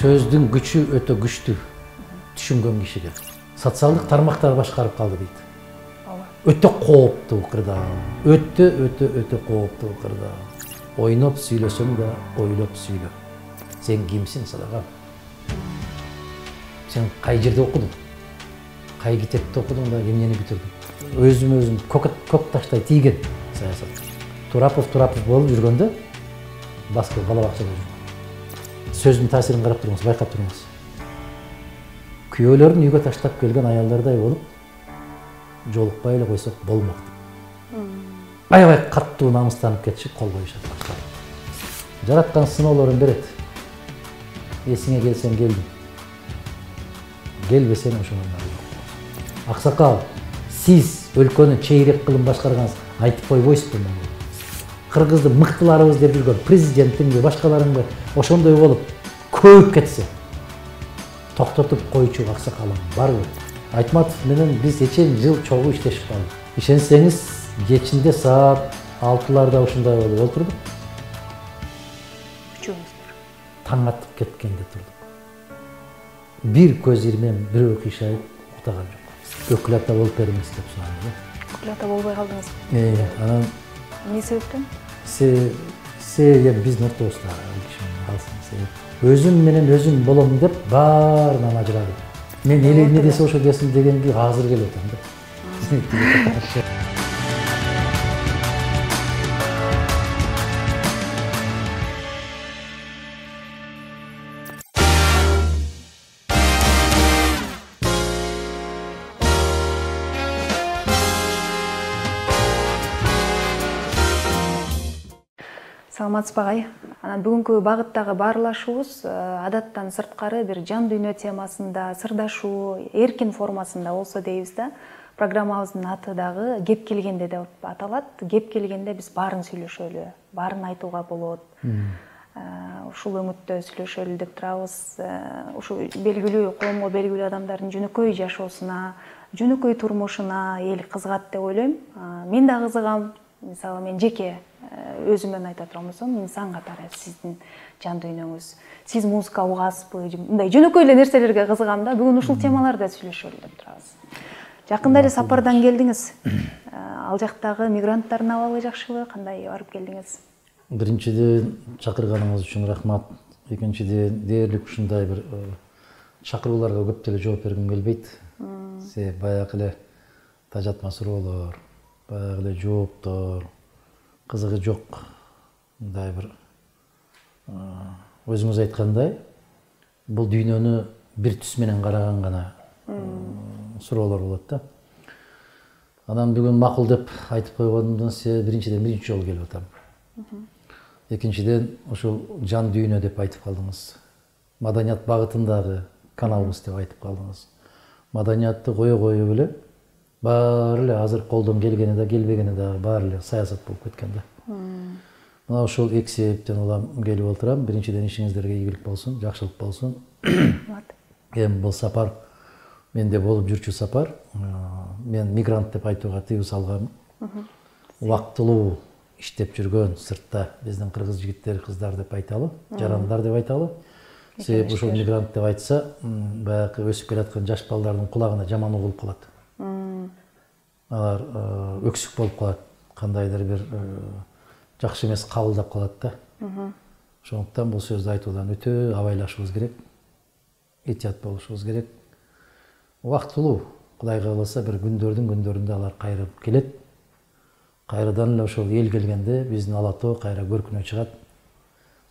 Сөздүн күчү өтө күчтүү түшүнгөн кишиге. Социалдык тармактар башкарып калды дейт. Өтө кооптуу укурда. Өтө кооптуу укурда. Ойноп сүйлөсөң да ойлоп сүйлө. Сен кимсиң садагам? Сен кай жерде окудуң? Кай китепти окудуң да эмнени бүтүрдүң? Өзүм көк таштай тийген саясат. Турапов болуп жүргөндө баскы бала бакчада жүргөн. Сөздүн таасирин карап туруңуз, байкап туруңуз. Күйөөлөрүн үйгө таштап келген аялдардай болуп, жолукпай эле койсок болмок. Аябай каттуу намыстанып кетишип кол коюшат баштап. Жараткан сыноолорун берет. Эсиңе келсең келдиң. Келбесең ошондон ары. Аксакал, сиз өлкөнү чейрек кылым башкаргансыз, айтып койбойсузбу? Кыргызды мыктыларыбыз деп жүргөн президентиңби, башкаларыңбы ошондой болуп көйүп кетсе, токтотуп койчу аксакалым барбы? Айтматов менен биз нече жыл чогуу иштешип калдык. Ишенсеңиз, кечинде саат 6-ларда ушундай болуп отурдук. Үчөөбүз таң атып кеткенде турдук. Бир көз ирмем, бирөө кыйшайып уктаган жок. Өкүл ата болуп бериңиз деп сурады. Өкүл ата болбой калдыңыз. Анан эмне себептен? Биздин ортобузда калсын. Өзүм менен өзүм болом деп баарынан ажырадым. Мен эле эмне десе ошо десин дегенге азыр келип атам да. Саламатсызбы агай? Анан бүгүнкү багыттагы баарлашуубуз адаттан сырткары бир жан дүйнө темасында, сырдашуу, эркин формасында болсо дейбиз да. Программабыздын аты дагы кеп келгенде деп аталат. Кеп келгенде биз баарын сүйлөшөлү, баарын айтууга болот. Ушул үмүттө сүйлөшөлү деп турабыз. Ушу белгилүү коомго белгилүү адамдардын жөнөкөй жашоосуна, жөнөкөй турмушуна эл кызыгат деп ойлойм. Мен да кызыгам. Мисалы, мен жеке өзүмөн айта турам болсом, инсан катары сиздин жан дүйнөңүз. Сиз музыка угасызбы? Мындай жөнөкөй эле нерселерге кызыгам да. Бүгүн ушул темаларда сүйлөшөлү деп турабыз. Жакында эле сапардан келдиңиз. Ал жактагы мигранттардын абалы жакшыбы? Кандай барып келдиңиз? Биринчиден чакырганыңыз үчүн рахмат. Экинчиден дээрлик ушундай бир чакырууларга көп деле жооп бергим келбейт. Себеби баягы эле тажатма суроолор, баягы эле жооптор, кызыгы жок. Мындай бир өзүңүз айткандай, бул дүйнөнү бир түс менен караган гана суроолор болот да. Анан бүгүн макул деп айтып койгондун себеби биринчиден биринчи жолу келип атам. Экинчиден ушул жан дүйнө деп айтып калдыңыз. Маданият багытындагы каналыбыз деп айтып калдыңыз. Маданиятты кое эле баары эле азыр колдон келгени да, келбегени да баары эле саясат болуп кеткен да. Мына ушул эки себептен улам келип отурам. Биринчиден ишиңиздерге ийгилик болсун, жакшылык болсун. Эми бул сапар менде болуп жүрчү сапар. Мен мигрант деп айтууга тыюу салгам. Убактылуу иштеп жүргөн сыртта биздин кыргыз жигиттери, кыздар деп айталы, жарандар деп айталы. Себеби ушул мигрант деп айтса, баягы өсүп келаткан жаш балдардын кулагына жаман угулуп калат. Алар өксүк болуп калат, кандайдыр бир жакшы эмес кабылдап калат да. Ошондуктан бул сөздү айтуудан өтө абайлашыбыз керек. Этият болушубуз керек. Убактылуу, Кудайга кааласа бир күндөрдүн алар кайрып келет. Кайрадан эле ошол эл келгенде биздин ала тоо кайра көркүнө чыгат.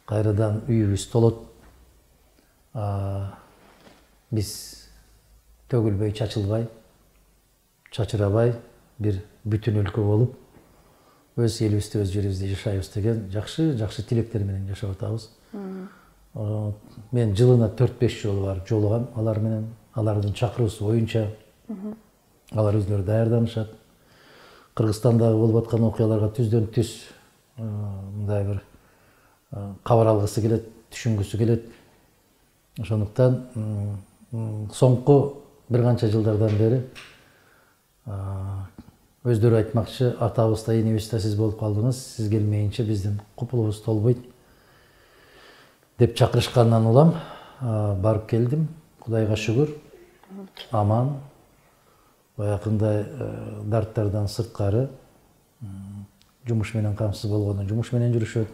Кайрадан үйүбүз толот. Биз төгүлбөй, чачылбай, чачырабай бир бүтүн өлкө болуп, өз элибизде, өз жерибизде жашайбыз деген жакшы тилектер менен жашап атабыз. Мен жылына 4-5 жолу барып жолугам алар менен, алардын чакыруусу боюнча. Алар өзлөрү даярданышат. Кыргызстандагы болуп аткан окуяларга түздөн түз мындай бир кабар алгысы келет, түшүнгүсү келет. Ошондуктан соңку бир канча жылдардан бери өздөрү айтмакчы, атабыз да, энебиз да сиз болуп калдыңыз, сиз келмейинче биздин купулубуз толбойт деп чакырышкандан улам барып келдим. Кудайга шүгүр. Аман. Баякындай дарттардан сырткары жумуш менен камсыз болгондо жумуш менен жүрүшөт.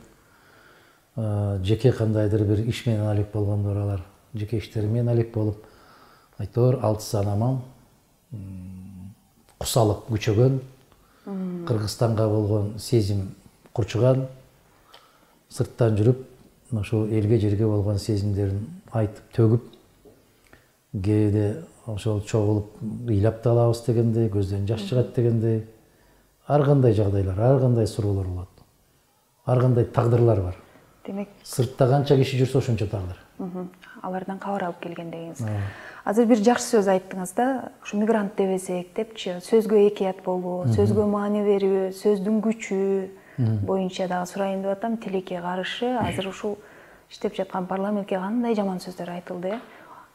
Жеке кандайдыр бир иш менен алек болгондо алар жеке иштери менен алек болуп, айтор 6 сан аман. Кусалык күчөгөн, Кыргызстанга болгон сезим курчуган, сырттан жүрүп, ошол элге жерге болгон сезимдерин айтып төгүп, кээде ошол чогулуп ыйлап да алабыз дегендей, көздөн жаш чыгат дегендей, ар кандай жагдайлар, ар кандай суроолор болот. Ар кандай тагдырлар бар. Демек, Сыртта канча киши жүрсө ошончо тагдыр. Алардан кабар алып келген дегенсиз. Азыр бир жакшы сөз айттыңыз да, ушу мигрант дебесек депчи, сөзгө экият болуу, сөзгө маани берүү, сөздүн күчү боюнча дагы сурайын деп атам. Тилекке каршы азыр ушул иштеп жаткан парламентке кандай жаман сөздөр айтылды.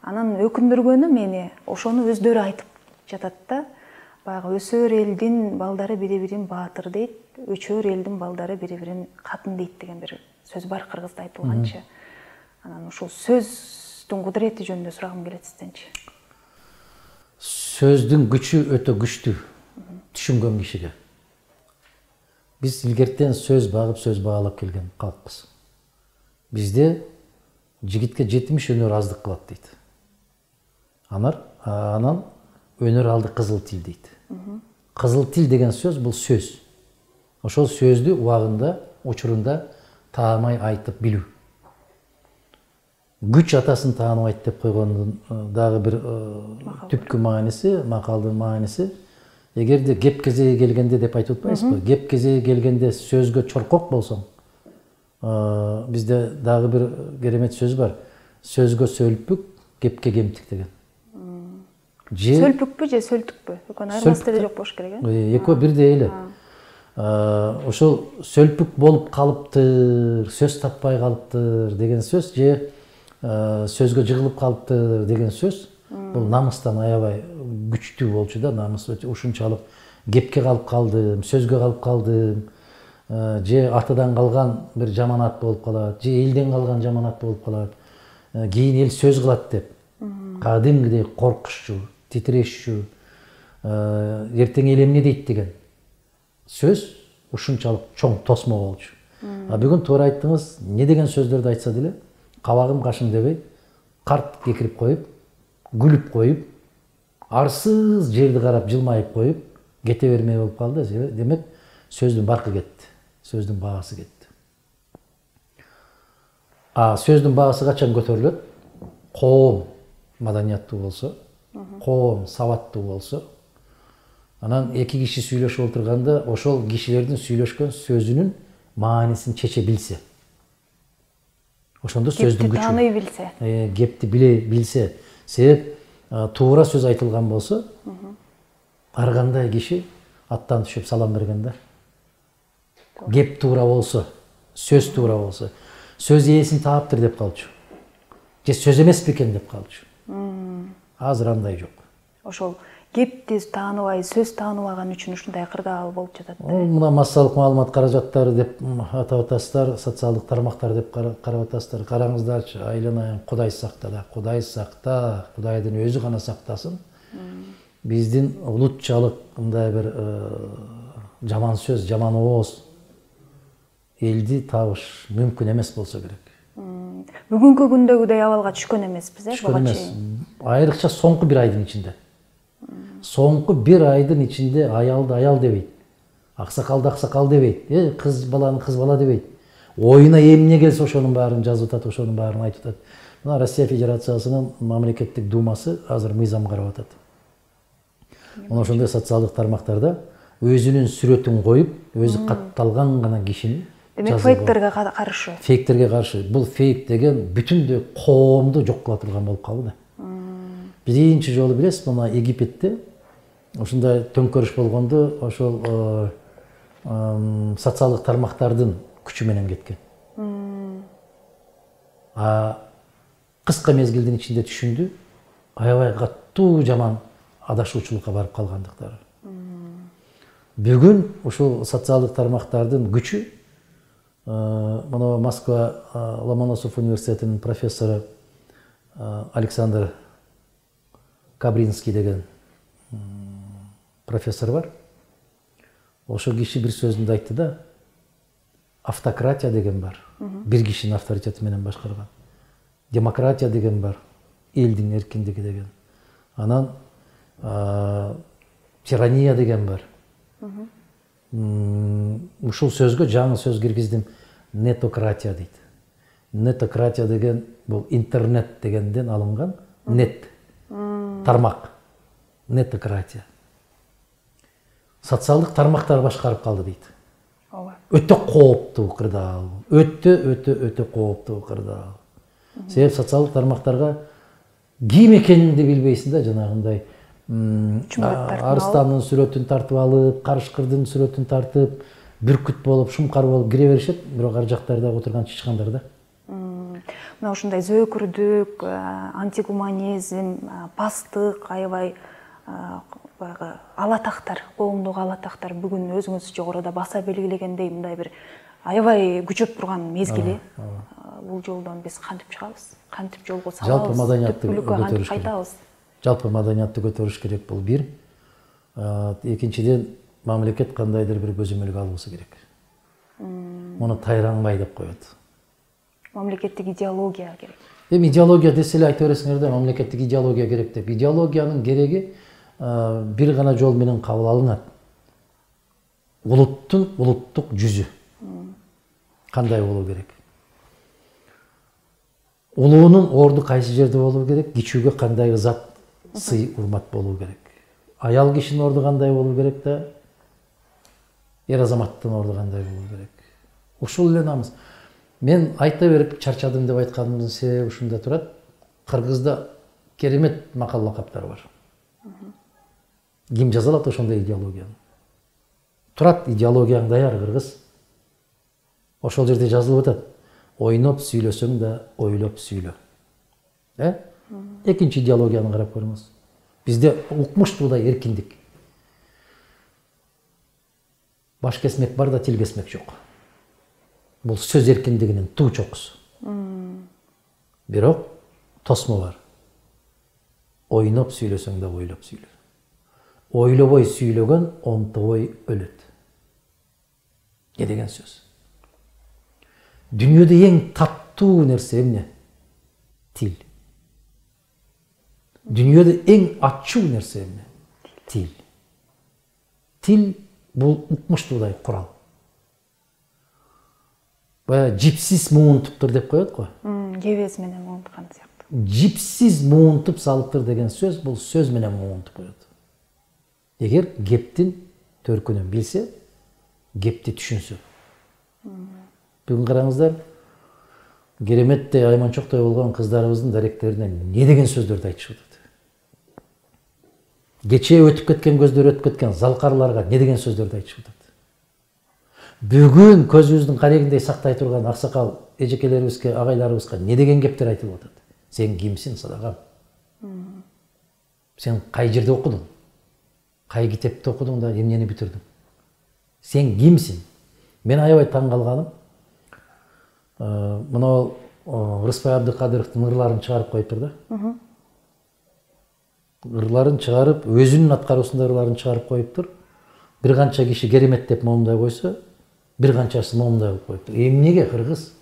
Анан өкүндүргөнү мени ошону өздөрү айтып жатат да. Баягы өсөр элдин балдары бири-бирин баатыр дейт, өчөр элдин балдары бири-бирин катын дейт деген бир сөз бар кыргызда айтылганчы. Анан ушул сөздүн кудурети жөнүндө сурагым келет сизденчи. Сөздүн күчү өтө күчтүү түшүнгөн кишиге. Биз илгертен сөз багып, сөз баалап келген калкпыз. Бизде жигитке 70 өнөр аздык кылат дейт. Анан өнөр алды кызыл тил дейт. Кызыл тил деген сөз бул сөз. Ошол сөздү убагында, учурунда таамай айтып билүү. Күч атасын тааныбайт деп койгондун дагы бир түпкү мааниси, макалдын мааниси, эгерде кеп кезеги келгенде деп айтып атпайсызбы? Кеп кезеги келгенде сөзгө чоркок болсоң, бизде дагы бир керемет сөз бар. Сөзгө сөлпүк, кепке кемтик деген. Сөлпүкпү же сөлтүкпү? Экөөнүн айырмасы деле жок болуш керек, э? Экөө бирдей эле. Ошол сөлпүк болуп калыптыр, сөз таппай калыптыр деген сөз же сөзгө жыгылып калыптыр деген сөз. Бул намыстан аябай күчтүү болчу да, намыс ушунчалык кепке калып калдым, сөзгө калып калдым, же атадан калган бир жаманат болуп калат, же элден калган жаманат болуп калат. Кийин эл сөз кылат деп. Кадимгидей коркушчу, титирешчү, эртең эл эмне дейт деген сөз ушунчалык чоң тосмо болчу. Бүгүн туура айттыңыз, не деген сөздөрдү айтса деле, кабагым кашым дебей, карт кекирип коюп, күлүп коюп, арсыз жерди карап жылмайып коюп, кете бермей болуп калды. Демек, сөздүн баркы кетти, сөздүн баасы кетти. Сөздүн баасы качан көтөрүлөт? Коом маданияттуу болсо, коом сабаттуу болсо, анан эки киши сүйлөшүп отурганда ошол кишилердин сүйлөшкөн сөзүнүн маанисин чече билсе. Ошондо сөздүн күчү. Кепти тааный билсе. Кепти билсе. Себеп туура сөз айтылган болсо, ар кандай киши аттан түшүп салам берген да. Кеп туура болсо, сөз туура болсо, сөз ээсин тааптыр деп калчу. Же сөз эмес бекен деп калчу. Азыр андай жок. Ошол кепти тааныбай, сөз тааныбаган үчүн ушундай кырдаал болуп жатат да. Мына массалык маалымат каражаттары деп атап атасыздар, социалдык тармактар деп карап атасыздар. Караңыздарчы, айланайын Кудай сактада, Кудай сакта, Кудайдын өзү гана сактасын. Биздин улутчалык мындай бир жаман сөз, жаман ооз элди табыш мүмкүн эмес болсо керек. Бүгүнкү күндөгүдөй абалга түшкөн эмеспиз, э? Түшкөн эмес. Айрыкча соңку бир айдын ичинде. Соңку бир айдын ичинде аялды аял дебейт. Аксакалды аксакал дебейт. Кыз баланы кыз бала дебейт. Оюна эмне келсе ошонун баарын жазып атат, ошонун баарын айтып атат. Мына Россия Федерациясынын мамлекеттик думасы азыр мыйзам карап атат. Мына ошондой социалдык тармактарда өзүнүн сүрөтүн коюп, өзү катталган гана кишини. Демек, фейктерге каршы. Фейктерге каршы. Бул фейк деген бүтүндөй коомду жок кыла турган болуп калды. Биринчи жолу билесиз, мына Египетте ушундай төңкөрүш болгондо ошол социалдык тармактардын күчү менен кеткен. Кыска мезгилдин ичинде түшүндү, аябай катуу жаман адашуучулукка барып калгандыктары. Бүгүн ушул социалдык тармактардын күчү, мына Москва Ломоносов университетинин профессору Александр Кабринский деген профессор бар. Ошо киши бир сөзүндө айтты да, автократия деген бар. Бир кишинин авторитети менен башкарган. Демократия деген бар. Элдин эркиндиги деген. Анан тирания деген бар. Ушул сөзгө жаңы сөз киргиздим, нетократия дейт. Нетократия деген бул интернет дегенден алынган, нет, тармак, нетократия. Социалдык тармактар башкарып калды дейт. Өтө кооптуу кырдаал, өтө кооптуу кырдаал. Себеп социалдык тармактарга ким экенинди билбейсиң да, жанагындай арыстанын сүрөтүн тартып алып, карышкырдын сүрөтүн тартып, бүркүт болуп, шумкар болуп кире беришет, бирок ар жактарда отурган чычкандар да. Мына ушундай зөөкүрдүк, антигуманизм, пастык, аябай баягы алатактар, коомдук алатактар бүгүн өзүңүз жогоруда баса белгилегендей мындай бир аябай күчөп турган мезгили. Бул жолдон биз кантип чыгабыз? Кантип жолго салабыз? Жалпы маданиятты көтөрүш кайтабыз? Жалпы маданиятты көтөрүш керек, бул бир. Экинчиден, мамлекет кандайдыр бир көзөмөлгө албасы керек. Муну тайранбай деп коет. Мамлекеттик идеология керек. Идеология десе эле айта бересиңер да, мамлекеттик идеология керек деп. Идеологиянын кереги бир гана жол менен кабыл алынат. Улуттун улуттук жүзү кандай болуу керек? Улуунун орду кайсы жерде болуу керек? Кичүүгө кандай ызат, сый, урмат болуу керек? Аял кишинин орду кандай болуу керек да? Эр азаматтын орду кандай болуу керек? Ушул эле намыс. Мен айта берип чарчадым деп айтканымдын себеби ушунда турат. Кыргызда керемет макал лакаптар бар. Ким жаза алат ошондой идеологияны? Турат, идеологияң даяр, кыргыз. Ошол жерде жазылып атат. Ойноп сүйлөсөң да ойлоп сүйлө. Экинчи идеологияны карап көрүңүз. Бизде укмуштуудай эркиндик. Баш кесмек бар да тил кесмек жок. Бул сөз эркиндигинин туу чокусу. Бирок тосмо бар. Ойноп сүйлөсөң да ойлоп сүйлө. Ойлобой сүйлөгөн онтобой өлөт. Не деген сөз? Дүйнөдө эң таттуу нерсе эмне? Тил. Дүйнөдө эң ачуу нерсе эмне? Тил. Тил бул укмуштуудай курал. Бая жипсиз муунтуптур деп коет го. Кебез менен муунткан сыяктуу. Жипсиз муунтуп салыптыр деген сөз бул сөз менен муунтуп коет. Эгер кептин төркүнүн билсе, кепти түшүнсө. Бүгүн караңыздар, кереметтей айманчоктой болгон кыздарыбыздын даректерине не деген сөздөрдү айтышып атат. Кечээ өтүп кеткен, көздөр өтүп кеткен залкарларга не деген сөздөрдү айтышып атат. Бүгүн көзүбүздүн карегиндей сактай турган аксакал эжекелерибизге, агайларыбызга не деген кептер айтылып атат. Сен кимсиң, садагам? Сен кай жерде окудуң? Кай китепти окудуң да эмнени бүтүрдүң? Сен кимсиң? Мен аябай таң калганым, мына Рыспай Абдыкадыровдун ырларын чыгарып коюптур да. Ырларын чыгарып, өзүнүн аткаруусунда ырларын чыгарып коюптур. Бир канча киши керемет деп момундай койсо, бир канчасы момундай болуп коюптур. Эмнеге, кыргыз?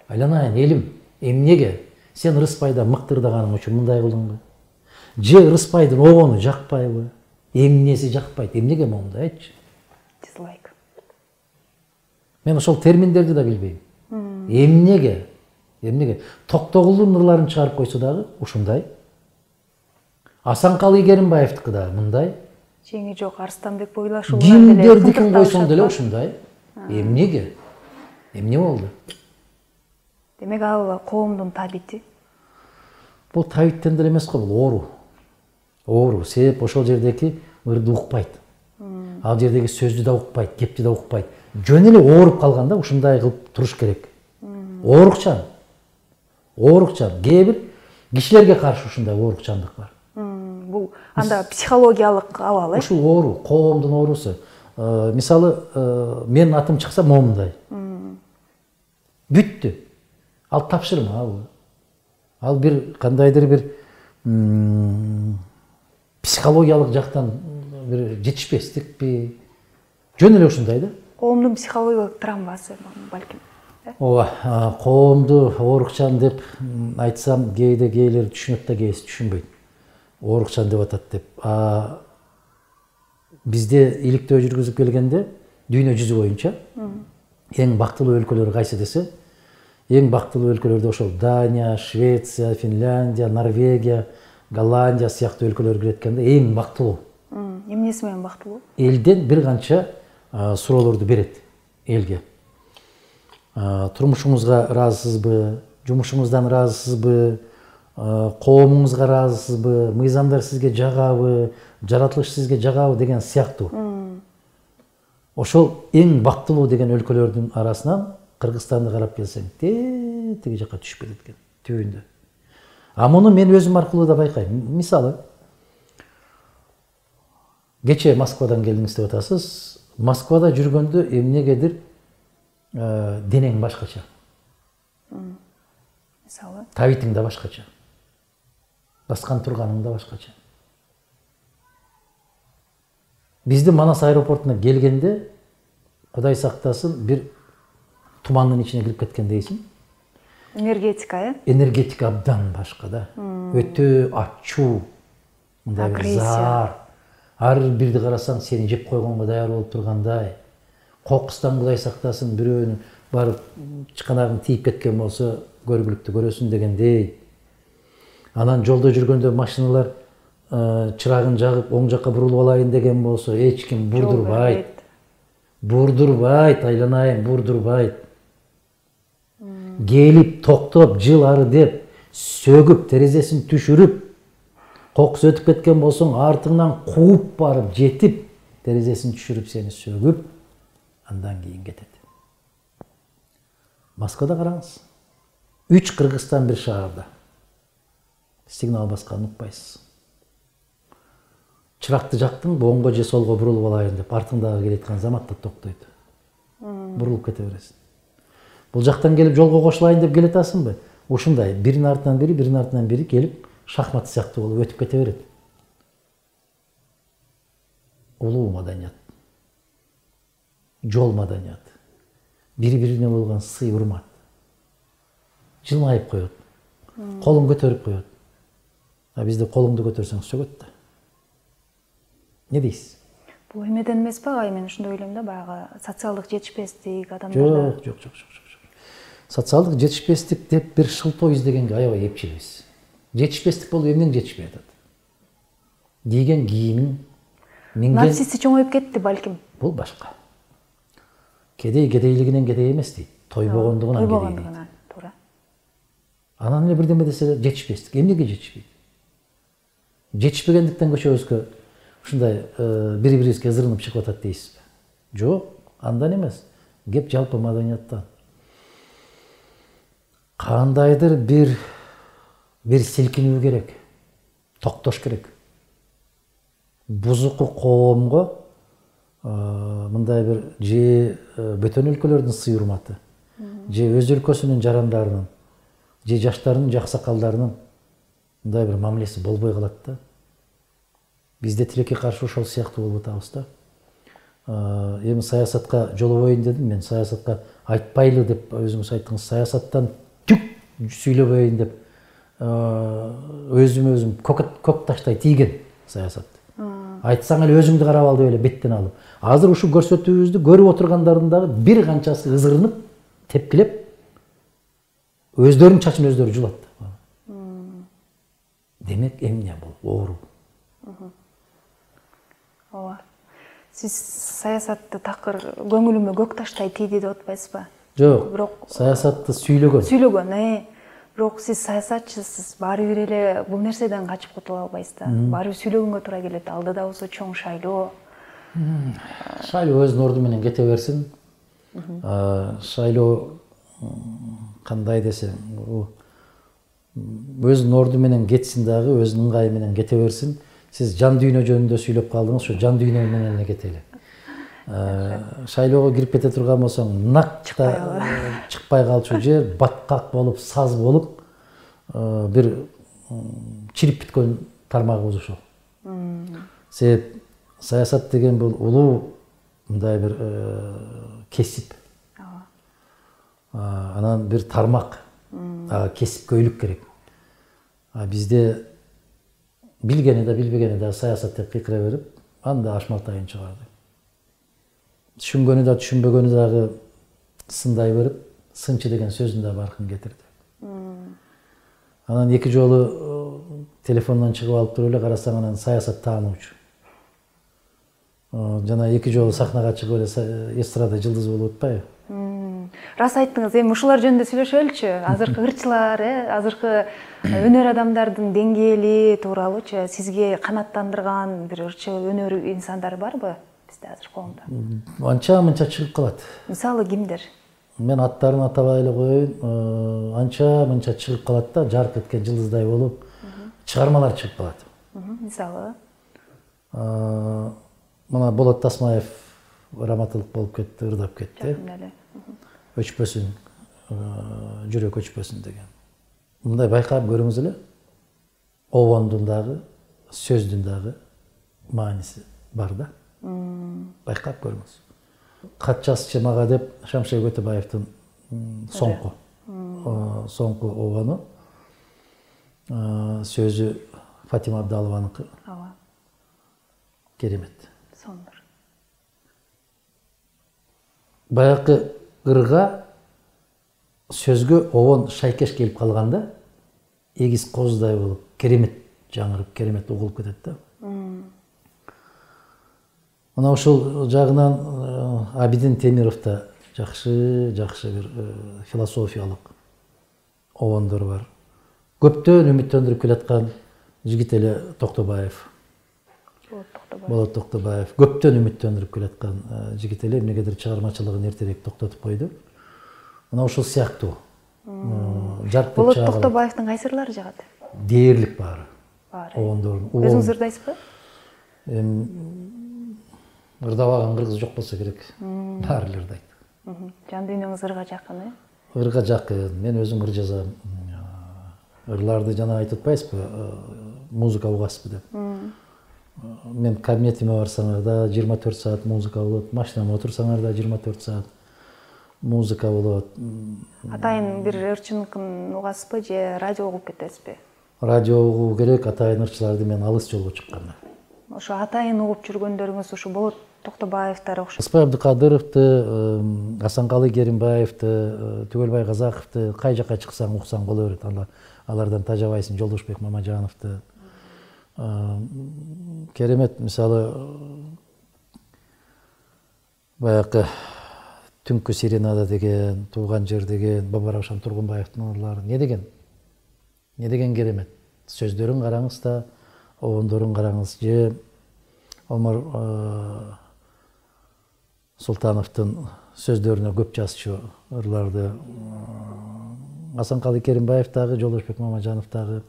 Айланайын элим, эмнеге? Сен Рыспайда мыктырдаганың үчүн мындай кылдыңбы? Же Рыспайдын огону жакпайбы? Эмнеси жакпайт? Эмнеге момундай айтчы? Дизлайк. Мен ошол терминдерди да билбейм. Эмнеге? Эмнеге? Токтогулдун ырларын чыгарып койсо дагы ушундай. Асанкалы Игеримбаевдики да мындай. Жеңи жок Арстанбек Бойлашуулар Кимдердикин койсоң деле ушундай. Эмнеге? Эмне болду? Демек ал коомдун табити. Бул табиттен деле эмес го, бул оору. Оору, себеп ошол жердеги ырды укпайт. Ал жердеги сөздү да укпайт, кепти да укпайт. Жөн эле ооруп калганда ушундай кылып туруш керек. Оорукчан. Оорукчан. Кээ бир кишилерге каршы ушундай оорукчандык бар. Бул анда психологиялык абал, Ушул оору, коомдун оорусу. Мисалы, менин атым чыкса момундай. Бүттү. Ал тапшырма. Ал бир кандайдыр бир психологиялык жактан бир жетишпестикпи, жөн эле ушундай да. Коомдун психологиялык травмасы балким. Ооба, коомду оорукчан деп айтсам, кейлер түшүнөт да, кейси түшүнбөйт. Оорукчан деп атат деп. Бизде иликтөө жүргүзүп келгенде дүйнө жүзү боюнча эң бактылуу өлкөлөр кайсы десе, эң бактылуу өлкөлөрдө ошол Дания, Швеция, Финляндия, Норвегия, Голландия сыяктуу өлкөлөр кирет экен да, эң бактылуу. Эмнеси менен бактылуу? Элден бир канча суроолорду берет элге. Турмушуңузга ыраазысызбы, жумушуңуздан ыраазысызбы, коомуңузга ыраазысызбы, мыйзамдар сизге жагабы, жаратылыш сизге жагабы деген сыяктуу. Ошол эң бактылуу деген өлкөлөрдүн арасынан Кыргызстанды карап келсең, тиги жакка түшүп кетет экен, түбүндө. Муну мен өзүм аркылуу да байкайм. Мисалы, кече Москвадан келдиңиз деп атасыз. Москвада жүргөндө эмнегедир денең башкача. Мисалы, Табитиң да башкача. Баскан турганың да башкача. Бизди Манас аэропортуна келгенде, Кудай сактасын, бир тумандын ичине кирип кеткен дейсиң. энергетика, Энергетика абдан башка да. Өтө ачуу, мындай бир заар. Ар бирди карасаң сени жеп койгонго даяр болуп тургандай. Кокустан Кудай сактасын, бирөөнүн барып чыканагың тийип кеткен болсо, көргүлүктү көрөсүн дегендей. Анан жолдо жүргөндө машиналар чырагын жагып оң жакка бурулуп алайын деген болсо, эч ким бурдурбайт. Бурдурбайт, айланайын, бурдурбайт. Келип, токтоп, жыл ары деп, сөгүп, терезесин түшүрүп, кокус өтүп кеткен болсоң, артыңдан кууп барып, жетип, терезесин түшүрүп, сени сөгүп, андан кийин кетет. Москвада караңыз. 3 Кыргызстан бир шаарда. Сигнал басканын укпайсыз. Чыракты жактың, оңго же солго бурулуп алайын деп, артыңдагы келеткан заматта токтойт. Бурулуп кете бересиң. Бул жактан келип жолго кошулайын деп келетасыңбы? Ушундай биринин артынан бири келип, шахмат сыяктуу болуп өтүп кете берет. Улуу маданият. Жол маданият. Бири-бирине болгон сый урмат. Жылмайып коет. Колун көтөрүп коет. Бизде колуңду көтөрсөң сөгөт да. Не дейсиз? Бул эмеден эмес ба? Мен ушундай ойлойм да, баягы социалдык жетишпестик адамдарда. Жок. Социалдык жетишпестик деп бир шылтоо издегенге аябай эпчилбиз. Жетишпестик болуп эмнең жетишпей атат? Кийген кийимиң, минген... Нарцисси чоңоюп кетти балким. Бул башка. Кедей кедейлигинен кедей эмес дейт. Тойбогондугунан кедей дейт. Туура. Анан эле бирдеме десе жетишпестик. Эмнеге жетишпейт? Жетишпегендиктен көчөбүзгө ушундай бири-бирибизге ызырынып чыгып атат дейсизби? Жок, андан эмес. Кеп жалпы маданияттан. Кандайдыр бир силкинүү керек. Токтош керек. Бузуку коомго мындай бир же бөтөн өлкөлөрдүн сый урматы, же өз өлкөсүнүн жарандарынын, же жаштардын, жаксакалдарынын мындай бир мамилеси болбой калат да. Бизде тилекке каршы ошол сыяктуу болуп атабыз да. Эми саясатка жолобойн дедим, мен саясатка айтпайлы деп өзүңүз айттыңыз, саясаттан түк сүйлөбөйүн деп өзүм көк таштай тийген саясат. Айтсаң эле өзүңдү карап ал деп эле беттен алып. Азыр ушу көрсөтүүбүздү көрүп отургандардын дагы бир канчасы ызырынып, тепкилеп, өздөрүнүн чачын өздөрү жулат. Демек эмне бул? Оору. Ооба. Сиз саясатты такыр көңүлүмө көк таштай тийди деп атпайсызбы? Жок. Бирок саясатты сүйлөгөн. Бирок сиз саясатчысыз, баары бир эле бул нерседен качып кутула албайсыз да. Баары бир сүйлөгөнгө туура келет. Алдыда болсо чоң шайлоо. Шайлоо өзүнүн орду менен кете берсин. Шайлоо кандай десең, өзүнүн орду менен кетсин дагы, өзүнүн ыңгайы менен кете берсин. Сиз жан дүйнө жөнүндө сүйлөп калдыңыз, ошо жан дүйнө менен эле кетели. Шайлоого кирип кете турган болсоң, накта чыкпай калчу жер баткак болуп, саз болуп, бир чирип бүткөн тармагыбыз ошол. Себеп саясат деген бул улуу мындай бир кесип. Анан бир тармак, кесипкөйлүк керек. Бизде билгени да билбегени да саясат деп кыйкыра берип, анда ашмалтайын чыгарды. Түшүнгөнү да түшүнбөгөнү дагы сындай берип, сынчы деген сөзүн да баркын кетирди. Анан эки жолу телефондон чыгып алып туруп эле карасаң, анан саясат таануучу. Жана эки жолу сахнага чыгып эле эстрада жылдызы болуп атпайбы? Рас айттыңыз, эми ушулар жөнүндө сүйлөшөлүчү. Азыркы ырчылар, азыркы өнөр адамдардын деңгээли тууралуучу сизге канааттандырган бир ырчы өнөр инсандар барбы бизде азыр коомдо? Анча-мынча чыгып калат. Мисалы кимдер? Мен аттарын атабай эле коеюн, анча-мынча чыгып калат да, жарык эткен жылдыздай болуп, чыгармалар чыгып калат. Мисалы? Мына Болот Тасмаев раматылык болуп кетти, ырдап кетти. Өчпөсүн, жүрөк өчпөсүн деген. Мындай байкап көрүңүз эле, обондун дагы, сөздүн дагы мааниси бар да. Байкап көрүңүз. Кат жазчы мага деп Шамшер Көтөбаевдин соңку обону, сөзү Фатима Абдалованыкы. Керемет. Сондур. Баягы ырга сөзгө обон шайкеш келип калганда, эгиз козудай болуп, керемет жаңырып, керемет угулуп кетет да. Мына ошол жагынан Абидин Темиров да жакшы бир философиялык обондор бар. Көптөн үмүттөндүрүп келаткан жигит эле Токтобаев. Болот Токтобаев көптөн үмүттөндүрүп келаткан жигит эле, эмнегедир чыгармачылыгын эртерээк токтотуп койду. Мына ошол сыяктуу. Болот Токтобаевдин кайсы ырлары жагат? Дээрлик баары. Обондордун. Өзүңүз ырдайсызбы? Ырдабаган кыргыз жок болсо керек. Баары эле ырдайт. Жан дүйнөңүз ырга жакын, Ырга жакын. Мен өзүм ыр жазам. Ырларды жана айтып атпайсызбы, музыка угасызбы деп. Мен кабинетиме барсаңар да 24 саат музыка болот, машинама отурсаңар да 24 саат музыка болот. Атайын бир ырчыныкын угасызбы же радио угуп кетесизби? Радио угуу керек, атайын ырчыларды мен алыс жолго чыкканда. Ошо атайын угуп жүргөндөрүңүз ушу Болот Токтобаевдер окшош. Аспай Абдыкадыровду, Асанкалы Керимбаевди, Түгөлбай Казаковду кай жакка чыксаң уксаң боло берет. Алардан тажабайсың. Жолдошбек Мамажановду. Керемет, мисалы, баягы Түнкү Сиренада деген, Тууган жер деген, Бабаравшан Тургунбаевдин ырлары не деген керемет. Сөздөрүн караңыз да, обондорун караңыз. Же Омар Султановдун сөздөрүнө көп жазчу ырларды. Асанкалы Керимбаев дагы, Жолдошбек Мамажанов дагы.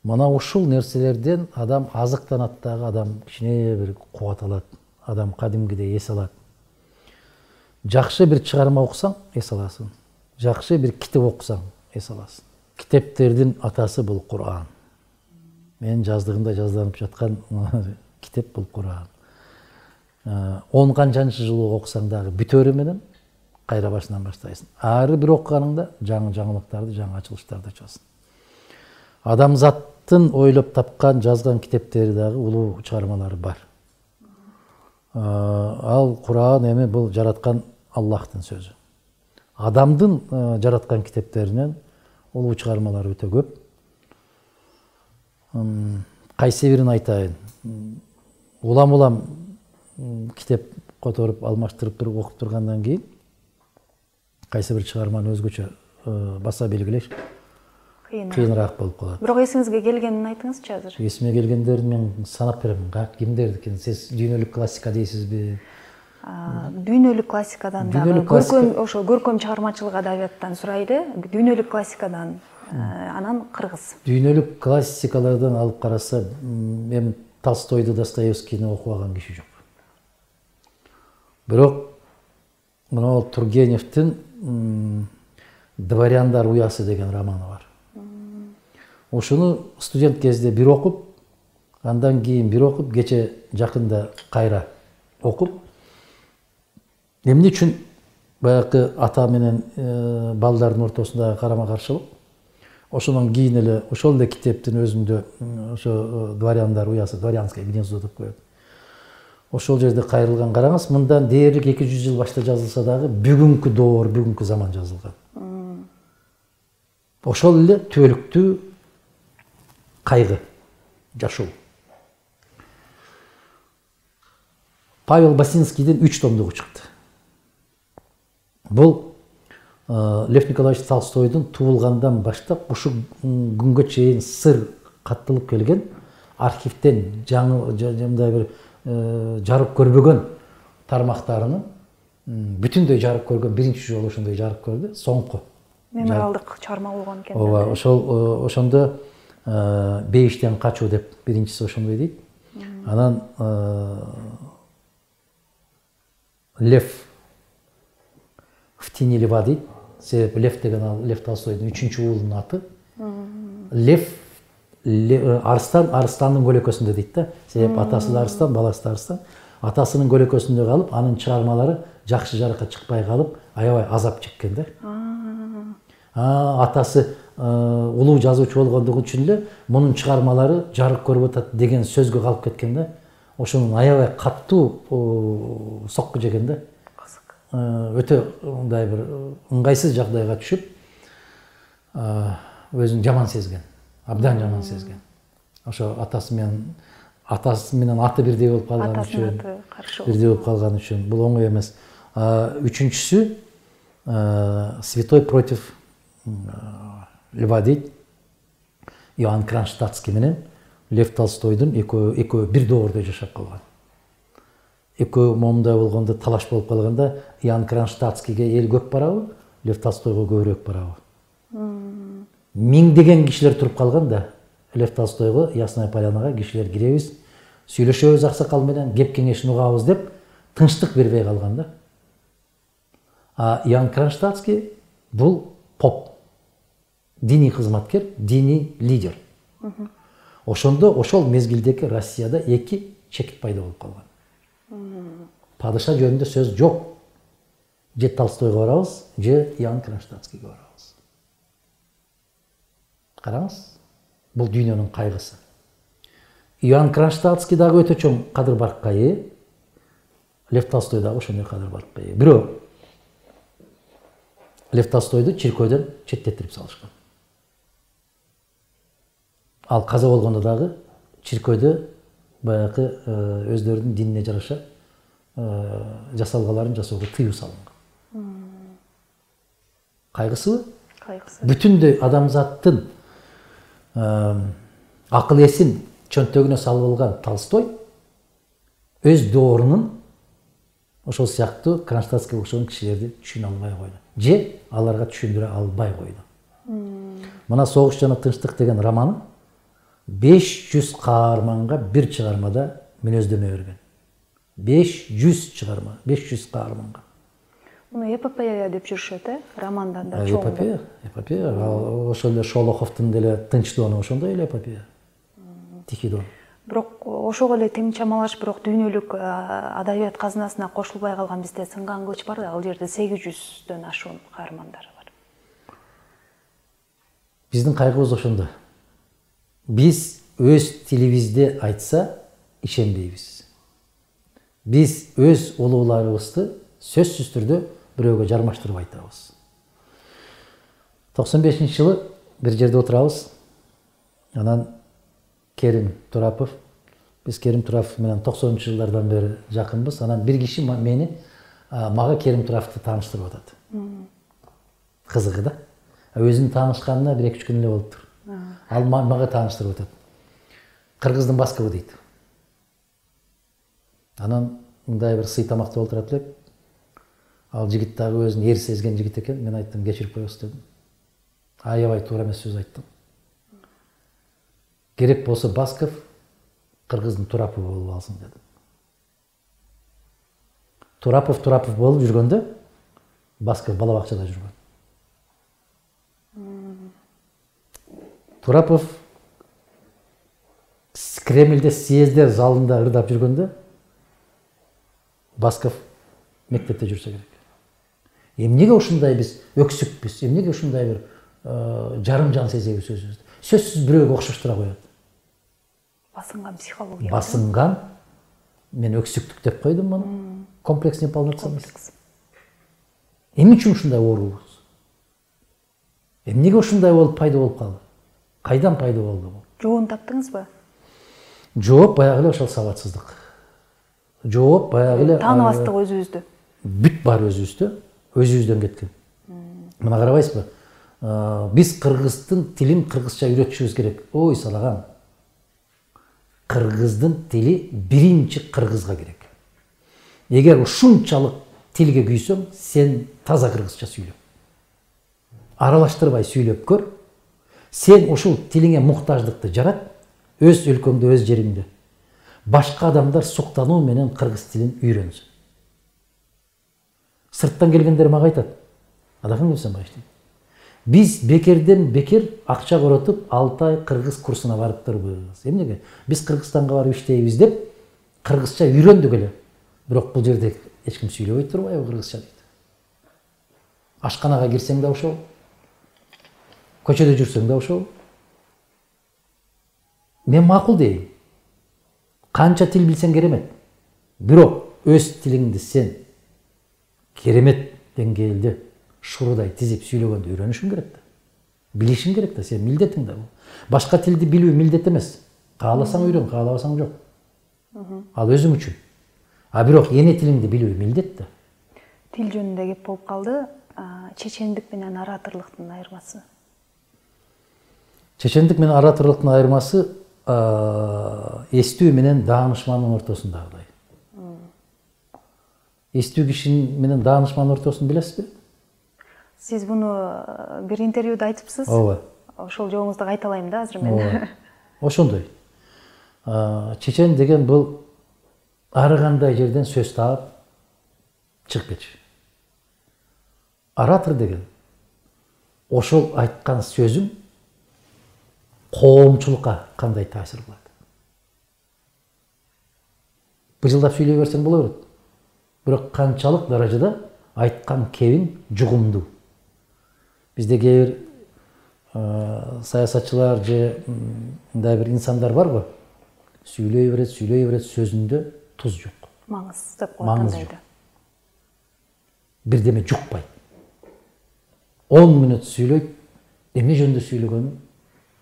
Мана ушул нерселерден адам азыктанат дагы, адам кичине бир кубат алат, адам кадимгидей эс алат. Жакшы бир чыгарма окусаң, эс аласың. Жакшы бир китеп окусаң, эс аласың. Китептердин атасы бул Кур'ан. Мен жаздыгында жазданып жаткан китеп бул Кур'ан. 10 канчанчы жылы окусаң дагы бүтөрү менен кайра башынан баштайсың. Ары бир окуганыңда жаңы жаңылыктарды, жаңы ачылыштарды ачасың. Адамзаттын ойлоп тапкан, жазган китептери дагы улуу чыгармалары бар. Ал Кур'ан эми бул жараткан Аллахтын сөзү. Адамдын жараткан китептеринен улуу чыгармалар өтө көп. Кайсы бирин айтайын? Улам китеп которуп, алмаштырып туруп окуп тургандан кийин кайсы бир чыгарманы өзгөчө баса белгилеш кыйыныраак болуп калат. Бирок эсиңизге келгенин айтыңызчы азыр. Эсиме келгендерин мен санап берем. Кимдердикин? Сиз дүйнөлүк классика дейсизби? Дүйнөлүк классикадан дагы, көркөм чыгармачылык адабияттан сурайлы, дүйнөлүк классикадан, анан кыргыз. Дүйнөлүк классикалардан алып караса, мен Толстойду, Достоевскийни окубаган киши жок. Бирок мына Тургеневдин Дворяндар уясы деген романы бар. ошону студент кезде бир окуп, андан кийин бир окуп, кече жакында кайра окуп, эмне үчүн баягы ата менен балдардын ортосундагы карама-каршылык, ошондон кийин эле ошол эле китептин өзүндө ошо дворяндар уясы, дворянское гнездо деп коет. Ошол жерде кайрылган, караңыз, мындан дээрлик 200 жыл башта жазылса дагы бүгүнкү доор, бүгүнкү заман жазылган. Ошол эле түбөлүктүү кайгы, жашоо. Павел Басинскийдин 3 томдугу чыкты. Бул Лев Николаевич Толстойдун туулгандан баштап ушу күнгө чейин сыр каттылып келген архивден мындай бир жарык көрбөгөн тармактарынын бүтүндөй жарык көргөн, биринчи жолу ошондой жарык көрдү, соңку мемориалдык чыгарма болгон экен. Ооба, ошондо бейиштен качуу деп биринчиси ошондой дейт. Анан Лев в тени льва дейт. Себеби Лев деген ал Лев Толстойдун 3-чү уулунун аты. Лев арыстан, арыстандын көлөкөсүндө дейт да. Себеби атасы да арыстан, баласы да арыстан. Атасынын көлөкөсүндө калып, анын чыгармалары жакшы жарыкка чыкпай калып, аябай азап чеккен да. Атасы улуу жазуучу болгондугу үчүн эле мунун чыгармалары жарык көрүп атат деген сөзгө калып кеткен да. Ошонун аябай каттуу сокку жеген да. Өтө мындай бир ыңгайсыз жагдайга түшүп, өзүн жаман сезген, абдан жаман сезген. Ошо атасы менен аты бирдей болуп калган үчүн, бирдей болуп калган үчүн бул оңой эмес. Үчүнчүсү Святой против Льва дейт. Иоанн Кронштадтский менен Лев Толстойдун экөө бир доордо жашап калган. Экөө момундай болгондо талаш болуп калганда Иоанн Кронштадтскийге эл көп барабы, Лев Толстойго көбүрөөк барабы. Миңдеген кишилер туруп калган да, Лев Толстойго Ясная Полянага кишилер киребиз, сүйлөшөбүз аксакал менен, кеп кеңешин угабыз деп тынчтык бербей калган да. Иоанн Кронштадтский бул поп, диний кызматкер, диний лидер. Ошондо ошол мезгилдеги Россияда эки чекит пайда болуп калган. Падыша жөнүндө сөз жок. Же Толстойго барабыз, же Иоанн Кронштадтскийге барабыз. Караңыз, бул дүйнөнүн кайгысы. Иоанн Кронштадтский дагы өтө чоң кадыр баркка ээ, Лев Толстой дагы ошондой кадыр баркка ээ. Бирок Лев Толстойду чиркөөдөн четтетирип салышкан. Ал каза болгондо дагы чиркөөдө баягы өздөрүнүн динине жараша жасалгаларын жасоого тыюу салынган. Кайгысыбы? Кайгысы. Бүтүндөй адамзаттын акыл эсин чөнтөгүнө салып алган Толстой өз доорунун ошол сыяктуу Кронштадтский окшогон кишилерди түшүнө албай койду. Же аларга түшүндүрө албай койду. Мына Согуш жана тынчтык деген романы 500 каарманга бир чыгармада мүнөздөмө берген. 500 чыгарма, 500 каарманга. Муну эпопея деп жүрүшөт, романдан да чоң. Эпопея. Ошол эле Шолоховдун деле Тынч доону ошондой эле эпопея. Тихий дон. Бирок ошого эле тең чамалаш, бирок дүйнөлүк адабият казынасына кошулбай калган бизде Сынган кылыч бар да, ал жерде 800дөн ашуун каармандар бар. Биздин кайгыбыз ошондо. Биз өз телевизде айтса ишенбейбиз. Биз өз улууларыбызды сөзсүз түрдө бирөөгө жармаштырып айтабыз. 95-жылы бир жерде отурабыз. Анан Керим Турапов, биз Керим Турапов менен 90-жылдардан бери жакынбыз. Анан бир киши мага Керим Тураповду тааныштырып атат. Кызыгы да. Өзүнүн таанышканына 1-2 күн эле болуптур. Ал мага тааныштырып атат. Кыргыздын Баскову дейт. Анан мындай бир сый тамакта олтурат элек. Ал жигит дагы өзүн эр сезген жигит экен. Мен айттым, кечирип коебуз дедим. Аябай туура эмес сөз айттым. Керек болсо Басков Кыргыздын Турапову болуп алсын дедим. Турапов болуп жүргөндө Басков бала бакчада жүргөн. Турапов Кремльде съездер залында ырдап жүргөндө Басков мектепте жүрсө керек. Эмнеге ушундай биз өксүкпүз? Эмнеге ушундай бир жарым жан сезебиз өзүбүздү? Сөзсүз бирөөгө окшоштура коет. Басынган психология. Басынган, мен өксүктүк деп койдум муну. Комплекс неполноценность. Эмне үчүн ушундай оорубуз? Эмнеге ушундай болуп пайда болуп калды? Кайдан пайда болду бул? Жообун таптыңызбы? Жооп баягы эле ошол сабатсыздык. Жооп баягы эле тааныбастык өзүбүздү. Бүт бар өзүбүздө, өзүбүздөн кеткен. Мына карабайсызбы? Биз кыргыздын тилин кыргызча үйрөтүшүбүз керек. Ой салаган. Кыргыздын тили биринчи кыргызга керек. Эгер ушунчалык тилге күйсөң, сен таза кыргызча сүйлө. Аралаштырбай сүйлөп көр. Сен ушул тилиңе муктаждыкты жарат, өз өлкөңдө, өз жериңде. Башка адамдар суктануу менен кыргыз тилин үйрөнсүн. Сырттан келгендер мага айтат. Адакын келсем баштайм. Биз бекерден бекер акча коротуп, 6 ай кыргыз курсуна барып турбуз. Эмнеге? Биз Кыргызстанга барып иштейбиз деп кыргызча үйрөндүк эле. Бирок бул жерде эч ким сүйлөбөй турбайбы кыргызча дейт. Ашканага кирсең да ошол. Көчөдө жүрсөң да ошол. Мен макул дейм. Канча тил билсең керемет. Бирок өз тилиңди сен керемет деңгээлде шурудай тизип сүйлөгөндө үйрөнүшүң керек да. Билишиң керек да, сен милдетиң да бул. Башка тилди билүү милдет эмес. Кааласаң үйрөн, каалабасаң жок. Ал өзүң үчүн. А бирок эне тилиңди билүү милдет да. Тил жөнүндө кеп болуп калды. Чечендик менен ораторлуктун айырмасы. Чечендик менен ораторлуктун айырмасы эстүү менен даанышмандын ортосундагыдай. Эстүү киши менен даанышмандын ортосун билесизби? Сиз буну бир интервьюда айтыпсыз. Ооба. Ошол жообуңузду кайталайм да азыр мен. Ошондой. Чечен деген бул ар кандай жерден сөз таап чыгып кетчү. Оратор деген ошол айткан сөзүң коомчулукка кандай таасир кылат? Быжылдап сүйлөй берсең боло берет. Бирок канчалык даражада айткан кебиң жугумдуу. Бизде кээ бир саясатчылар же мындай бир инсандар барбы? Сүйлөй берет, сөзүндө туз жок. Маңыз деп койгондойду. Бирдеме жукпайт. 10 мүнөт сүйлөйт, эмне жөнүндө сүйлөгөнүн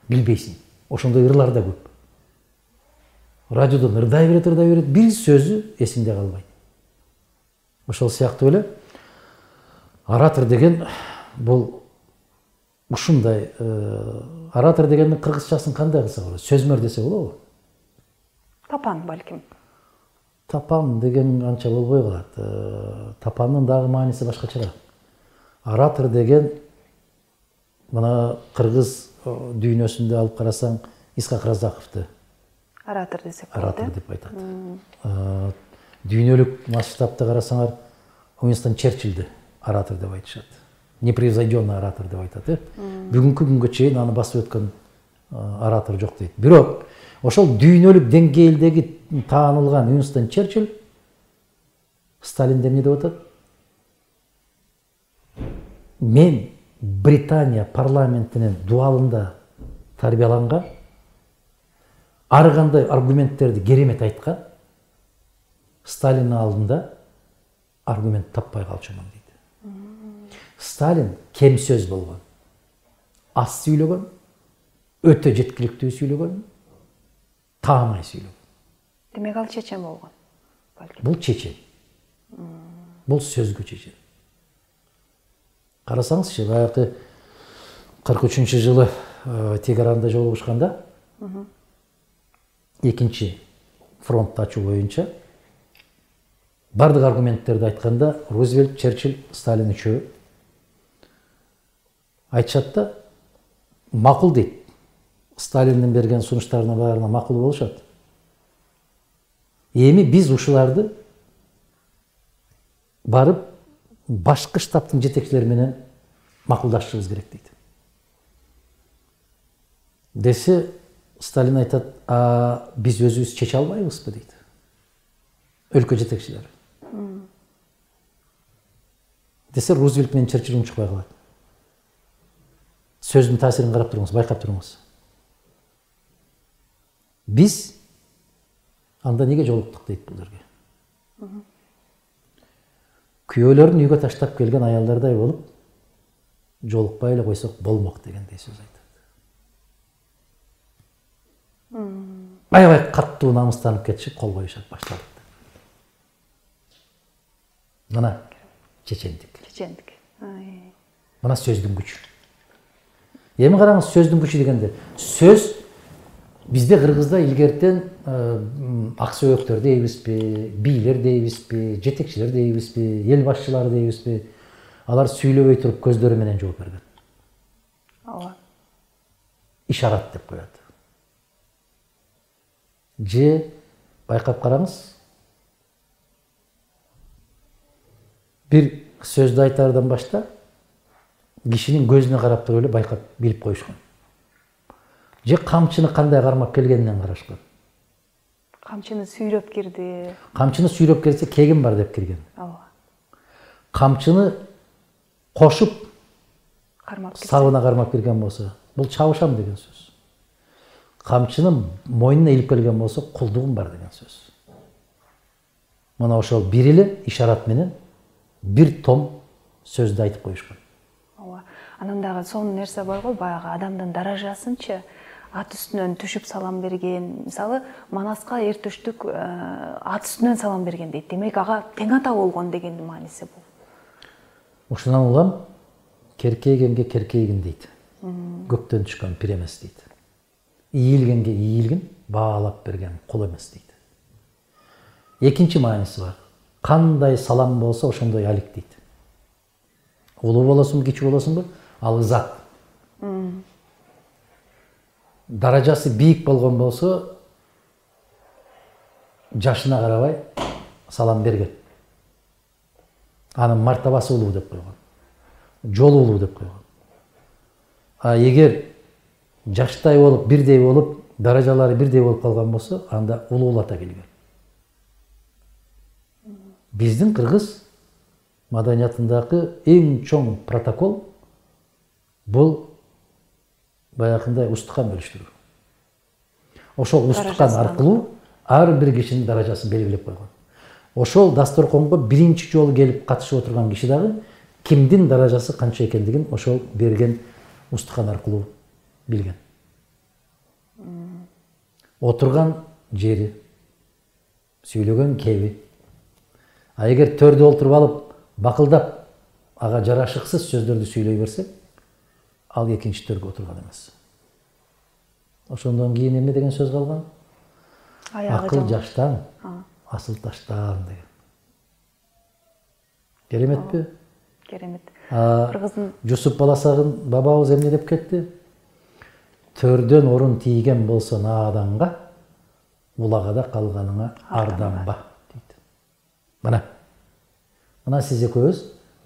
билбейсиң. Ошондой ырлар да көп. Радиодон ырдай берет, бир сөзү эсиңде калбайт. Ошол сыяктуу эле оратор деген бул ушундай оратор дегендин кыргызчасын кандай кылса болот? Сөзмөр десе болобу? Тапан балким. Тапан деген анча болбой калат. Тапандын дагы мааниси башкачараак. Оратор деген мына кыргыз дүйнөсүндө алып карасаң Исхак Разаковду Оратор десек болот. Оратор деп айтат. Дүйнөлүк масштабта карасаңар Уинстон Черчиллди оратор деп айтышат. Непревзойденный оратор деп айтат. Бүгүнкү күнгө чейин аны басып өткөн оратор жок дейт. Бирок ошол дүйнөлүк деңгээлдеги таанылган Уинстон Черчилл Сталинди эмне деп атат? Мен Британия парламентинин дуалында тарбияланган, ар кандай аргументтерди керемет айткан, Сталиндин алдында аргумент таппай калчумун дейт. Сталин кем сөз болгон, аз сүйлөгөн, өтө жеткиликтүү сүйлөгөн, таамай сүйлөгөн. Демек ал чечен болгон. Бул чечен. Бул сөзгө чечен. Карасаңызчы, баягы 43-жылы Тегеранда жолугушканда, экинчи фронтты ачуу боюнча бардык аргументтерди айтканда Рузвельт, Черчилль, Сталин үчөө айтышат да, макул дейт. Сталиндин берген сунуштарына баарына макул болушат. Эми биз ушуларды барып башкы штабтын жетекчилери менен макулдашышыбыз керек дейт. Десе Сталин айтат, біз өзіміз чече албайбызбы дейді. Өлкө жетекчилери. Десе Рузвельт менен Черчилль унчукпай калат. Сөздүн таасирин карап туруңуз, байкап туруңуз. Биз анда неге жолуктук дейт бул жерге. Күйөөлөрүн үйгө таштап келген аялдардай болуп, жолукпай эле койсок болмок дегендей сөз айтат. Аябай каттуу намыстанып кетишип кол коюшат башталды. Мына чечендик. Мына сөздүн күчү. Эми караңыз, сөздүн күчү дегенде, сөз бизде кыргызда илгертен аксөбөктөр дейбизби, бийлер дейбизби, жетекчилер дейбизби, эл башчылары дейбизби, алар сүйлөбөй туруп көздөрү менен жооп берген. Ооба. Ишарат деп коет. Же байкап караңыз, бир сөздү айтаардан башта кишинин көзүнө карап туруп эле байкап билип коюшкан. Же камчыны кандай кармап келгенинен карашкан. Камчыны сүйрөп кирди. Камчыны сүйрөп келсе кегим бар деп кирген. Ооба. Камчыны кошуп Кармап кирди. сабына кармап кирген болсо, бул чабышам деген сөз. Камчыны мойнуна илип келген болсо, кулдугум бар деген сөз. Мына ошол бир эле ишарат менен бир том сөздү айтып коюшкан. Ооба. Анан дагы сонун нерсе бар го, баягы адамдын даражасынчы ат үстүнөн түшүп салам берген. Мисалы, Манаска эртүштүк ат үстүнөн салам берген дейт. Демек, ага тең ата болгон дегендин мааниси бул. Ушунан улам керкейгенге керкейгин дейт. Көктөн түшкөн пир эмес дейт. Ийилгенге ийилгин баалап берген кул эмес дейт. Экинчи мааниси бар. Кандай салам болсо ошондой алик дейт. Улуу болосуңбу, кичүү болосуңбу, ал зат. Даражасы бийик болгон болсо, жашына карабай салам берген. Анын мартабасы улуу деп койгон. Жолу улуу деп койгон. А эгер жаштай болуп, бирдей болуп, даражалары бирдей болуп калган болсо, анда улуулата келген. Биздин кыргыз маданиятындагы эң чоң протокол бул баягындай устукан бөлүштүрүү. Ошол устукан аркылуу ар бир кишинин даражасын белгилеп койгон. Ошол дасторконго биринчи жолу келип катышып отурган киши дагы кимдин даражасы канча экендигин ошол берген устукан аркылуу билген. Отурган жери, сүйлөгөн кеби. А эгер төрдө отуруп алып, бакылдап, ага жарашыксыз сөздөрдү сүйлөй берсек, ал экинчи төргө отурган эмес. Ошондон кийин эме деген сөз калган? Акыл жаштан, асыл таштан деген. Кереметпи? Керемет. Жусуп Баласагын бабабыз эмне деп кетти? Төрдөн орун тийген болсо нааданга, улагада калганыңа арданба дейт. Мына сиз экөөбүз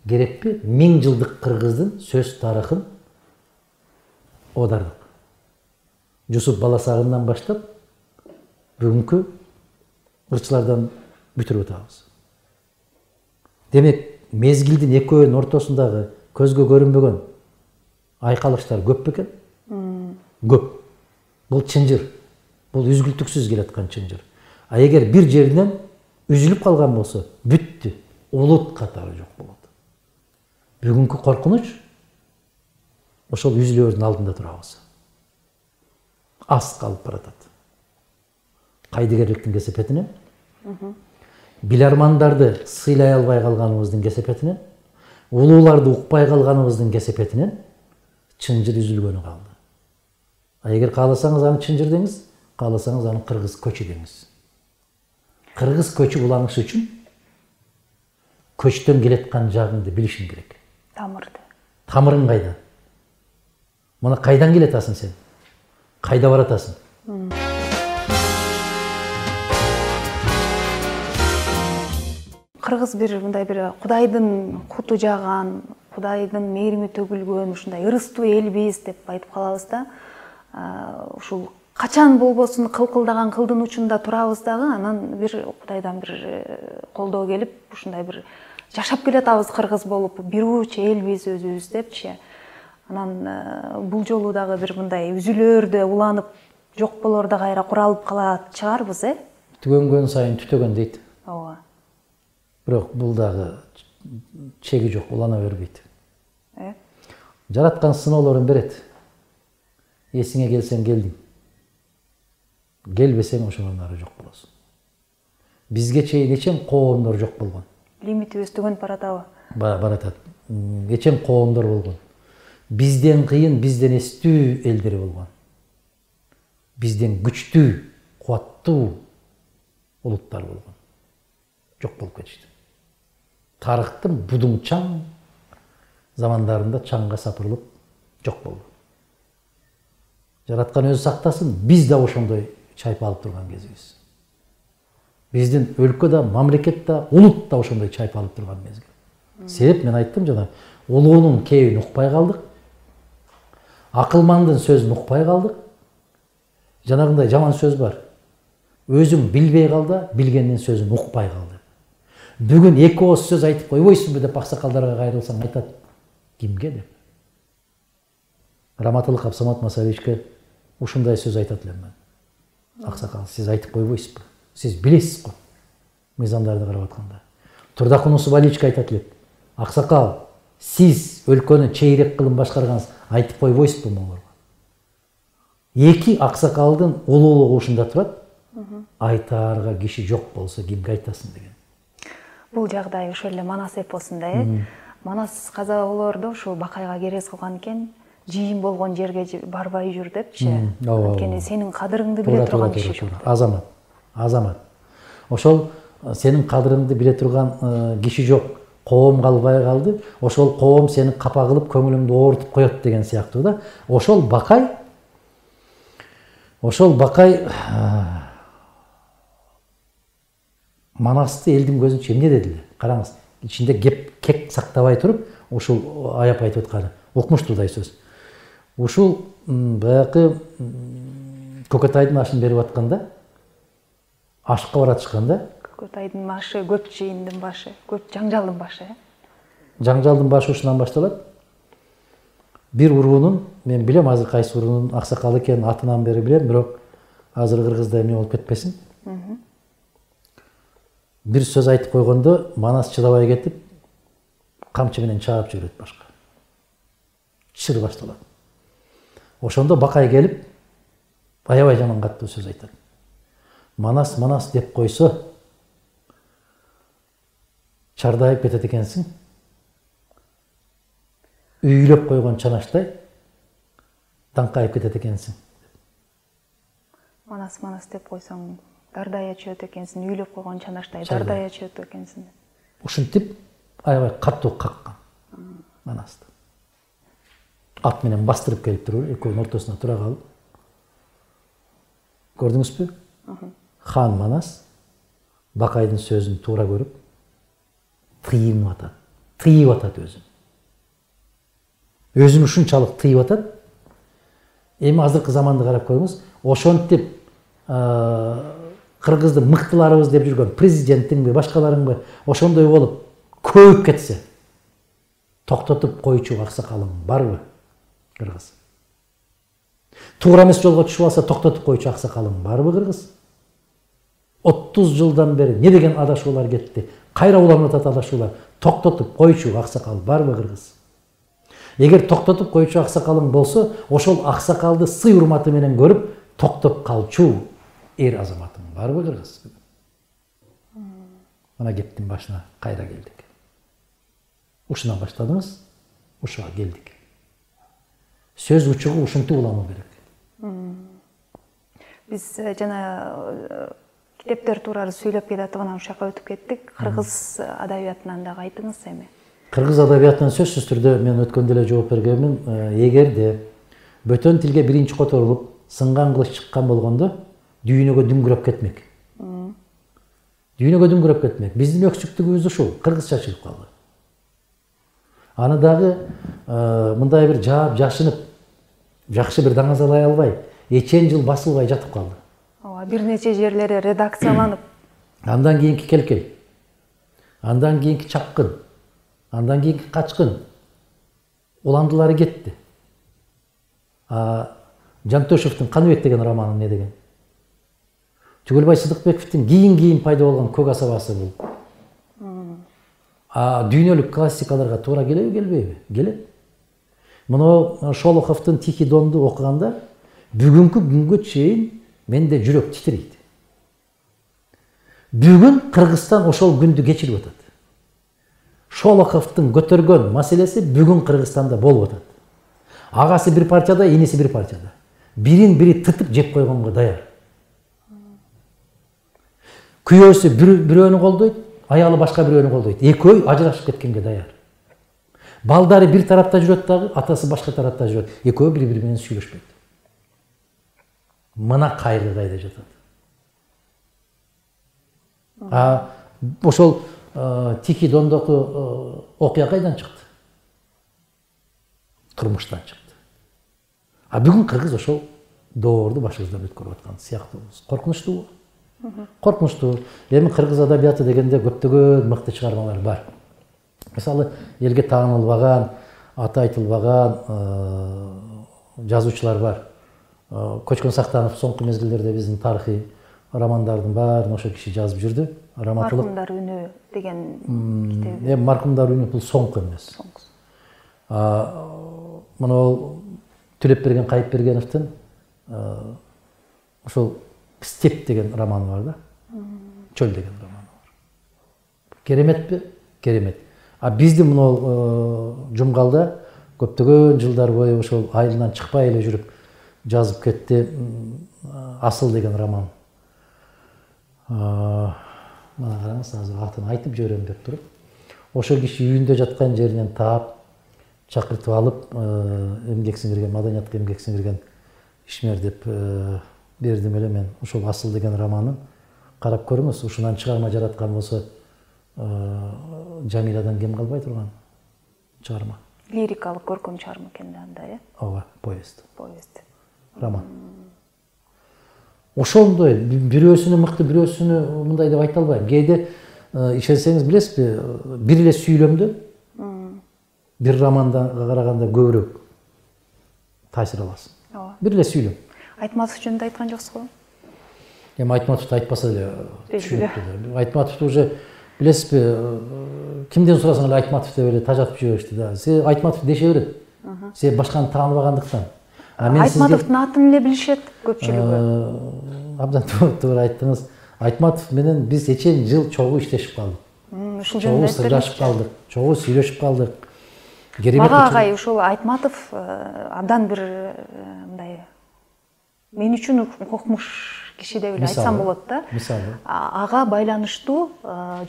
керекпи 1000 жылдык кыргыздын сөз тарыхын оодардык. Жусуп Баласагындан баштап бүгүнкү ырчылардан бүтүрүп атабыз. Демек, мезгилдин экөөнүн ортосундагы көзгө көрүнбөгөн айкалыштар көп бекен? Көп. Бул чынжыр. Бул үзгүлтүксүз келаткан чынжыр. А эгер бир жеринен үзүлүп калган болсо, бүттү. Улут катары жок болот. Бүгүнкү коркунуч ошол үзүлүүбүздүн алдында турабыз. Аз калып баратат. Кайдыгерликтин кесепетинен, билармандарды сыйлай албай калганыбыздын кесепетинен, улууларды укпай калганыбыздын кесепетинен чынжыр үзүлгөнү калды. А эгер кааласаңыз аны чынжыр деңиз, кааласаңыз аны кыргыз көчү деңиз. Кыргыз көчү уланышы үчүн көчтөн келеткан жагыңды билишиң керек. Тамырды. Тамырың кайда? Мына кайдан келетасың сен? Кайда баратасың? Кыргыз мындай бир Кудайдын куту жаган, Кудайдын мээрими төгүлгөн ушундай ырыстуу элбиз деп айтып калабыз да. Ушул качан болбосун кылкылдаган кылдын учунда турабыз дагы, анан бир Кудайдан бир колдоо келип, ушундай бир жашап келатабыз кыргыз болуп, бир уч элбиз өзүбүз депчи. Анан бул жолу дагы бир мындай үзүлөрдө уланып, жок болордо кайра куралып калат чыгарбыз, Түгөнгөн сайын түтөгөн дейт. Ооба. Бирок бул дагы чеги жок, улана бербейт. Жараткан сыноолорун берет. Эсиңе келсең келдиң. Келбесең ошондон ары жок болосуң. Бизге чейин эчем коомдор жок болгон. Лимитибиз түгөнүп баратабы? Баратат. Эчем коомдор болгон. Бизден кыйын, бизден эстүү элдер болгон. Бизден күчтүү, кубаттуу улуттар болгон. Жок болуп кетишти. Тарыхтын будуңчаң замандарында чаңга сапырылып жок болду. Жараткан өзү сактасын, биз да ошондой чайпалып турган кезибиз. Биздин өлкө да, мамлекет да, улут да ошондой чайпалып турган мезгил. Себеп мен айттым жана, улуунун кебин укпай калдык. Акылмандын сөзүн укпай калдык. Жанагындай жаман сөз бар. Өзүң билбей кал да, билгендин сөзүн укпай кал деп. Бүгүн эки ооз сөз айтып койбойсуңбу деп аксакалдарга кайрылсаң айтат. Кимге деп? Раматылык Абсамат Масаличке ушундай сөз айтат элем мен. Аксакал, сиз айтып койбойсузбу? Сиз билесиз го. Мыйзамдарды карап атканда. Турдакунусу Валичке айтат элек. Аксакал, сиз өлкөнү чейрек кылым башкаргансыз, айтып койбойсузбу моңорго? Эки аксакалдын улуулугу ушунда турат. Айтаарга киши жок болсо кимге айтасың деген. Бул жагдай ошол эле Манас эпосунда, Манас каза болордо ушул Бакайга керес кылган экен, жыйын болгон жерге барбай жүр депчи. Анткени сенин кадырыңды биле турган киши жок. Азамат. Ошол сенин кадырыңды биле турган киши жок. Коом калбай калды. Ошол коом сени капа кылып, көңүлүңдү оорутуп коет деген сыяктуу да. Ошол Бакай Манасты элдин көзүнчө эмне дедиле? Караңыз, ичинде кек сактабай туруп, ушул аяп айтып атканы укмуштуудай сөз. Ушул баягы Көкөтайдын ашын берип атканда, ашка баратышканда, Көкөтайдын башы, көп жыйындын башы, көп жаңжалдын башы. Жаңжалдын башы ушундан башталат. Бир уруунун, мен билем азыр кайсы уруунун аксакалы экенин атынан бери билем, бирок азыр кыргызда эмне болуп кетпесин. Бир сөз айтып койгондо Манас чыдабай кетип, камчы менен чаап жиберет башка. Чыр башталат. Ошондо Бакай келип, аябай жаман каттуу сөз айтат. Манас деп койсо, чардайып кетет экенсиң. Үйлөп койгон чанаштай даңкайып кетет экенсиң. Манас деп койсоң, дардая чөйөт экенсиң, үйлөп койгон чанаштай дардая чөйөт экенсиң. Ушинтип аябай каттуу каккан Манасты. Ат менен бастырып келип туруп, экөөнүн ортосуна тура калып. Көрдүңүзбү? Хан Манас Бакайдын сөзүн туура көрүп, тыйып атат өзүн. Өзүн ушунчалык тыйып атат. Эми азыркы заманды карап коюңуз, ошентип кыргыздын мыктыларыбыз деп жүргөн президенттиңби, башкаларыңбы ошондой болуп көйүп кетсе, токтотуп койчу аксакалың барбы кыргыз? Туура эмес жолго түшүп алса, токтотуп койчу аксакалың барбы кыргыз? 30 жылдан бери не деген адашуулар кетти? Кайра уланып атат адашуулар. Токтотуп койчу аксакал барбы кыргыз? Эгер токтотуп койчу аксакалың болсо, ошол аксакалды сый урматы менен көрүп, токтоп калчу эр азаматың барбы кыргыз? Мына кептин башына кайра келдик. Ушунан баштадыңыз, ушуга келдик. Сөз учугу ушинтип улануу керек. Биз жана китептер тууралуу сүйлөп келатып, ушака өтүп кеттик. Кыргыз адабиятынан дагы айтыңыз эми. Кыргыз адабиятынан сөзсүз түрдө мен өткөндө эле жооп бергенмин. Эгерде бөтөн тилге биринчи которулуп, сынган кылыч чыккан болгондо, дүйнөгө дүңгүрөп кетмек. Дүйнөгө дүңгүрөп кетмек. Биздин өксүктүгүбүз ушул, кыргызча чыгып калды. Аны дагы мындай бир жаап жашынып, жакшы бир даңазалай албай, эчен жыл басылбай жатып калды. Ооба, бир нече жерлери редакцияланып. Андан кийинки келкел, андан кийинки чапкын, андан кийинки качкын уландылары кетти. Жантөшевдин Каныбек деген романы не деген? Түгелбай Сыдыкбековдин кийин пайда болгон Көк асабасы бул. Дүйнөлүк классикаларга туура келеби, келбейби? Келет. Мына Шолоховдун Тихий Донду окуганда бүгүнкү күнгө чейин менде жүрөк титрейт. Бүгүн Кыргызстан ошол күндү кечирип атат. Шолоховдун көтөргөн маселеси бүгүн Кыргызстанда болуп атат. Агасы бир партияда, энеси бир партияда. Бирин бири тытып жеп койгонго даяр. Күйөөсү бирөөнү колдойт, аялы башка бирөөнү колдойт. Экөө ажырашып кеткенге даяр. Балдары бир тарапта жүрөт дагы, атасы башка тарапта жүрөт. Экөө бири-бири менен сүйлөшпөйт. Мына кайгы кайда жатат. Ошол Тихий Дондогу окуя кайдан чыкты? Турмуштан чыкты. Бүгүн Кыргыз ошол доорду башыбыздан өткөрүп аткан сыяктуубуз. Коркунучтуу. Коркунучтуу. Эми кыргыз адабияты дегенде көптөгөн мыкты чыгармалар бар. Мисалы, элге таанылбаган, аты айтылбаган жазуучулар бар. Көчкөн Сактанов соңку мезгилдерде биздин тарыхый романдардын баарын ошол киши жазып жүрдү. Маркумдар үнү деген китеби. Маркумдар үнү бул соңку эмес. Мына Төлепберген Кайыпбергеновдун ошол Степ деген романы бар да. Чөл деген романы бар. Кереметпи? Керемет. Биздин мына Жумгалда көптөгөн жылдар бою ошол айылынан чыкпай эле жүрүп жазып кетти. Асыл деген роман. Мына караңыз, азыр атын айтып жиберем деп туруп. Ошол киши үйүндө жаткан жеринен таап, чакыртып алып, эмгек сиңирген, маданиятка эмгек сиңирген ишмер деп бердим эле мен. Ошол Асыл деген романын карап көрүңүз. Ушунан чыгарма жараткан болсо, Жамиладан кем калбай турган чыгарма. Лирикалык көркөм чыгарма экен да анда, э? Ооба, повесть. Повесть. Роман. Ошондой бирөөсүнү мыкты, бирөөсүнү мындай деп айта албайм. Кээде ишенсеңиз билесизби, бир эле сүйлөмдө бир романга караганда көбүрөөк таасир аласың. Ооба. Бир эле сүйлөм. Айтматов жөнүндө айткан жоксузбу? Эми Айтматовду айтпаса эле түшүнүктүү. Айтматовду уже билесизби, кимден сурасаң эле Айтматов деп эле тажатып жиберишти да. Се Айтматов деше берет. Се башканы тааныбагандыктан. Айтматовдун атын эле билишет көпчүлүгү. Абдан туура айттыңыз. Айтматов менен биз эчен жыл чогуу иштешип калдык. Ушул жөнүндө сырлашып калдык, чогуу сүйлөшүп калдык. Мага агай ушул Айтматов абдан бир мындай мен үчүн укмуш киши деп эле айтсам болот да. Мисалы. Ага байланыштуу,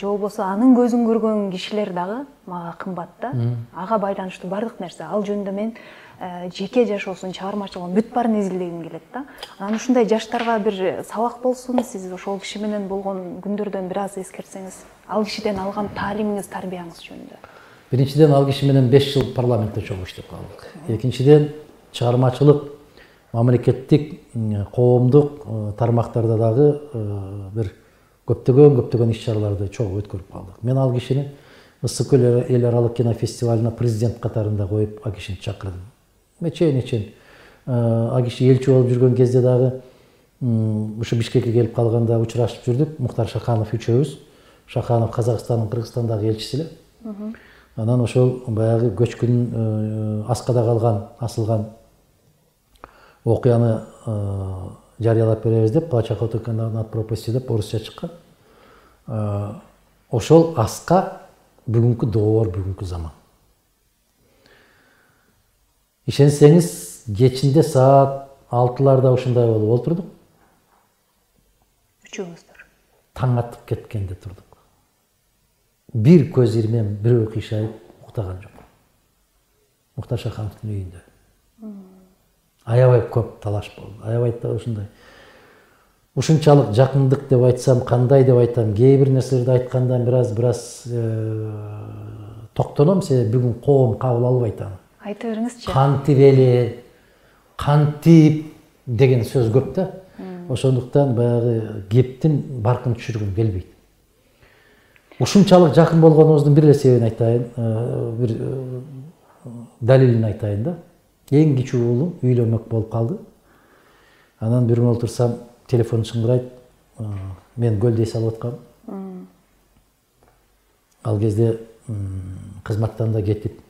же болбосо анын көзүн көргөн кишилер дагы мага кымбат да. Ага байланыштуу бардык нерсе. Ал жөнүндө мен жеке жашоосун, чыгармачылыгын бүт баарын изилдегим келет да. Анан ушундай жаштарга бир сабак болсун, сиз ошол киши менен болгон күндөрдөн бир аз эскертсеңиз, ал кишиден алган таалимиңиз, тарбияңыз жөнүндө. Биринчиден, ал киши менен 5 жыл парламентте чогуу иштеп калдык. Экинчиден, чыгармачылык, мамлекеттик, коомдук тармактарда дагы бир көптөгөн иш-чараларды чогуу өткөрүп калдык. Мен ал кишини Ысык көл эл аралык кинофестивалына президент катарында коюп, ал кишини чакырдым. Эчен ал киши элчи болуп жүргөн кезде дагы ушу Бишкекке келип калганда учурашып жүрдүк. Мухтар Шаханов үчөөбүз. Шаханов Казакстандын Кыргызстандагы элчиси эле. Анан ошол баягы көчкүн аскада калган, асылган окуяны жарыялап беребиз деп, Плачахоты над пропастью деп орусча чыккан. Ошол аска бүгүнкү доор, бүгүнкү заман. Ишенсеңиз, кечинде саат 6-ларда ушундай болуп отурдук. Үчөөңүздөр. Таң атып кеткенде турдук. Бир көз ирмем, бирөө кыйшайып уктаган жок. Мухтар Шахановдун үйүндө. Аябай көп талаш болду. Аябай да ушундай. Ушунчалык жакындык деп айтсам, кандай деп айтам, кээ бир нерселерди айтканда бираз токтоном, себеби бүгүн коом кабыл албайт аны. Айта бериңизчи. Кантип эле, кантип деген сөз көп да. Ошондуктан баягы кептин баркын түшүргүм келбейт. Ушунчалык жакын болгонубуздун бир эле себебин айтайын, бир далилин айтайын да. Эң кичүү уулум үйлөнмөк болуп калды. Анан бир күнү отурсам, телефон чыңгырайт. Мен көлдө эс алып аткам. Ал кезде кызматтан да кетип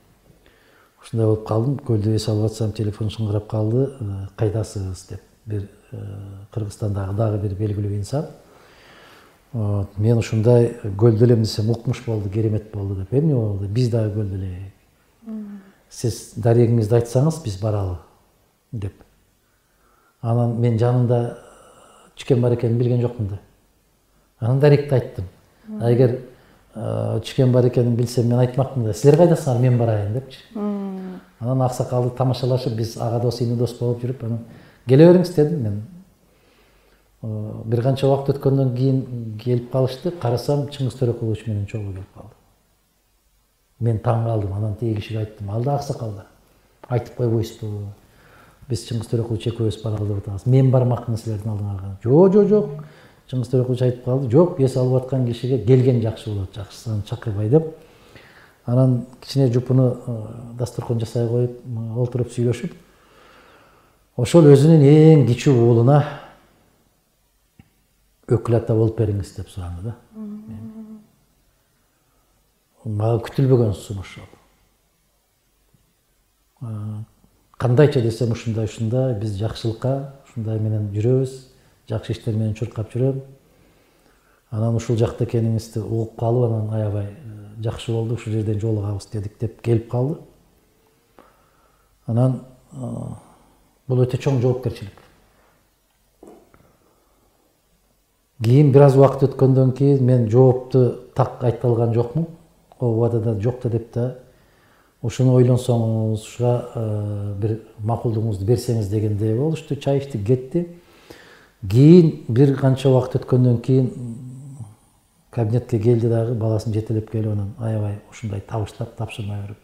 ушундай болуп калдым. Көлдө эс алып атсам, телефон чыңгырап калды. Кайдасыз деп бир Кыргызстандагы дагы бир белгилүү инсан. Мен ушундай көлдө элем десем, укмуш болду, керемет болду деп. Эмне болду? Биз дагы көлдө элек. Сиз дарегиңизди айтсаңыз, биз баралы деп. Анан мен жанында чүкен бар экенин билген жокмун да. Анан даректи айттым. Эгер чүкен бар экенин билсем, мен айтмакмын да. Силер кайдасыңар, мен барайын депчи. Анан аксакалды тамашалашып, биз ага дос, ини дос болуп жүрүп, анан келе бериңиз дедим мен. Бир канча убакыт өткөндөн кийин келип калышты. Карасам, Чыңгыз Төрөкулович менен чогуу келип калды. Мен таң калдым. Анан тиги кишиге айттым. Ал да аксакалда. Айтып койбойсузбу? Биз Чыңгыз Төрөкулович экөөбүз баралы деп атабыз. Мен бармакмын силердин алдыңарга. Жок. Чыңгыз Төрөкулович айтып калды. Жок, эс алып аткан кишиге келген жакшы болот, жакшысын чакырбай деп. Анан кичине жупуну дасторкон жасай коюп, олтуруп сүйлөшүп, ошол өзүнүн эң кичүү уулуна өкүл ата болуп бериңиз деп суранды да. Мага күтүлбөгөн сунуш ошол. Кандайча десем ушундай, биз жакшылыкка ушундай менен жүрөбүз, жакшы иштер менен чуркап жүрөм. Анан ушул жакта экениңизди угуп калып, анан аябай жакшы болду, ушул жерден жолугабыз дедик деп келип калды. Анан бул өтө чоң жоопкерчилик. Кийин бир аз убакыт өткөндөн кийин мен жоопту так айта алган жокмун. Убадада жок да деп да, ушуну ойлонсоңуз, ушуга бир макулдугуңузду берсеңиз дегендей болушту. Чай ичтик, кетти. Кийин бир канча убакыт өткөндөн кийин кабинетке келди дагы, баласын жетелеп келип, анан аябай ушундай табыштап, тапшырма берип.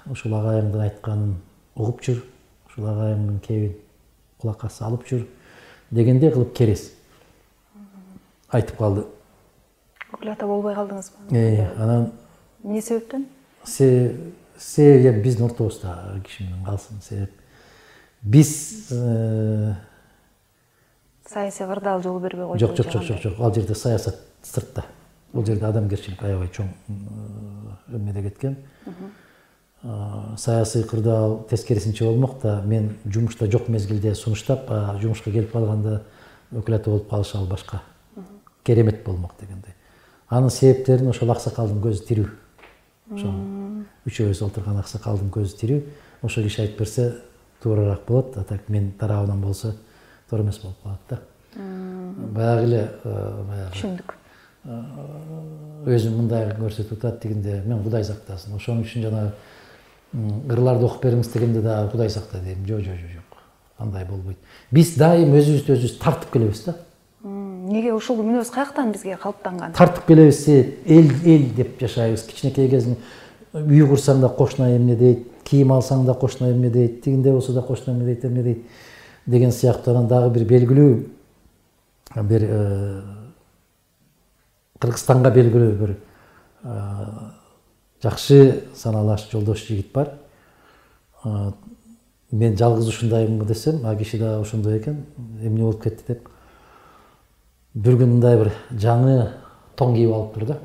Ушул агайыңдын айтканын угуп жүр, ушул агайыңдын кебин кулакка салып жүр дегендей кылып керес айтып калды. Өкүл ата болбой калдыңызбы? Анан эмне себептен? Себеп биздин ортобузда киши менен калсын. Себеп биз саясий кырдаал жол бербей койду. Жок. Ал жерде саясат сыртта. Бул жерде адамгерчилик аябай чоң эмеде кеткен. Саясий кырдаал тескерисинче болмок да, мен жумушта жок мезгилде сунуштап, жумушка келип калганда өкүл ата болуп калыш ал башка. Керемет болмок дегендей. Анын себептерин ошол аксакалдын көзү тирүү. Ошол үчөөбүз отурган аксакалдын көзү тирүү. Ошол киши айтып берсе туурараак болот. Так мен тарабынан болсо туура эмес болуп калат да. Баягы эле түшүндүк. Өзүн мындай көрсөтүп атат дегенде, мен Кудай сактасын. Ошон үчүн жана ырларды окуп бериңиз дегенде да Кудай сакта дейм. Жок. Андай болбойт. Биз дайым өзүбүздү тартып келебиз да. Неге ушул мүнөз каяктан бизге калыптанган? Тартып келебиз, эл деп жашайбыз. Кичинекей кезин үй курсаң да кошуна эмне дейт, кийим алсаң да кошуна эмне дейт, тигинде болсо да кошуна эмне дейт деген сыяктуу. Анан дагы бир белгилүү бир Кыргызстанга белгилүү бир жакшы саналаш жолдош жигит бар. Мен жалгыз ушундаймынбы десем, а киши да ошондой экен, эмне болуп кетти деп. Бир күн мындай бир жаңы тон кийип алыптыр да.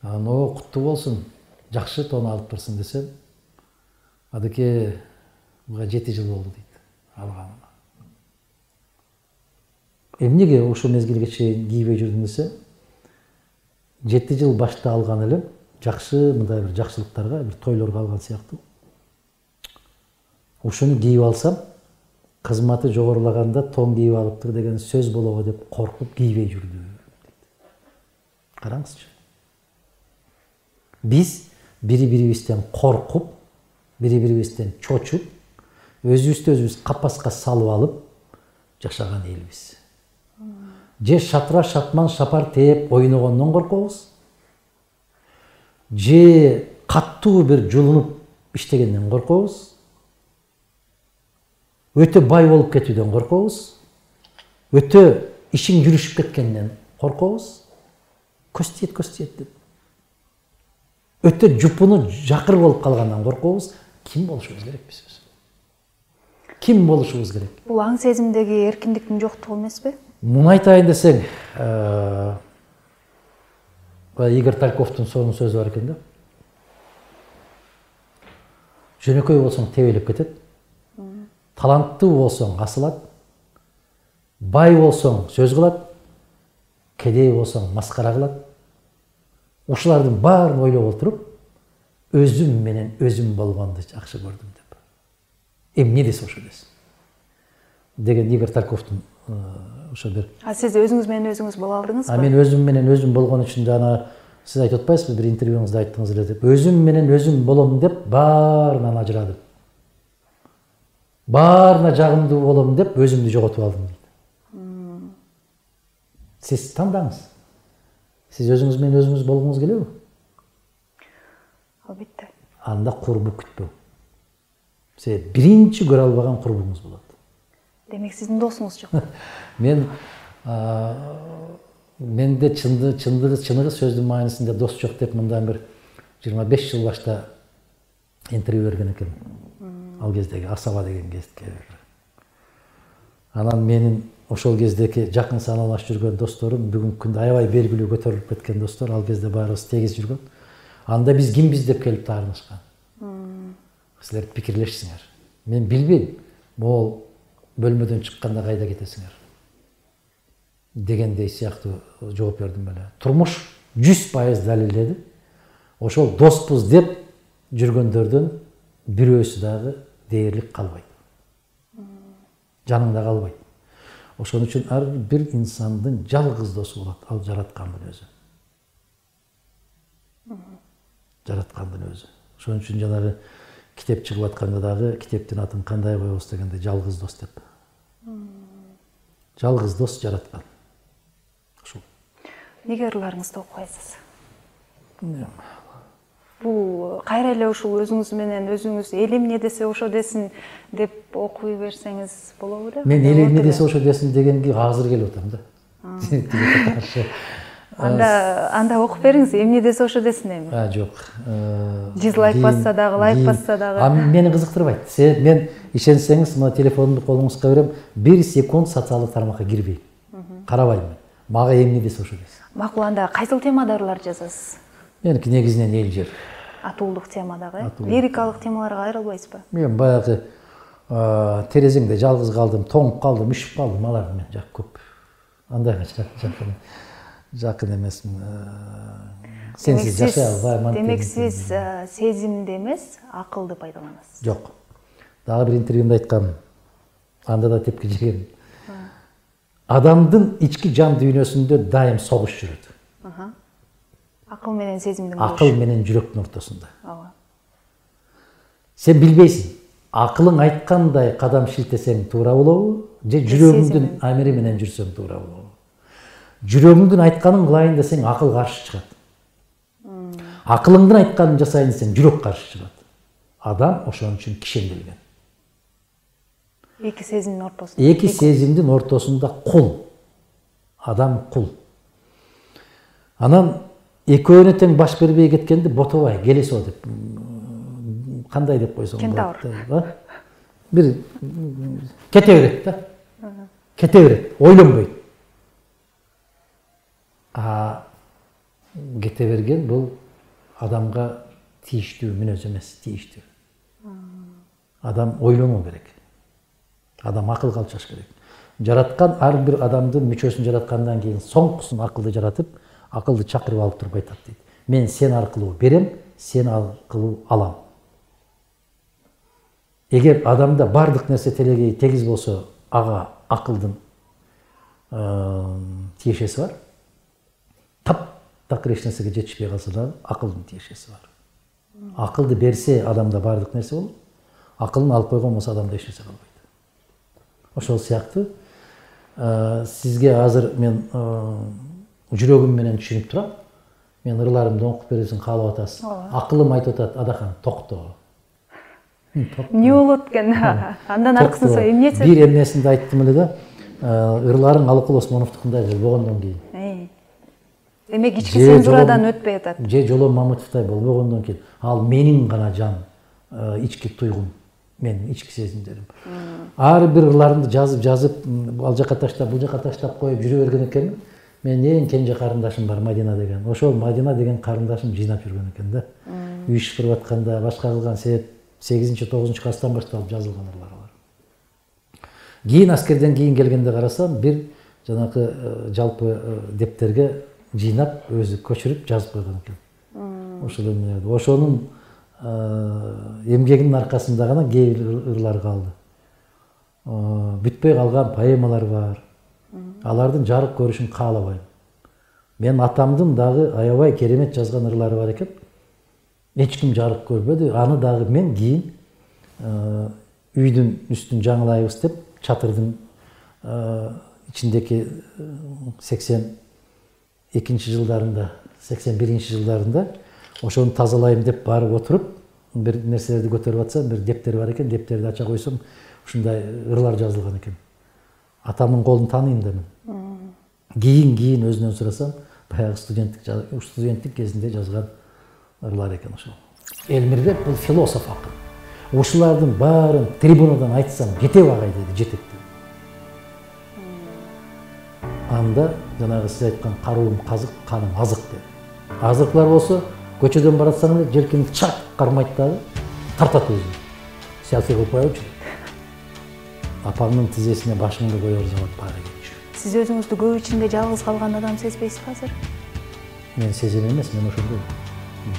Анан куттуу болсун, жакшы тон алыптырсың десем, адыке буга 7 жыл болду дейт алганына. Эмнеге ошол мезгилге чейин кийбей жүрдүң десем, 7 жыл башта алган элем, жакшы мындай бир жакшылыктарга, бир тойлорго алган сыяктуу. Ушуну кийип алсам, кызматы жогорулаганда тон кийип алыптыр деген сөз болобу деп коркуп кийбей жүрдү. Караңызчы. Биз бири-бирибизден коркуп, бири-бирибизден чочуп, өзүбүздү өзүбүз капаска салып алып жашаган элбиз. Же шатыра шатман шапар тээп ойногондон коркобуз, же каттуу бир жулунуп иштегенден коркобуз, өтө бай болуп кетүүдөн коркобуз, өтө ишиң жүрүшүп кеткенден коркобуз. Көз тиет деп. Өтө жупуну жакыр болуп калгандан коркобуз. Ким болушубуз керек биз? Ким болушубуз керек? Бул аң сезимдеги эркиндиктин жоктугу эмеспи? Муну айтайын десең, Игорь Тальковдун сонун сөзү бар экен да. Жөнөкөй болсоң тебелеп кетет. Таланттуу болсоң асылат. Бай болсоң сөз кылат. Кедей болсоң маскара кылат. Ушулардын баарын ойлоп отуруп, өзүм менен өзүм болгонду жакшы көрдүм деп. Эмне десе ошо десин. Деген Игорь Тальковдун ошо бир. Сиз өзүңүз менен өзүңүз боло алдыңызбы? Мен өзүм менен өзүм болгон үчүн жана сиз айтып атпайсызбы, бир интервьюңузда айттыңыз эле деп. Өзүм менен өзүм болом деп баарынан ажырадым. Баарына жагымдуу болом деп өзүмдү жоготуп алдым дейт. Сиз тандаңыз. Сиз өзүңүз менен өзүңүз болгоңуз келеби? Албетте. Анда курбу күтпөң. Сиз биринчи көрө албаган курбуңуз болот. Демек сиздин досуңуз жок. Менде чыныгы сөздүн маанисинде дос жок деп мындан бир 25 жыл башта интервью берген экен. Ал кездеги Асаба деген кездке. Анан менин ошол кездеки жакын саналаш жүргөн досторум бүгүнкү күндө аябай белгилүү көтөрүлүп кеткен достор, ал кезде баарыбыз тегиз жүргөн. Анда биз кимбиз деп келип таарынышкан. Силер пикирлешсиңер. Мен билбейм. Могул бөлмөдөн чыкканда кайда кетесиңер? Дегендей сыяктуу жооп бердим эле. Турмуш 100% далилдеди. Ошол доспуз деп жүргөндөрдөн бирөөсү дагы дээрлик калбайт. Жаныңда калбайт. Ошон үчүн ар бир инсандын жалгыз досу болот, ал жараткандын өзү. Жараткандын өзү. Ошон үчүн жанагы китеп чыгып атканда дагы китептин атын кандай коебуз дегенде жалгыз дос деп. Жалгыз дос жараткан. Ошол. Неге ырларыңызды окуйсуз? Бул кайра эле ушул өзүңүз менен өзүңүз эл эмне десе ошо десин деп окуй берсеңиз болобу эле? Мен эл эмне десе ошо десин дегенге азыр келип атам да. Анда окуп бериңиз, эмне десе ошо десин эми. Жок. Дизлайк басса дагы, лайк басса дагы. Мени кызыктырбайт. Мен ишенсеңиз, мына телефонумду колуңузга берем, 1 секунд социалдык тармакка кирбейм. Карабайм мен. Мага эмне десе ошо десин. Макул, анда кайсыл темада ырлар жазасыз? Меники негизинен эл жер. Атуулук темадагы, лирикалык темаларга айрылбайсызбы? Мен баягы терезеңде жалгыз калдым, тоңуп калдым, үшүп калдым, алар мен жак көп. Андайга жакын эмесмин. Сенсиз жашай албайм. Демек сиз сезимди эмес, акылды пайдаланасыз. Жок. Дагы бир интервьюмда айткам. Анда да тепки жегем. Адамдын ички жан дүйнөсүндө дайым согуш жүрөт. Акыл менен сезимдин Акыл менен жүрөктүн ортосунда. Сен билбейсиң, акылың айткандай кадам шилтесең туура болобу, же жүрөгүңдүн амири менен жүрсөң туура болобу. Жүрөгүңдүн айтканын кылайын десең акыл каршы чыгат. Акылыңдын айтканын жасайын десең жүрөк каршы чыгат. Адам ошон үчүн кишенделген. Эки сезимдин ортосунда. Эки сезимдин ортосунда кул. Адам кул. Анан экөөнө тең баш бербей кеткенди ботобай, келесо деп. Кандай деп койсоң болот? Бир кете берет да. Кете берет, ойлонбойт. Кете берген бул адамга тийиштүү мүнөз эмес, тийиштүү. Адам ойлонуу керек. Адам акыл калчаш керек. Жараткан ар бир адамдын мүчөсүн жараткандан кийин соңкусун акылды жаратып, акылды чакырып алып туруп айтат дейт. Мен сен аркылуу берем, сен аркылуу алам. Эгер адамда бардык нерсе телегей тегиз болсо, ага акылдын тиешеси бар. Таптакыр эч нерсеге жетишпей калса да акылдын тиешеси бар. Акылды берсе адамда бардык нерсе болот. Акылын алып койгон болсо адамда эч нерсе калбайт. Ошол сыяктуу сизге азыр мен жүрөгүм менен түшүнүп турам. Мен ырларымды окуп берүүсүн каалап атасыз. Акылым айтып атат, Адахан, токто. эмне болот экен? Андан аркысын соң эмнеси? Бир эмнесинди айттым эле да, ырларың Алыкул Осмоновдукундай болгондон кийин. Демек ички цензурадан өтпөй атат. Же Жолом Мамытовдой болбогондон кийин ал менин гана жан ички туйгум, менин ички сезимдерим. Ар бир ырларымды жазып, ал жака таштап, бул жака таштап коюп жүрө берген экенмин. Менин эң кенже карындашым бар, Мадина деген. Ошол Мадина деген карындашым жыйнап жүргөн экен да. Үй иш кырып атканда башка кылган себеп 8-9 класстан башталып жазылган ырлар бар. Кийин аскерден кийин келгенде карасам, бир жанакы жалпы дептерге жыйнап, өзү көчүрүп жазып койгон экен. Ошол эмелерди. Ошонун эмгегинин аркасында гана кээ бир ырлар калды. Бүтпөй калган поэмалар бар. Алардын жарык көрүшүн каалабайм. Мен атамдын дагы аябай керемет жазган ырлары бар экен. Эч ким жарык көрбөдү. Аны дагы мен кийин үйдүн үстүн жаңылайбыз деп, чатырдын ичиндеки 82 жылдарында, 81 жылдарында ошону тазалайм деп барып отуруп, бир нерселерди көтөрүп атсам, бир дептер бар экен, дептерди ача койсом, ушундай ырлар жазылган экен. Атамдын колун тааныйм да мен. Кийин өзүнөн сурасам, баягы студенттик кезинде жазган ырлар экен ошол. Элмирбек бул философ акын. Ушулардын баарын трибунадан айтсам, жете багай деди, жетет. Анда жанагы сиз айткан каруум казык, каным азык деди. Азыклар болсо, көчөдөн баратсаң эле желкени чак кармайт дагы, тартат өзүн. Селфи кылып коёчу. Апамдын тизесине башыңды коёр замат бара кетчү. Сиз өзүңүздү көп ичинде жалгыз калган адам сезбейсизби азыр? Мен сезем эмес, мен ошондой.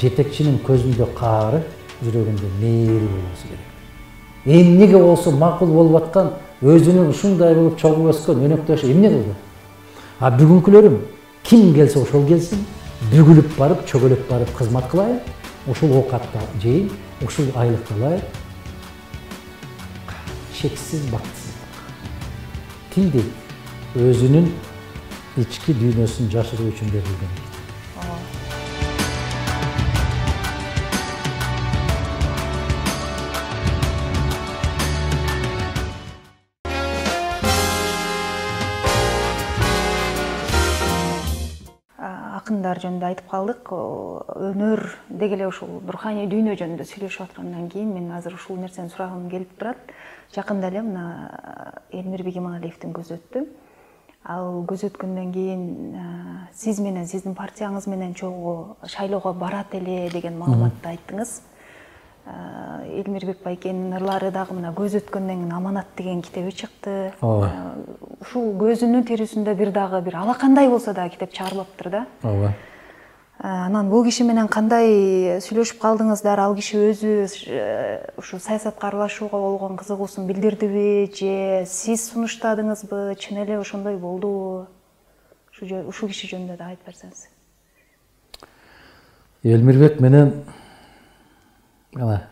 Жетекчинин көзүндө каары, жүрөгүндө мээри болушу керек. Эмнеге болсо макул болуп аткан, өзүнүн ушундай болуп чогуу өскөн өнөктөшү эмне кылды? А бүгүнкүлөрүм ким келсе ошол келсин, бүгүлүп барып, чөгөлөп барып кызмат кылайын, ушул оокатта жейин, ушул айлыкты алайын. Чексиз бактысыздык. Тил дейт, өзүнүн ички дүйнөсүн жашыруу үчүн берилген. Акындар жөнүндө айтып калдык. Өнөр деги эле ушул руханий дүйнө жөнүндө сүйлөшүп аткандан кийин мен азыр ушул нерсени сурагым келип турат. Жакында эле мына Элмирбек Иманалиевдин көзү өттү. Ал көз өткөндөн кийин сиз менен, сиздин партияңыз менен чогуу шайлоого барат эле деген маалыматты айттыңыз. Элмирбек байкенин ырлары дагы мына көз өткөндөн кийин аманат деген китеби чыкты. Ушул көзүнүн терисинде бир дагы бир алакандай болсо да китеп чыгарылыптыр да. Ооба. Анан бул киши менен кандай сүйлөшүп калдыңыздар? Ал киши өзү ушу саясатка аралашууга болгон кызыгуусун билдирдиби же сиз сунуштадыңызбы? Чын эле ошондой болдубу? Ушул киши жөнүндө да айтып берсеңиз. Элмирбек менен ана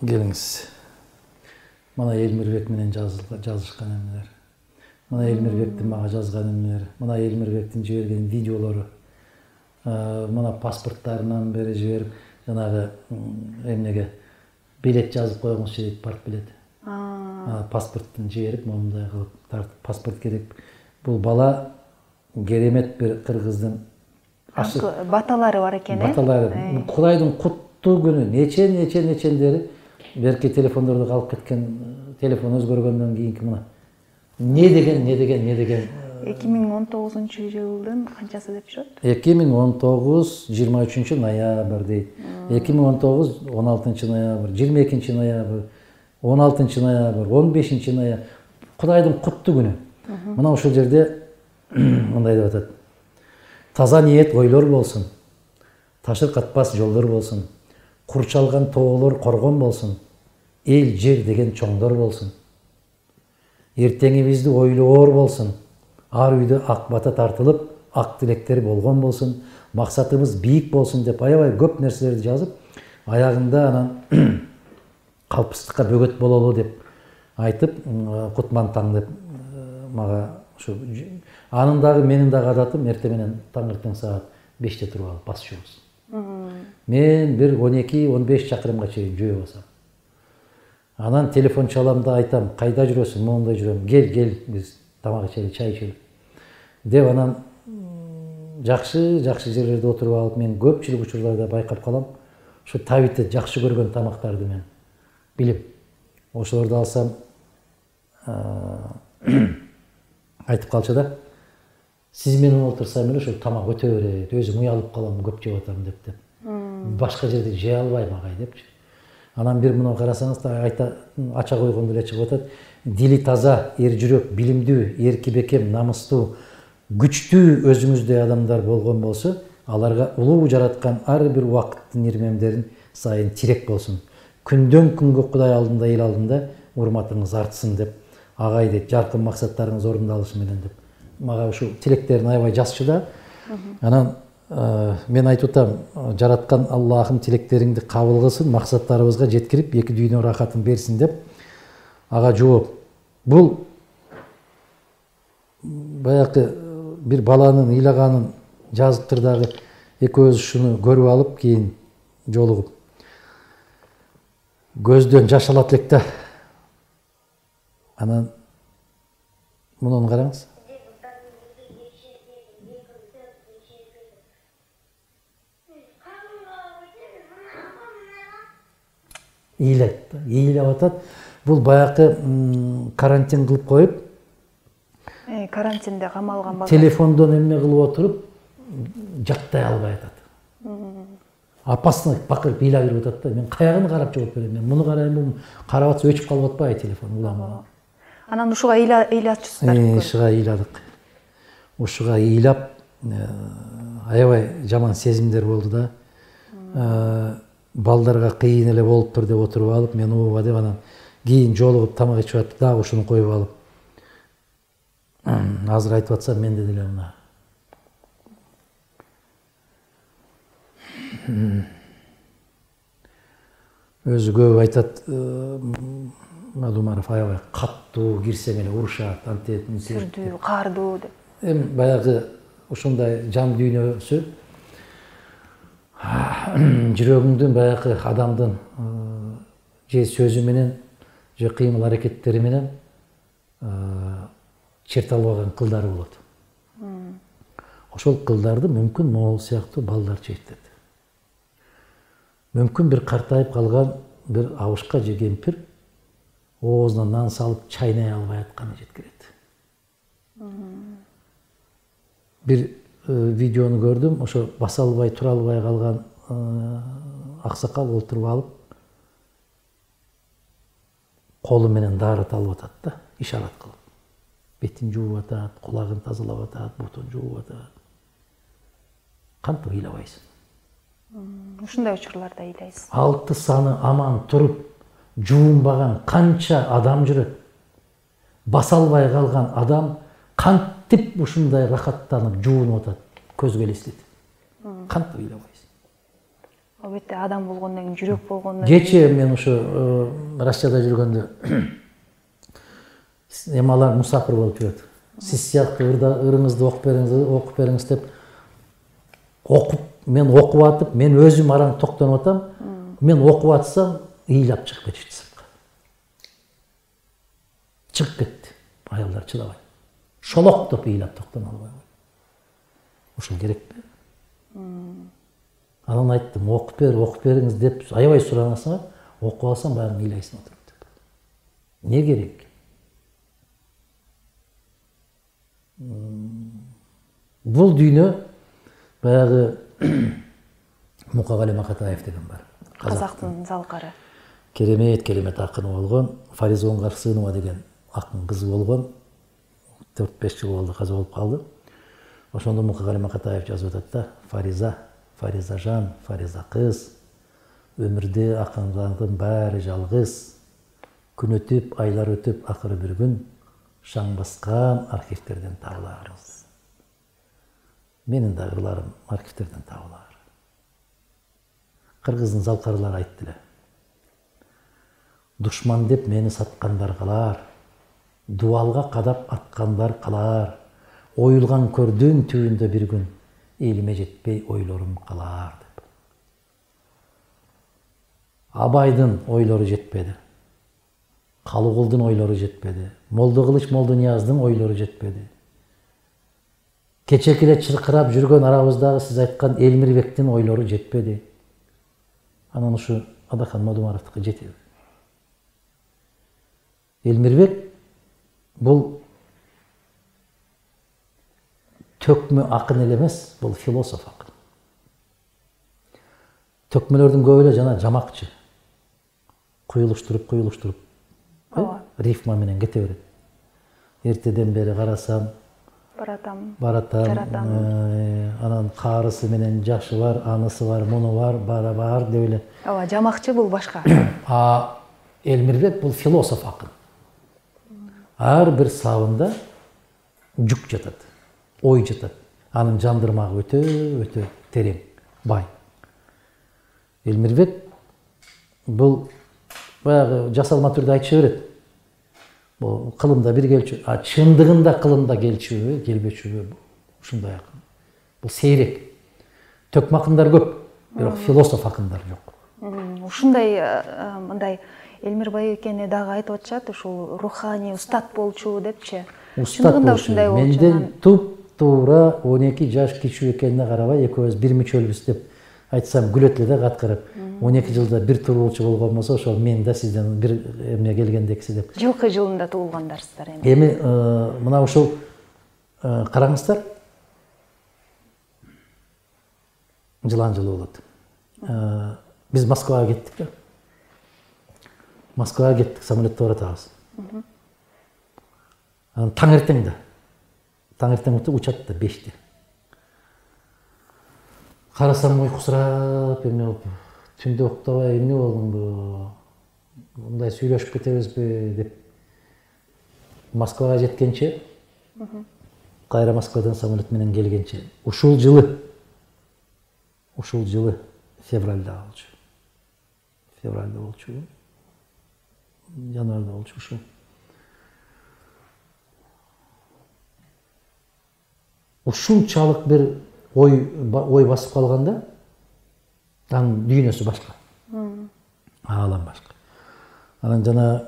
келиңиз. Мына Элмирбек менен жазышкан эмелер. Мына Элмирбектин мага жазган эмелери, мына Элмирбектин жиберген видеолору. Мына паспорттарынан бери жиберип, жанагы эмнеге билет жазып койгончу дейт, партбилет. Паспорттун жиберип, мондай кылып тартып, паспорт керек. Бул бала керемет бир кыргыздын баталары бар экен, баталары. Кудайдын куттуу күнү, нечендери берки телефондорду калып кеткен, телефон өзгөргөндөн кийинки мына. Не деген 2019 жылдын канчасы деп жүрөт? 2019 23 ноябрь дейт. 2019 16 ноябрь, 22 ноябрь, 16 ноябрь, 15 ноябрь. Кудайдын куттуу күнү. Мына ошол жерде мындай деп атат. Таза ниет ойлор болсун. Ташыркатпас жолдор болсун. Курчалган тоолор коргон болсун. Эл жер деген чоңдор болсун. Эртеңибизди ойлоор болсун. Ар үйдө ак бата тартылып, ак тилектер болгон болсун. Максатыбыз бийик болсун деп аябай көп нерселерди жазып, аягында анан калпыстыкка бөгөт бололу деп айтып, Кутман таң деп мага ушу анын дагы менин дагы адатым эртең менен таңертең саат 5-те туруп алып басчубуз. Мен бир 12-15 чакырымга чейин жөө басам. Анан телефон чалам да айтам, кайда жүрөсүң? Монда жүрөм. Кел, биз тамак ичели, чай ичели. Деп анан жакшы жерлерде отуруп алып, мен көпчүлүк учурларда байкап калам. Ошо табитте жакшы көргөн тамактарды мен билип, ошолорду алсам айтып калчу да. Сиз менен отурсам эле ошол тамак өтө берет, өзүм уялып калам, көп жеп атам деп. Башка жерде жей албайм агай депчи. Анан бир мына карасаңыз да айта ача койгондо эле чыгып атат. Дили таза, эр жүрөк, билимдүү, эрки бекем, намыстуу, күчтүү өзүңүздөй адамдар болгон болсо, аларга улуу жараткан ар бир убакыттын ирмемдерин сайын тирек болсун. Күндөн күнгө Кудай алдында, эл алдында урматыңыз артсын деп, агай дейт, жаркын максаттарыңыз орундалышы менен деп. Мага ушу тилектерин аябай жазчу да. Анан мен айтып атам, жараткан Аллахым тилектериңди кабыл кылсын, максаттарыбызга жеткирип, эки дүйнө рахатын берсин деп. Ага жооп. Бул баягы бир баланын ыйлаганын жазыптыр дагы, экөөбүз ушуну көрүп алып, кийин жолугуп. Көздөн жаш алат элек да. Анан мунун караңыз. Ыйлап атат. Бул баягы карантин кылып коюп, карантинде камалган бала. Телефондон эмне кылып отуруп, жаттай албай атат. Опасно бакырып ыйлап берип атат да. Мен каягын карап жооп берем. Мен муну карайм, бул карап атса өчүп калып атпайбы телефон улам. Анан ушуга ыйлачысыздар. Ушуга ыйладык. Ушуга ыйлап аябай жаман сезимдер болду да. Балдарга кыйын эле болуптур деп отуруп алып, мен ооба деп анан кийин жолугуп тамак ичип атып дагы ушуну коюп алып. Азыр айтып атсам менде деле мына. Өзү көп айтат, Мадумаров аябай каттуу кирсең эле урушат, антет, сүрдүү, каардуу деп. Эми баягы ушундай жан дүйнөсү жүрөгүңдүн баягы адамдын же сөзү менен, же кыймыл аракеттери менен черте албаган кылдары болот. Ошол кылдарды мүмкүн могул сыяктуу балдар чектет. Мүмкүн бир картайып калган бир абышка же кемпир оозуна нан салып чайнай албай атканы жеткирет. Бир видеону көрдүм, ошо баса албай, тура албай калган аксакал отуруп алып, колу менен дары талып атат да, ишарат кылып. Бетин жууп атат, кулагын тазалап атат, бутун жууп атат. Кантип ыйлабайсың? Ушундай учурларда ыйлайсыз. 6 саны аман туруп, жуунбаган канча адам жүрөт. Баса албай калган адам кантип ушундай рахаттанып жуунуп атат, көзгө элестетип. Кантип ыйлабайсың? Албетте адам болгондон кийин, жүрөк болгондон кийин. Кече мен ушу Россияда жүргөндө эмалар мусафир болуп жүрөт. Сиз сыяктуу ырыңызды окуп бериңиз деп мен окуп атып, мен өзүм араң токтонуп атам. Мен окуп атсам, ыйлап чыгып кетишти сыртка. Чыгып кетти. Аялдар чыдабай. Шолоктоп ыйлап токтоно албай. Ушул керекпи? Анан айттым, окуп бериңиз деп аябай суранасың, окуп алсам баягы ыйлайсың отуруп деп. Не керек? Бул дүйнө баягы Мукагали Макатаев деген бар. Казактын залкары. Керемет акыны болгон, Фариза Оңгарсынова деген акын кызы болгон. 4-5 жыл болду, каза болуп калды. Ошондо Мукагали Макатаев жазып атат да, Фаризажан, Фариза кыз, өмүрдө акындардын баары жалгыз, күн өтүп, айлар өтүп, акыры бир күн шаң баскан архивтерден табыларбыз. Менин да ырларым архивтерден табылар. Кыргыздын залкарлары айтты эле. Душман деп мени саткандар калар, дуалга кадап аткандар калар, оюлган көрдүн түбүндө бир күн элиме жетпей ойлорум калар деп. Абайдын ойлору жетпеди. Калыгулдун ойлору жетпеди. Молдо Кылыч, Молдо Нияздын ойлору жетпеди. Кечеки эле чыркырап жүргөн арабыздагы сиз айткан Элмирбектин ойлору жетпеди. Анан ушу Адахан Мадумаровдука жетеби. Элмирбек бул төкмө акын эле эмес, бул философ акын. Төкмөлөрдүн көбү эле жана жамакчы. Куюлуштуруп, рифма менен кете берет. Эртеден бери карасам, баратам, анан каарысы менен жашы бар, анысы бар, муну бар, бар деп эле. Ооба, жамакчы бул башка. Элмирбек бул философ акын. Ар бир сабында жүк жатат, ой жатат. Анын жандырмагы өтө терең, бай. Элмирбек бул баягы жасалма түрдө айтыша берет. Бул кылымда бир келчү, чындыгында кылымда келчүбү, келбечүбү ушундай акын. Бул сейрек. Төкмө акындар көп, бирок философ акындар жок. Ушундай мындай Элмир Байекени дагы айтып атышат, ушул руханий устат болчу депчи. Чындыгында ушундай болчу. Менден туп-туура 12 жаш кичүү экенине карабай, экөөбүз бир мүчөлбүз деп айтсам күлөт эле да каткырып. 12 жылда бир туруучу болгон болсо, ошол мен да сизден бир эмне келгендекси деп. Жылкы жылында туулгандарсыздар эми. Эми мына ушул караңыздар. Жылан жылы болот. Биз Москвага кеттик да. Москвага кеттик, самолетто баратабыз. Анан таңертең учат да 5-те. Карасам уйкусурап, эмне болуп, түндө уктабай эмне болдуңбу? Мындай сүйлөшүп кетебизби деп Москвага жеткенче, кайра Москвадан самолет менен келгенче, ушул жылы февралда болчу. Январда болчу ушул. Ушунчалык бир ой басып калганда, анын дүйнөсү башка. Аалам башка. Анан жана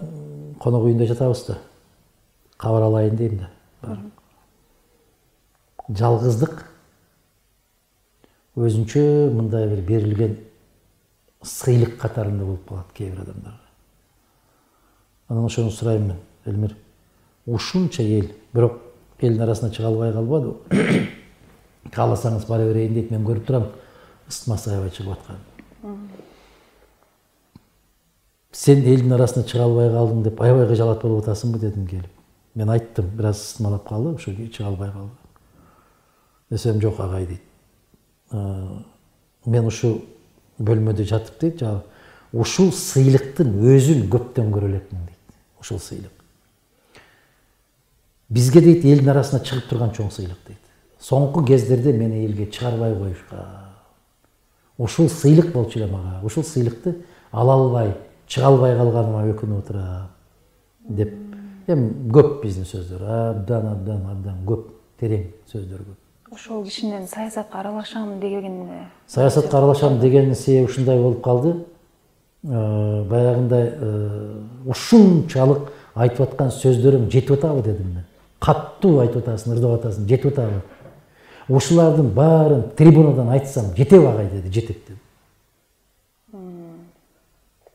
конок үйүндө жатабыз да. Кабар алайын дейм да. Жалгыздык өзүнчө мындай бир берилген сыйлык катарында болуп калат кээ бир адамдарга. Анан ошону сурайм мен, Элмир, ушунча эл, бирок элдин арасына чыга албай калбады. Кааласаңыз бара берейин дейт, мен көрүп турам, ысытмасы аябай чыгып аткан. Сен элдин арасына чыга албай калдың деп аябай кыжалат болуп атасыңбы дедим келип. Мен айттым, бираз ысытмалап калды, ошо чыга албай калды. Десем, жок агай дейт. Мен ушу бөлмөдө жатып дейт, ушул сыйлыктын өзүн көптөн көрө элекмин дейт. Ушул сыйлык. Бизге дейт элдин арасына чыгып турган чоң сыйлык дейт. Соңку кездерде мени элге чыгарбай коюшка. Ушул сыйлык болчу эле мага. Ушул сыйлыкты ала албай, чыга албай калганыма өкүнүп отурам деп. Эми көп биздин сөздөр, абдан көп, терең сөздөр көп. Ошол кишинин саясатка аралашам деген. Саясатка аралашам дегенин себеби ушундай болуп калды. Баягындай ушунчалык айтып аткан сөздөрүм жетип атабы дедим мен. Каттуу айтып атасың, ырдап атасың, жетип атабы. Ушулардын баарын трибунадан айтсам жетеби агай деди, жетет деди.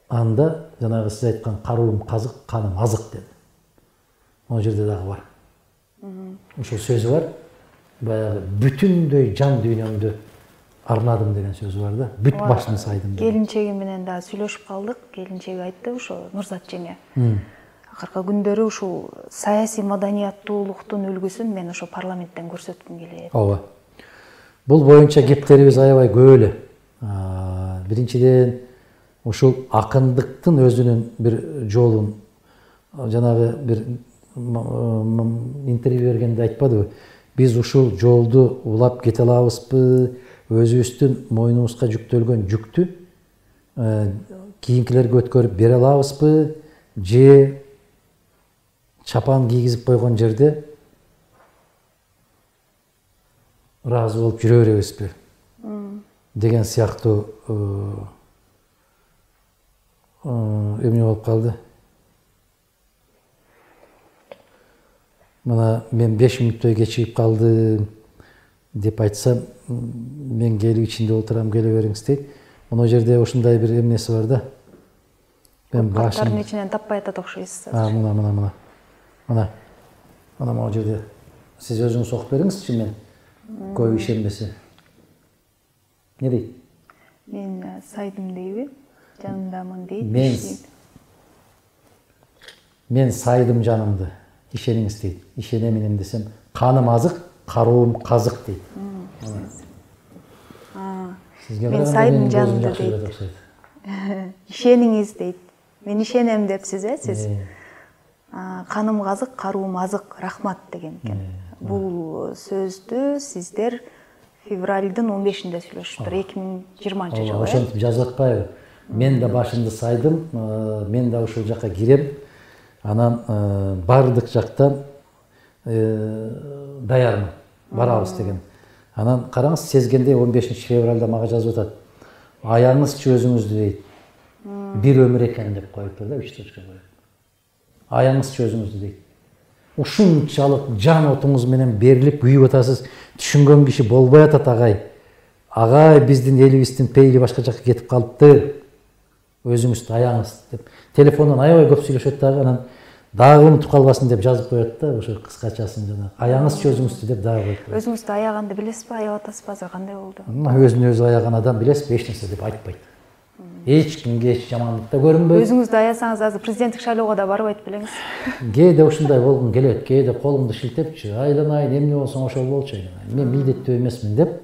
Анда жанагы сиз айткан каруум казык, каным азык деди. Ал жерде дагы бар. Ушул сөзү бар. Баягы бүтүндөй жан дүйнөмдү арнадым деген сөзү бар да. Бүт башын сайдым. Келинчеги менен да сүйлөшүп калдык. Келинчеги айтты ошо Нурзат жеңе. Акыркы күндөрү ушул саясий маданияттуулуктун үлгүсүн мен ошо парламенттен көрсөткүм келет. Ооба. Бул боюнча кептерибиз аябай көп эле. Биринчиден ушул акындыктын өзүнүн бир жолун жанагы бир интервью бергенде айтпадыбы? Биз ушул жолду улап кете алабызбы? Өзүбүздүн мойнубузга жүктөлгөн жүктү кийинкилерге өткөрүп бере алабызбы? Же чапан кийгизип койгон жерде ыраазы болуп жүрө беребизби? Деген сыяктуу эмне болуп калды. мына мен 5 мүнөттөй кечигип калдым деп айтсам, мен келип ичинде отурам, келе бериңиз дейт. Мына жерде ушундай бир эмнеси бар да. Мен Каттардын ичинен таппай атат окшойсуз. Мына могу жерде. Сиз өзүңүз окуп бериңизчи, мен көп ишенбесе. Не дейт? Мен сайдым дейби? Жанымдамын дейт. Мен сайдым жанымды. Ишениңиз дейт. Ишенемин десем, каным азык, кароом казык дейт. Мен сайдым жанымды дейт. Ишениңиз дейт. Мен ишенем депсиз, сиз? Каным казык, кароом азык, рахмат деген экен. Бул сөздү сиздер февралдын 15-inde сүйлөшүптүр, 2020-жылы. Ошентип жазып атпайбы? Мен да башымды сайдым, мен да ушул жакка кирем. Анан бардык жактан даярмын, барабыз деген. Анан караңыз, сезгендей 15-февралда мага жазып атат. Аяңызчы өзүңүздү дейт. Бир өмүр экен деп коюптур да, 3 точка коюп. Аяңызчы өзүңүздү дейт. Ушунчалык жан отуңуз менен берилип күйүп атасыз, түшүнгөн киши болбой атат агай. Агай, биздин элибиздин пейили башка жакка кетип калыпты. Өзүңүздү аяңыз деп. Телефондон аябай көп сүйлөшөт дагы, анан дагы унутуп калбасын деп жазып коет да, ошо кыскачасын жана. Аяңызчы өзүңүздү деп дагы коюп. Өзүңүздү аяганды билесизби, аябай атасызбы, азыр кандай болду? Өзүн өзү аяган адам билесизби, эч нерсе деп айтпайт. Эч кимге эч жамандык да көрүнбөйт. Өзүңүздү аясаңыз, азыр президенттик шайлоого да барбайт белеңиз. Кээде ушундай болгум келет, кээде колумду шилтепчи, айланайын, эмне болсоң ошол болчу айланайын. Мен милдеттүү эмесмин деп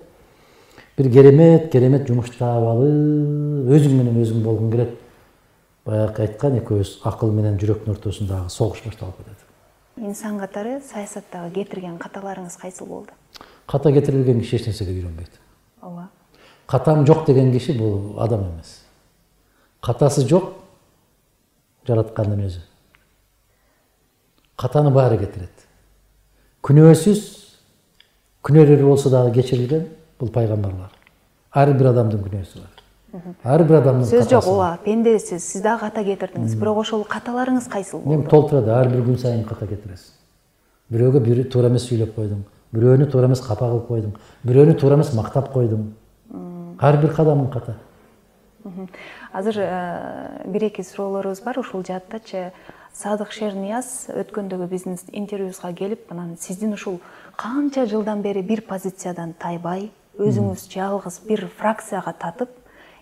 бир керемет жумуш таап алып, өзүң менен өзүң болгуң келет. Баягы айткан экөөбүз акыл менен жүрөктүн ортосундагы согуш башталып кетет. Инсан катары саясаттагы кетирген каталарыңыз кайсыл болду? Ката кетирилген киши эч нерсеге үйрөнбөйт. Ооба. Катам жок деген киши бул адам эмес. Катасы жок жараткандын өзү. Катаны баары кетирет. Күнөөсүз, күнөөлөрү болсо дагы кечирилген бул пайгамбарлар. Ар бир адамдын күнөөсү бар. Ар бир адамдын сөз жок, ооба, пендесиз, сиз дагы ката кетирдиңиз. Бирок ошол каталарыңыз кайсыл болду? Мен толтурат, ар бир күн сайын ката кетиресиз. Бирөөгө бир туура эмес сүйлөп койдум, бирөөнү туура эмес капа кылып койдум, бирөөнү туура эмес мактап койдум. Ар бир кадамым ката. Азыр бир-эки суроолорубуз бар ушул жааттачы. Садык Шернияз өткөндөгү биздин интервьюбузга келип, анан сиздин ушул канча жылдан бери бир позициядан тайбай, өзүңүз жалгыз бир фракцияга татып,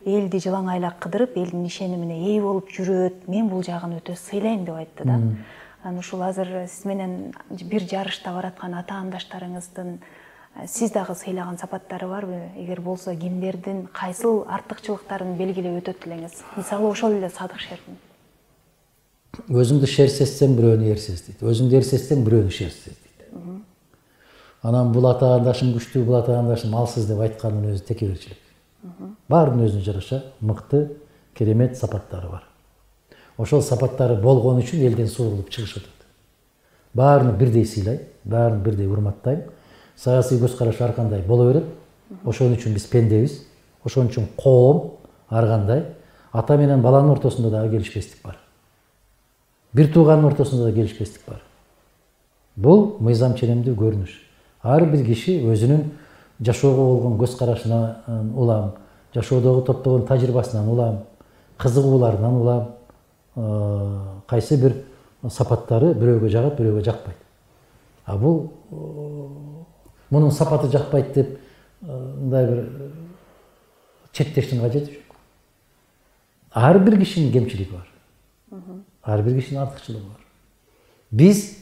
элди жылаңайлап кыдырып, элдин ишенимине ээ болуп жүрөт. Мен бул жагын өтө сыйлайм деп айтты да. Анан ушул азыр сиз менен бир жарышта бараткан атаандаштарыңыздын сиз дагы сыйлаган сапаттары барбы? Эгер болсо, кимдердин кайсыл артыкчылыктарын белгилеп өтөт элеңиз? Мисалы ошол эле Садык Шердин. Өзүңдү шер сезсең, бирөөнү эр сез дейт. Өзүңдү эр сезсең, бирөөнү шер сез дейт. Анан бул атаандашым күчтүү, бул атаандашым алсыз деп айткандын өзү текеберчилик. Баарынын өзүнө жараша мыкты, керемет сапаттары бар. Ошол сапаттары болгон үчүн элден суурулуп чыгышып атат. Баарыны бирдей сыйлайм, баарын бирдей урматтайм. Саясий көз караш ар кандай боло берет. Ошон үчүн биз пендебиз. Ошон үчүн коом ар кандай. Ата менен баланын ортосунда дагы келишпестик бар. Бир туугандын ортосунда да келишпестик бар. Бул мыйзам ченемдүү көрүнүш. Ар бир киши өзүнүн жашоого болгон көз карашынан улам, жашоодогу топтогон тажрыйбасынан улам, кызыгууларынан улам, кайсы бир сапаттары бирөөгө жагат, бирөөгө жакпайт. А бул мунун сапаты жакпайт деп мындай бир четтештин кажети жок. Ар бир кишинин кемчилиги бар. Ар бир кишинин артыкчылыгы бар. Биз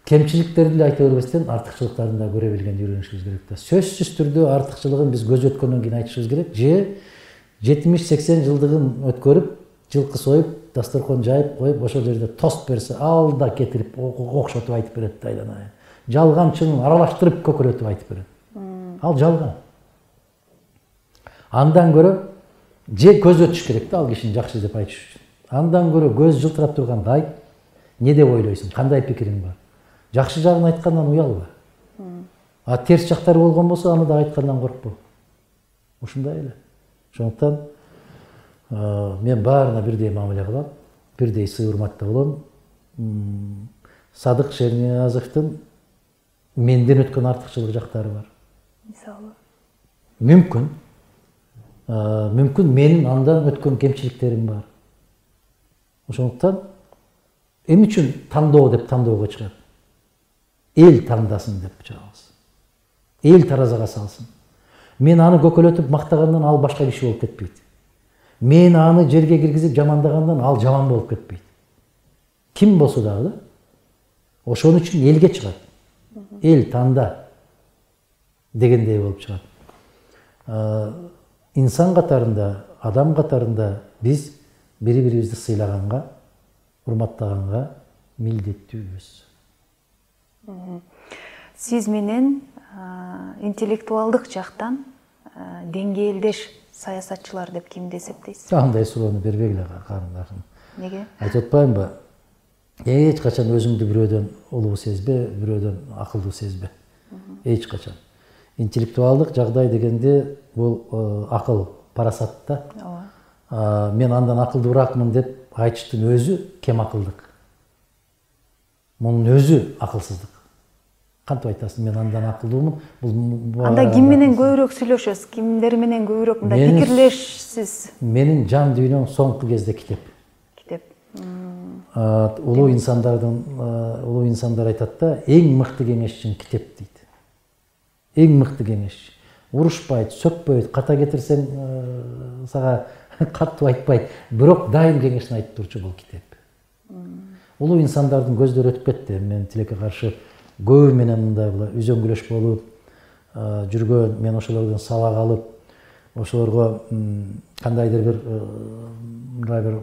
кемчиликтерди эле айта бербестен артыкчылыктарын да көрө билгенди үйрөнүшүбүз керек да. Сөзсүз түрдө артыкчылыгын биз көз өткөндөн кийин айтышыбыз керек. Же 70-80 жылдыгын өткөрүп, жылкы союп, дасторкон жайып коюп, ошол жерде тост берсе, ал да кетирип окшотуп айтып берет да айланайын. Жалганчынын аралаштырып көкөрөтүп айтып берет. Ал жалган. Андан көрө же көз өтүш керек да ал кишини жакшы деп айтыш үчүн. Андан көрө көз жылтырап турганда айт, не деп ойлойсуң, кандай пикириң бар? Жакшы жагын айткандан уялба. А терс жактары болгон болсо, аны да айткандан коркпо. Ушундай эле. Ошондуктан мен баарына бирдей мамиле кылам, бирдей сый урматта болом. Садык Шерниязовдун менден өткөн артыкчылык жактары бар. Мисалы. Мүмкүн менин андан өткөн кемчиликтерим бар. Ошондуктан эмне үчүн тандоо деп тандоого чыгат? Эл таңдасын деп чыгабыз. Эл таразага салсын. Мен аны көкөлөтүп мактагандан ал башка киши болуп кетпейт. Мен аны жерге киргизип жамандагандан ал жаман болуп кетпейт. Ким болсо дагы да ошон үчүн элге чыгат. Эл танда дегендей болуп чыгат. Инсан катарында, адам катарында биз бири-бирибизди сыйлаганга, урматтаганга милдеттүүбүз. Сиз менен интеллектуалдык жактан деңгээлдеш саясатчылар деп кимди эсептейсиз? Андай суроону бербегиле карындашым. Неге? Айтып атпаймынбы? Эч качан өзүңдү бирөөдөн улуу сезбе, бирөөдөн акылдуу сезбе. Эч качан. Интеллектуалдык жагдай дегенде бул акыл, парасат да. Мен андан акылдуураакмын деп айтыштын өзү кем акылдык. Мунун өзү акылсыздык. Кантип айтасың, мен андан акылдуумун? Анда ким менен көбүрөөк сүйлөшөсүз? Кимдер менен көбүрөөк мындай пикирлешсиз? Менин жан дүйнөм соңку кезде китеп. Улуу инсандар айтат да, эң мыкты кеңешчиң китеп дейт. Эң мыкты кеңеш. Урушпайт, сөкпөйт, ката кетирсең сага каттуу айтпайт, бирок дайым кеңешин айтып турчу бул китеп. Улуу инсандардын көздөрү өтүп кетти. Мен тилекке каршы көбү менен мындай үзөңгүлөш болуп жүргөн, мен ошолордон сабак алып, ошолорго кандайдыр бир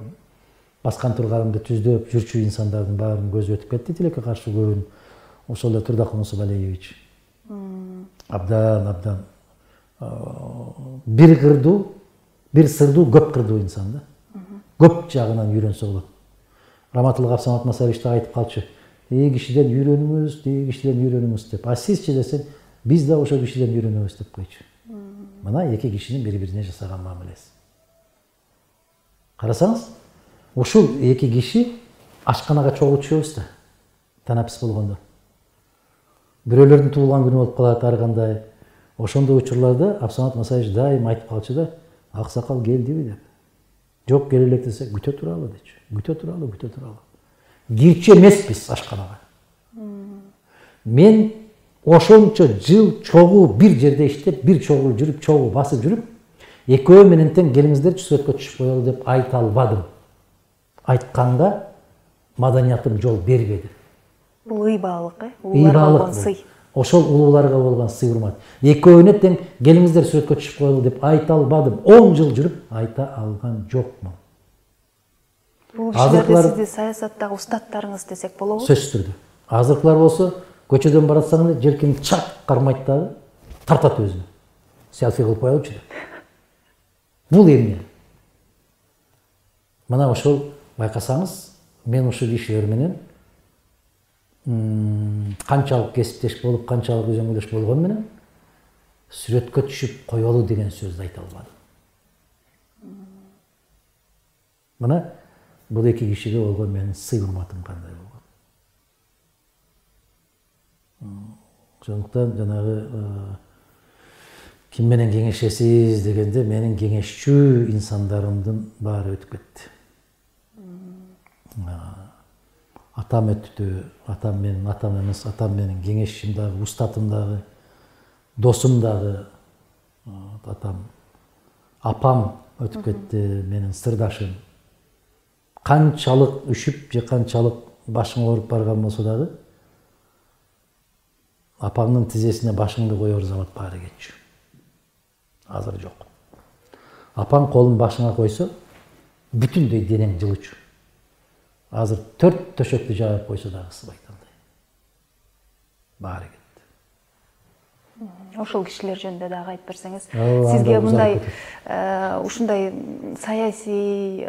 баскан турганымды түздөп жүрчү инсандардын баарынын көзү өтүп кетти. Тилекке каршы көбүн ошол эле Турдакул Мусабалиевич. Абдан бир кырдуу, бир сырдуу, көп кырдуу инсан да. Көп жагынан үйрөнсө болот. Раматылык Абсамат Масаевич да айтып калчу. Тиги кишиден үйрөнүңүз деп. А сизчи десең, биз да ошол кишиден үйрөнөбүз деп койчу. Мына эки кишинин бири-бирине жасаган мамилеси. Карасаңыз, ушул эки киши ашканага чогуу түшөбүз да. Танапис болгондо. Бирөөлөрдүн туулган күнү болуп калат ар кандай. Ошондой учурларда Абсамат Масаевич дайым айтып калчу да, аксакал келдиби деп. Жок, келе элек десе, күтө туралы дечү. Күтө туралы. Кирчү эмеспиз ашканага. Мен ошончо жыл чогуу бир жерде иштеп, бир чогуу жүрүп, чогуу басып жүрүп, экөө менен тең келиңиздерчи сүрөткө түшүп коелу деп айта албадым. Айтканга маданиятым жол бербеди. Бул ыйбалык, улууларга болгон сый. Ошол улууларга болгон сый урмат. Экөөүнө тең келиңиздер сүрөткө түшүп коелу деп айта албадым. 10 жыл жүрүп айта алган жокмун. Бул кишилерди сизди саясаттагы устаттарыңыз десек болобу? Сөзсүз түрдө. Азыркылар болсо көчөдөн баратсаң эле желкени чак кармайт дагы тартат өзүнө. Селфи кылып коелучу деп. Бул эмне? Мына ошол байкасаңыз, мен ушул кишилер менен канчалык кесиптеш болуп, канчалык өзөңгүлөш болгон менен сүрөткө түшүп коелу деген сөздү айта албадым. Мына бул эки кишиге болгон менин сый урматым кандай болгон. Ошондуктан жанагы ким менен кеңешесиз дегенде менин кеңешчү инсандарымдын баары өтүп кетти. Атам өттү, атам менин атам эмес, атам менин кеңешчим дагы, устатым дагы, досум дагы, атам, апам өтүп кетти, менин сырдашым. Канчалык үшүп же канчалык башың ооруп барган болсо дагы, апаңдын тизесине башыңды коер замат баары кетчү. Азыр жок. Апаң колун башыңа койсо, бүтүндөй денең жылычу. Азыр 4 төшөктү жаап койсо дагы сыбайт андай. Баары кетти. Ошол кишилер жөнүндө дагы айтып берсеңиз, сизге мындай ушундай саясий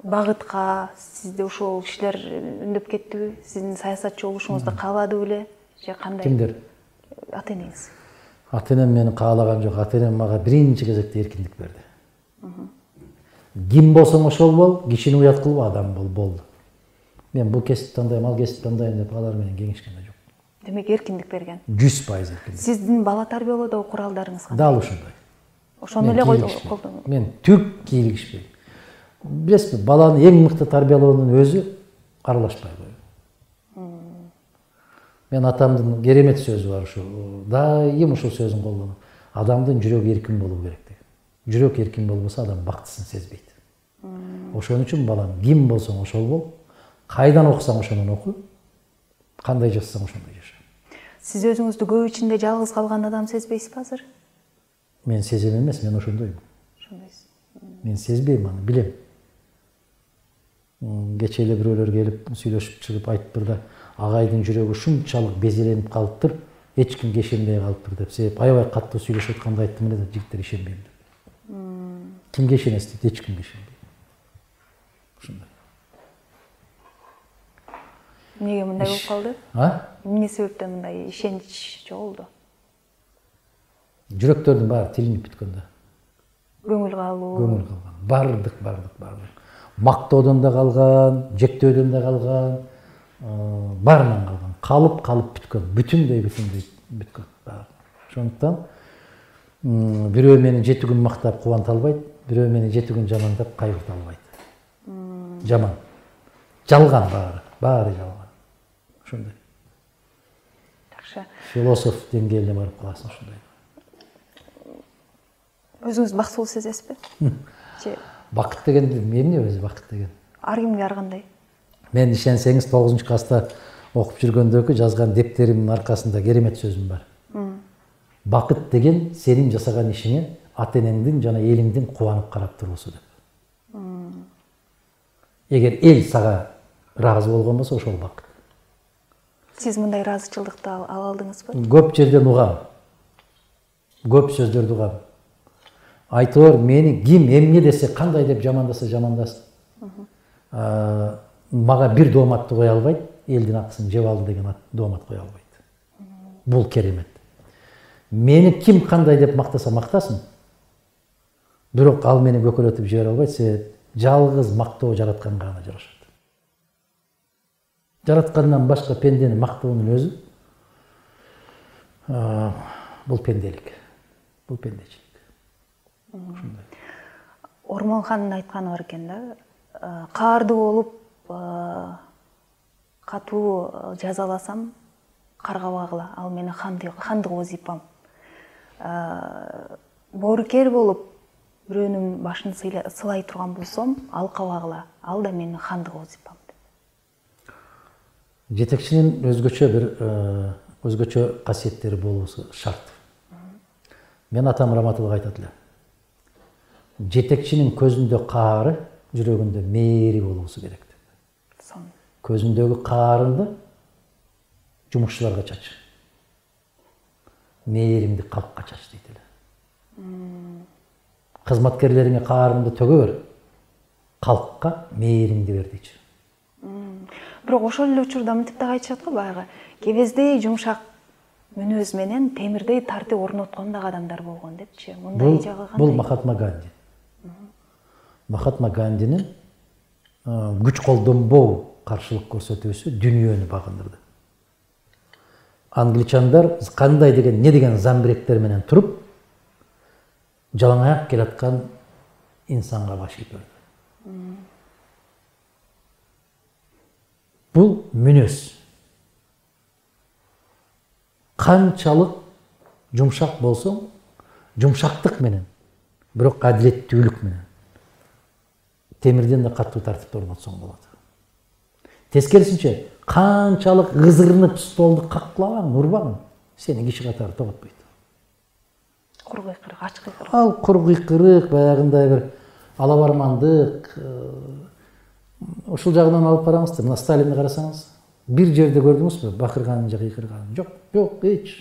багытка сизди ошол кишилер үндөп кеттиби? Сиздин саясатчы болушуңузду каалады беле? Же кандай? Кимдер? Ата-энеңиз. Ата-энем мени каалаган жок. Ата-энем мага биринчи кезекте эркиндик берди. Ким болсоң ошол бол, кишини уят кылба, адам бол, болду. Мен бул кесип тандайм, ал кесип тандайм деп алар менен кеңешкен да жок. Демек эркиндик берген. 100% эркиндик. Сиздин бала тарбиялоодо куралдарыңыз кандай? Дал ушундай. Ошону эле колдонуп. Мен түк кийлигишпейм. Билесизби, баланы эң мыкты тарбиялоонун өзү аралашпай коюу. Мен атамдын керемет сөзү бар ушу. Дайым ушул сөзүн колдонот. Адамдын жүрөгү эркин болуу керек деген. Жүрөк эркин болбосо адам бактысын сезбейт. Ошон үчүн балам, ким болсоң ошол бол, кайдан окусаң ошондон оку, кандай жашасаң ошондой жаша. Сиз өзүңүздү көп ичинде жалгыз калган адам сезбейсизби азыр? Мен сезем эмес, мен ошондоймун. Ошондойсуз. Мен сезбейм аны, билем. Кече эле бирөөлөр келип сүйлөшүп чыгып айтыптыр да, агайдын жүрөгү ушунчалык безеленип калыптыр, эч кимге ишенбей калыптыр деп. Себеп аябай катуу сүйлөшүп атканда айттым эле да, жигиттер ишенбейм деп. Кимге ишенесиз дейт, эч кимге ишенбейм. Ушундай. Эмнеге мындай болуп калды? Эмне себептен мындай ишенич жоголду? Жүрөктөрдүн баары тилинип бүткөн да. Көңүл калуу. Көңүл калган. Бардык. Мактоодон да калган, жектөөдөн да калган, баарынан калган. Калып бүткөн. Бүтүндөй бүткөн. Ошондуктан бирөө мени 7 күн мактап кубанта албайт, бирөө мени 7 күн жамандап кайгырта албайт. Жаман. Жалган баары жалган. Ошондой. Жакшы. Философ деңгээлине барып каласың ошондой. Өзүңүз бактылуу сезесизби? Бакыт деген эмне өзү бакыт деген? Ар кимге ар кандай? Мен ишенсеңиз 9-класста окуп жүргөндөгү жазган дептеримдин аркасында керемет сөзүм бар. Бакыт деген сенин жасаган ишиңе ата энеңдин жана элиңдин кубанып карап туруусу деп. Эгер эл сага ыраазы болгон болсо ошол бакыт. Сиз мындай ыраазычылыкты ала алдыңызбы? Көп жерден угам. Көп сөздөрдү угам. Айтор мени ким эмне десе, кандай деп жамандаса жамандасын. Мага бир дооматты кое албайт, элдин акысын жеп алды деген доомат кое албайт. Бул керемет. Мени ким кандай деп мактаса мактасын. Бирок ал мени көкөлөтүп жибере албайт, себеп жалгыз мактоо жаратканга гана жарашат. Жараткандан башка пендени мактоонун өзү бул пенделик. Бул пендечилик. Ормонхандын айтканы бар экен да, каардуу болуп катуу жазаласам каргабагыла, ал менин хандык вазипам. Боорукер болуп бирөөнүн башын сылай турган болсом, алкабагыла, ал да менин хандык вазипам. Жетекчинин өзгөчө касиеттери болуусу шарт. Мен атам раматылык айтат эле. Жетекчинин көзүндө каары, жүрөгүндө мээри болуусу керек деп. Көзүндөгү каарыңды жумушчуларга чач. Мээримди калкка чач дейт эле. Кызматкерлериңе каарыңды төгө бер, калкка мээримди бер дейчи. Бирок ошол эле учурда мынтип да айтышат го, баягы кебездей жумшак мүнөз менен темирдей тартип орноткон да адамдар болгон депчи. Мындай жагы кандай? Бул Махатма Ганди. Махатма Гандинин күч колдонбоо каршылык көрсөтүүсү дүйнөнү багындырды. Англичандар кандай деген, не деген замбиректер менен туруп, жалаң аяк келаткан инсанга баш ийип көрдү. Бул мүнөз. Канчалык жумшак болсоң, жумшактык менен, бирок адилеттүүлүк менен темирден да катуу тартипте орнотсоң болот. Тескерисинче, канчалык ызырынып столду каклабаң, урбаң, сени киши катары тоготпойт. Кур кыйкырык, ач кыйкырык. Ал кур кыйкырык, баягындай бир алабармандык. Ушул жагынан алып караңызды, мына Сталинди карасаңыз, бир жерде көрдүңүзбү, бакырганын же кыйкырганын? Жок, эч.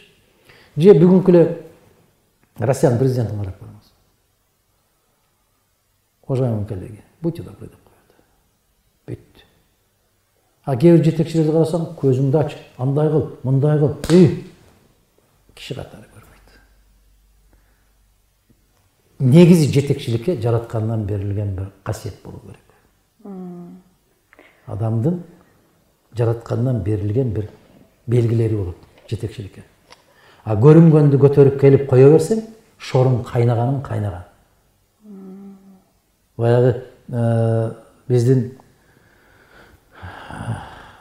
Же бүгүнкү эле Россиянын президентин карап көрүңүз. Уважаемые коллеги, будьте добры деп коет. Бүт. А кээ бир жетекчилерди карасаң, көзүңдү ач, андай кыл, мындай кыл. Киши катары көрбөйт. Негизи жетекчиликке жараткандан берилген бир касиет болуу керек. Адамдын жараткандан берилген бир белгилери болот жетекчиликке. А көрүнгөндү көтөрүп келип кое берсең, шорун кайнаганын кайнаган. Баягы биздин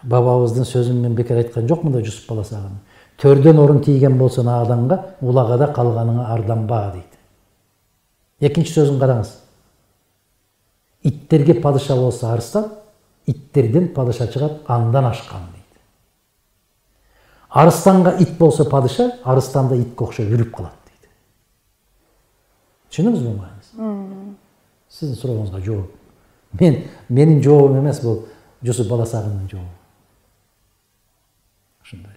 бабабыздын сөзүн мен бекер айткан жокмун да Жусуп Баласагын. Төрдөн орун тийген болсо наданга, улагада калганыңа арданба дейт. Экинчи сөзүн караңыз. Иттерге падыша болсо арыстан, иттерден падыша чыгат андан ашкан дейт. Арыстанга ит болсо падыша, арыстанда итке окшоп жүрүп калат дейт. Түшүндүңүзбү мааниси? Сиздин сурооңузга жооп. Менин жообум эмес, бул Жусуп Баласагындын жообу. Ушундай.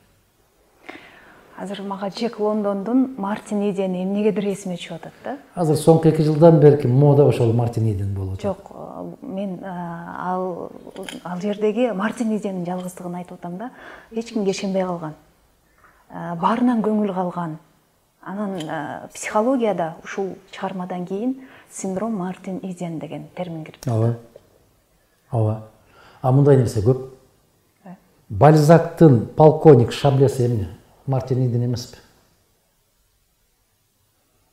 Азыр мага Джек Лондондун Мартин Идени эмнегедир эсиме түшүп атат да. Азыр соңку 2 жылдан бери мода ошол Мартин Иден болуп атат. Жок, мен ал жердеги Мартин Иденин жалгыздыгын айтып атам да. Эч кимге ишенбей калган. Баарынан көңүл калган. Анан психологияда ушул чыгармадан кийин синдром Мартин Иден деген термин кирип. Ооба. А мындай нерсе көп. Бальзактын полковник шаблеси эмне? Мартин Иден эмеспи?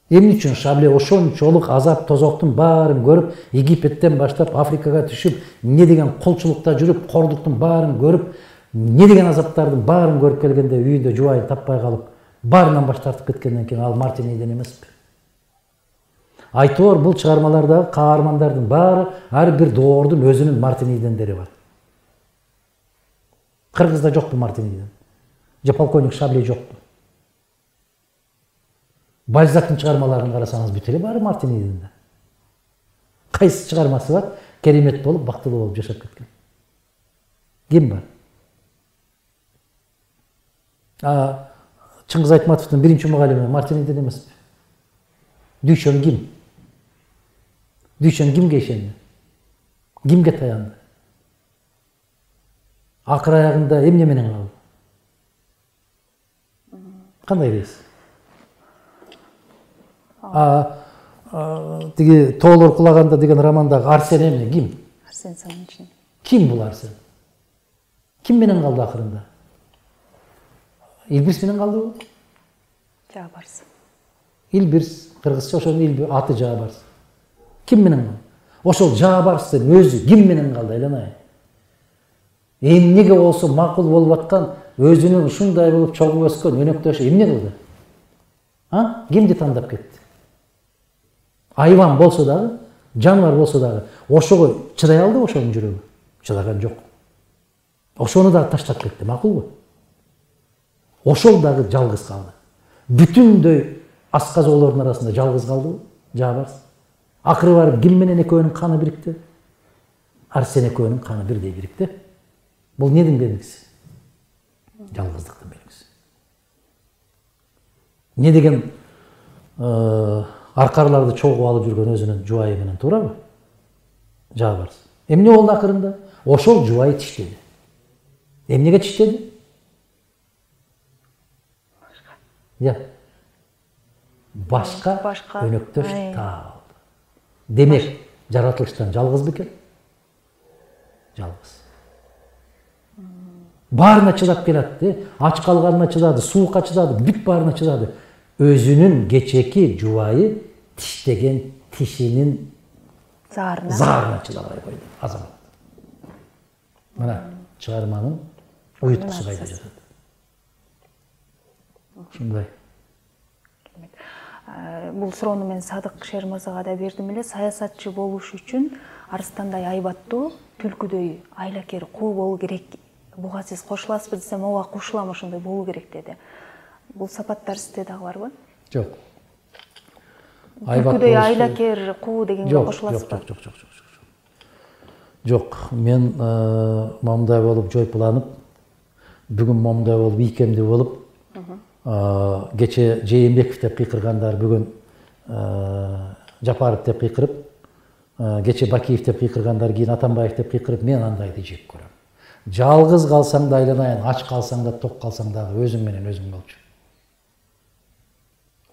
Эмне үчүн шабле ошончолук азап тозоктун баарын көрүп, Египеттен баштап Африкага түшүп, эмне деген колчулукта жүрүп, кордуктун баарын көрүп, эмне деген азаптардын баарын көрүп келгенде үйүндө жубайын таппай калып, баарынан баш тартып кеткенден кийин ал Мартин Иден эмеспи? Айтор бул чыгармалардагы каармандардын баары ар бир доордун өзүнүн Мартин Идендери бар. Кыргызда жокпу Мартин Иден? Же полковник Шабле жокпу? Бальзактын чыгармаларын карасаңыз бүт эле баары Мартин Иденде. Кайсы чыгармасы бар? Керемет болуп, бактылуу болуп жашап кеткен. Ким бар? Чыңгыз Айтматовдун биринчи мугалими Мартин Иден эмеспи? Дүйшөн ким? Дүйшөн кимге ишенди? Кимге таянды? Акыр аягында эмне менен калды? Кандай дейсиз? Тиги тоолор кулаганда деген романдагы Арсен эмне? Ким? Арсен Самочин. Ким бул Арсен? Ким менен калды акырында? Илбирс менен калдыбы? Жаабарс. Илбирс, кыргызча ошонун аты Жаабарс. Ким менен калды? Ошол Жаабарстын өзү ким менен калды, айланайын. Эмнеге болсо макул болуп аткан, өзүнүн ушундай болуп чогуу өскөн өнөктөшү эмне кылды? Кимди тандап кетти? Айван болсо дагы, жаныбар болсо дагы, ошого чыдай алды ошонун жүрөгү? Чыдаган жок. Ошону дагы таштап кетти, макулбу? Ошол дагы жалгыз калды. Бүтүндөй асказоолордун арасында жалгыз калдыбы? Жаабарс. Акыры барып ким менен экөөнүн каны бирикти? Арсен экөөнүн каны бирдей бирикти. Бул эмнедин белгиси? Жалгыздыктын белгиси. Не деген аркарларды чогуу алып жүргөн өзүнүн жубайы менен, туурабы? Жаабарс. Эмне болду акырында? Ошол жубайы тиштеди. Эмнеге тиштеди? Башка өнөктөш таап алды. Демек, жаратылыштан жалгыз бекен? Жалгыз. Баарына чыдап келатты, ач калганына чыдады, суукка чыдады, бүт баарына чыдады. Өзүнүн кечеки жубайы тиштеген тишинин заарына чыдабай койду. Азамат. Мына чыгарманын уюткусу кайда жатат. Ушундай. Бул суроону мен Садык Шермырзага да бердим эле. Саясатчы болуш үчүн арыстандай айбаттуу, түлкүдөй айлакер куу болуу керек. Буга сиз кошуласызбы десем, ооба кошулам, ошондой болуу керек деди. Бул сапаттар сизде дагы барбы? Жок. Түлкүдөй айлакер куу дегенге кошуласызбы? Жок. Мен момундай болуп жойпуланып, бүгүн момундай болуп ийкемдүү болуп, кече Жээнбеков деп кыйкыргандар бүгүн Жапаров деп кыйкырып, кече Бакиев деп кыйкыргандар кийин Атамбаев деп кыйкырып, мен андайды жек көрөм. Жалгыз калсаң да айланайын, ач калсаң да, ток калсаң дагы өзүң менен өзүң болчу.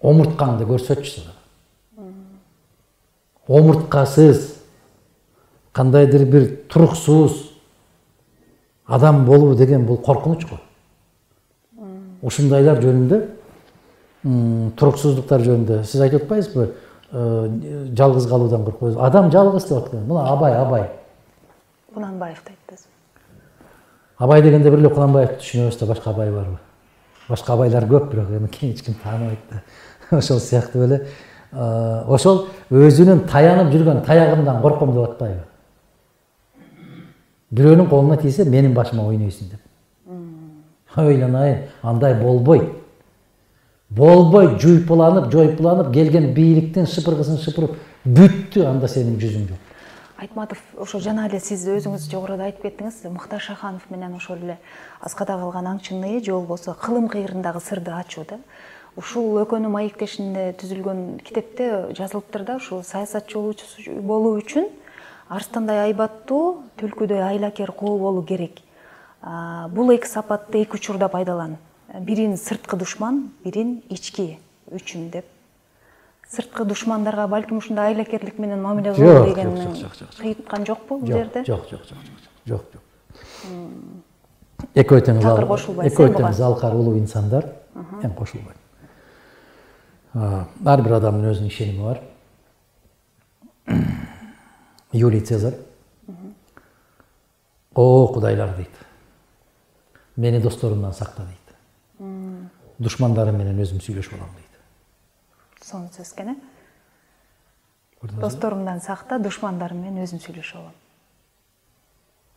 Омурткаңды көрсөтчү да. Омурткасыз, кандайдыр бир туруксуз, Адам болуу деген бул коркунуч го. Ушундайлар жөнүндө, туруксуздуктар жөнүндө сиз айтып атпайсызбы? Жалгыз калуудан коркпойсуз. Адам жалгыз деп аткан. Мына Абай. Кунанбаевди айттыңыз. Абай дегенде бир эле Кунанбаевди түшүнөбүз да, башка Абай барбы? Башка Абайлар көп, бирок эми эч ким тааныбайт да. Ошол сыяктуу эле ошол өзүнүн таянып жүргөн таягымдан корком деп атпайбы? Бирөөнүн колуна тийсе, менин башыма ойнойсуң деп. Ойланайын, андай болбойт. Жойпуланып келген бийликтин шыпыргысын шыпырып бүттү, анда сенин жүзүң жок. Айтматов, ошо жана эле сиз өзүңүз жогоруда айтып кеттиңиз, Муктар Шаханов менен ошол эле аскада калган аңчыны же болбосо кылым кыйрындагы сырды ачуу да. Ушул экөөнүн маектешинде түзүлгөн китепте жазылыптыр да, ушул саясатчы болуу үчүн арстандай айбаттуу, түлкүдөй айлакер кол болуу керек. Бул эки сапатты эки учурда пайдалан. Бирин сырткы душман, бирин ички үчүн деп. Сырткы душмандарга балким ушундай айлакерлик менен мамиле кылуу деген кыйыткан жокпу бул жерде? Жок. Экөө тең залкар улуу инсандар, мен кошулбайм. Ар бир адамдын өзүнүн ишеними бар. Юлий Цезарь о кудайлар дейт. Мени досторумдан сакта дейт. Душмандарым менен өзүм сүйлөшүп алам дейт. Сонун сөз экен. Досторумдан сакта, душмандарым менен өзүм сүйлөшүп алам.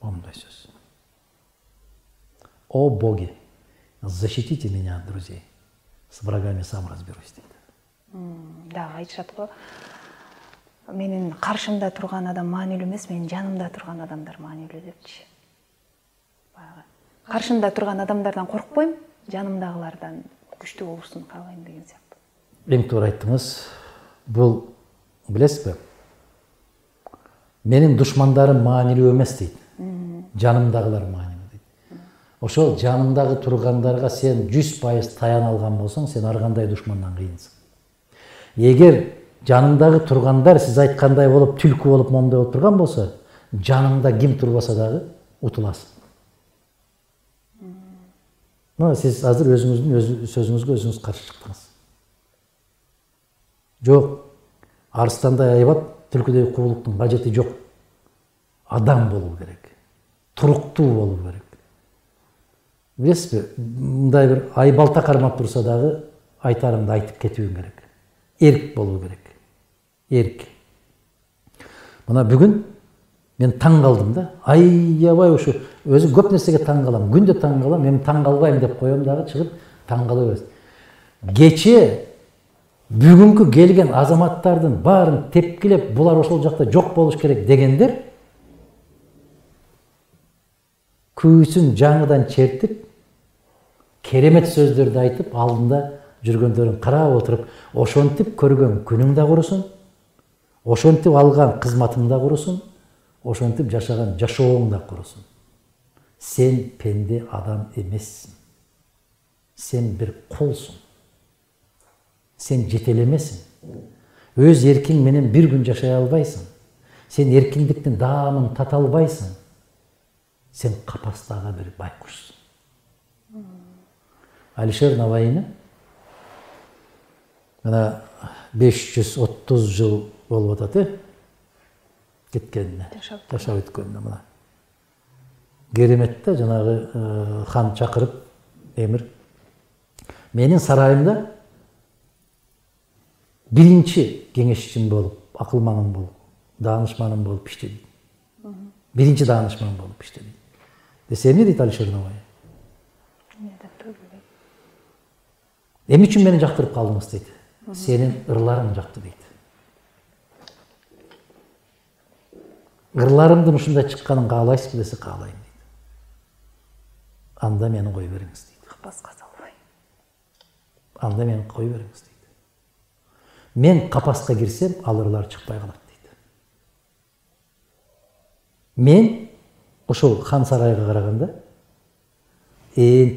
Момундай сөз. О боги, защитите меня от друзей. С врагами сам разберусь дейт. Да, айтышат го. Менин каршымда турган адам маанилүү эмес, менин жанымда турган адамдар маанилүү депчи. Каршымда турган адамдардан коркпойм, жанымдагылардан күчтүү болушун каалайм деген сыяктуу. Эң туура айттыңыз. Бул билесизби? Менин душмандарым маанилүү эмес дейт. Жанымдагылар маанилүү дейт. Ошол жанымдагы тургандарга сен 100% таяна алган болсоң, сен ар кандай душмандан кыйынсың. Эгер жанымдагы тургандар сиз айткандай болуп, түлкү болуп, момундай болуп турган болсо, жанымда ким турбаса дагы утуласың. Сиз азыр өзүңүздүн сөзүңүзгө өзүңүз каршы чыктыңыз. Жок, арстандай айбат, түлкүдөй куулуктун кажети жок. Адам болуу керек. Туруктуу болуу керек. Билесизби, мындай бир айбалта кармап турса дагы айтарымды айтып кетүүң керек. Эрк болуу керек. Эрк. Мына бүгүн мен таң калдым да. Аябай ушу өзү көп нерсеге таң калам. Күндө таң калам, мен таң калбайм деп коем дагы, чыгып таң кала берет. Кече бүгүнкү келген азаматтардын баарын тепкилеп, булар ошол жакта жок болуш керек дегендер күйсүн жаңыдан чертип, керемет сөздөрдү айтып, алдында жүргөндөрүн карап отуруп, ошентип көргөн күнүң да курусун, ошентип алган кызматың да курусун, ошентип жашаган жашооң да курусун. Сен пенде адам эмессиң. Сен бир кулсуң. Сен жетелемесиң. Өз эркиң менен бир күн жашай албайсың. Сен эркиндиктин даамын тата албайсың. Сен капастагы бир байкушсуң. Алишер Наваини мына 530 жыл болуп атат, кеткенине, жашап өткөнүнө мына. Керемет да, жанагы хан чакырып, эмир. Менин сарайымда биринчи кеңешчим болуп, акылманым болуп, даанышманым болуп иштеди. Биринчи даанышман болуп иштеди. Десе эмне дейт Алишер Наваи? Эмне үчүн мени жактырып калдыңыз дейт. Сенин ырларың жакты дейт. Ырларымдын ушундай чыкканын каалайсызбы десе, каалайм дейт. Анда мени кой бериңиз дейт. Капаска салбай. Анда мени кой бериңиз дейт. Мен капаска кирсем, ал ырлар чыкпай калат дейт. Мен ошол хан сарайга караганда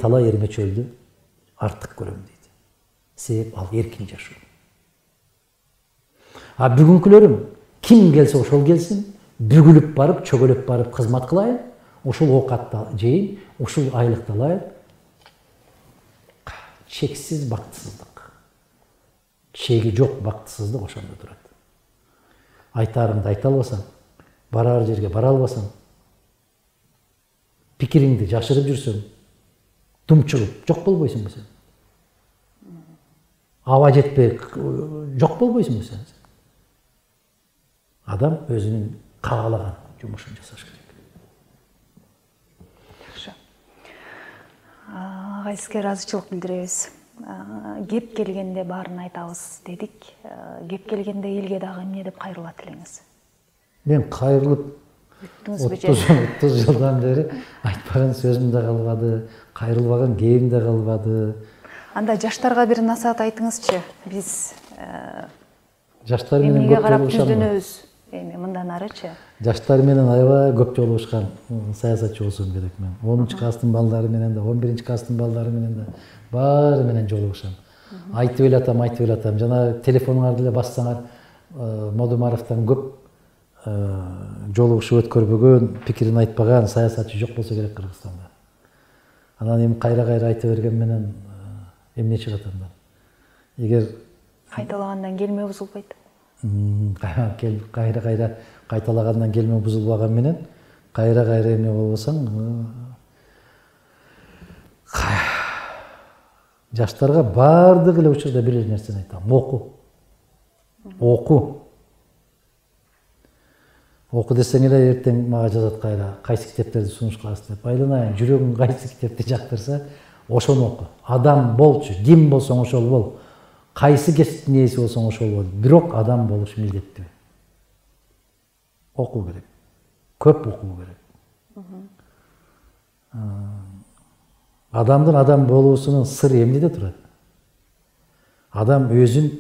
талай эрмечөлдү артык көрөм дейт. Себеп ал эркин жашоо. А бүгүнкүлөрүм ким келсе ошол келсин, бүгүлүп барып, чөгөлөп барып кызмат кылайын, ушул оокатты жейин, ушул айлыкты алайын. Чексиз бактысыздык. Чеги жок бактысыздык ошондо турат. Айтарыңды айта албасаң, барар жерге бара албасаң, пикириңди жашырып жүрсөң, думчугуп жок болбойсуңбу сен? Аба жетпей жок болбойсуңбу сен? Адам өзүнүн каалаган жумушун жасаш керек. Жакшы. Сизге ыраазычылык билдиребиз. Кеп келгенде баарын айтабыз дедик. Кеп келгенде элге дагы эмне деп кайрылат элеңиз? Мен кайрылып 30 жылдан бери айтпаган сөзүм да калбады, кайрылбаган кээм да калбады. Анда жаштарга бир насаат айтыңызчы. Биз жаштар менен эмнеге көп карап жолугушам. түздөнөбүз? Эми мындан арычы. Жаштар менен аябай көп жолугушкан саясатчы болсом керек мен. 10-класстын балдары менен да, 11-класстын балдары менен да баары менен жолугушам. Айтып элатам. Жана телефонуңарды эле бассаңар, Модумаровдон көп жолугушуп өткөрбөгөн, пикирин айтпаган саясатчы жок болсо керек Кыргызстанда. Анан эми кайра айта берген менен эмне чыгат андан? Эгер Кайталагандан келме бузулбайт. Кайра кайталагандан келме бузулбаган менен кайра эмне болбосоң, жаштарга баардык эле учурда бир эле нерсени айтам. Оку десең эле эртең мага жазат кайра, кайсы китептерди сунуш кыласыз деп. Айланайын, жүрөгүң кайсы китепти жактырса, ошону оку. Адам болчу, дин болсоң ошол бол. Кайсы кесиптин ээси болсоң ошол бол. Бирок адам болуш милдеттүү. Окуу керек. Көп окуу керек. Адамдын адам болуусунун сыры эмнеде турат? Адам өзүн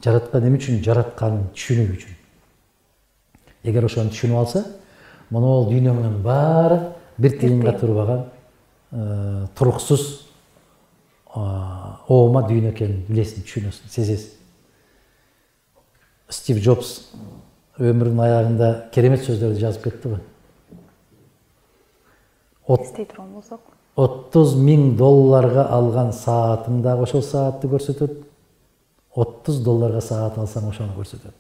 жараткан эме үчүн жаратканын түшүнүү үчүн. Эгер ошону түшүнүп алса, монол дүйнөнүн баары бир тыйынга турбаган, туруксуз оома дүйнө экенин билесиң, түшүнөсүң, сезесиң. Стив Джобс өмүрүнүн аягында керемет сөздөрдү жазып кетти го. Эстей турган болсок, $30,000 алган саатың дагы ошол саатты көрсөтөт. $30 саат алсаң ошону көрсөтөт.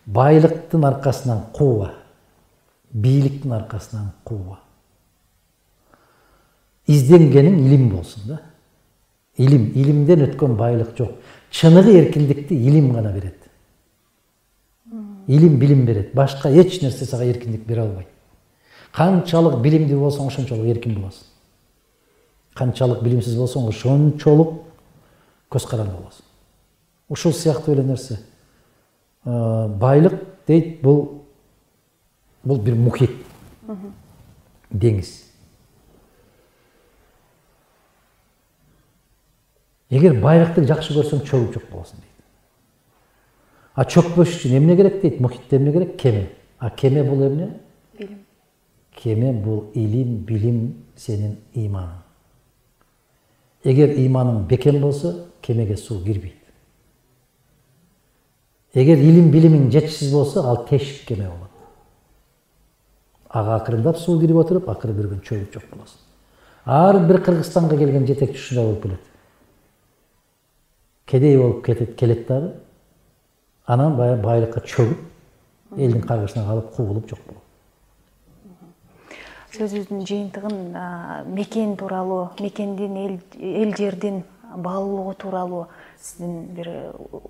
Байлыктын аркасынан кууба, бийликтин аркасынан кууба. Изденгениң илим болсун да. Илимден өткөн байлык жок. Чыныгы эркиндикти илим гана берет. Илим билим берет. Башка эч нерсе сага эркиндик бере албайт. Канчалык билимдүү болсоң, ошончолук эркин болосуң. Канчалык билимсиз болсоң, ошончолук көз каранды болосуң. Ушул сыяктуу эле нерсе. Байлык дейт, бул бир мухит. Деңиз. Эгер байлыкты жакшы көрсөң, чөгүп жок болосуң дейт. А чөкпөш үчүн эмне керек дейт? Мухитте эмне керек? Кеме. А кеме бул эмне? билим. Кеме бул илим, билим, сенин ыйманың. Эгер ыйманың бекем болсо, кемеге суу кирбейт. Эгер илим, билимиң жетишсиз болсо, ал тешик кеме болот. Ага акырындап суу кирип отуруп, акыры бир күн чөгүп жок болосуң. Ар бир Кыргызстанга келген жетекчи ушундай болуп келет. Кедей болуп келет дагы. Анан байлыкка чөгүп, элдин каргышына калып, куулуп жок болот. Сөзүбүздүн жыйынтыгын мекен тууралуу, мекендин, эл жердин баалуулугу тууралуу сиздин бир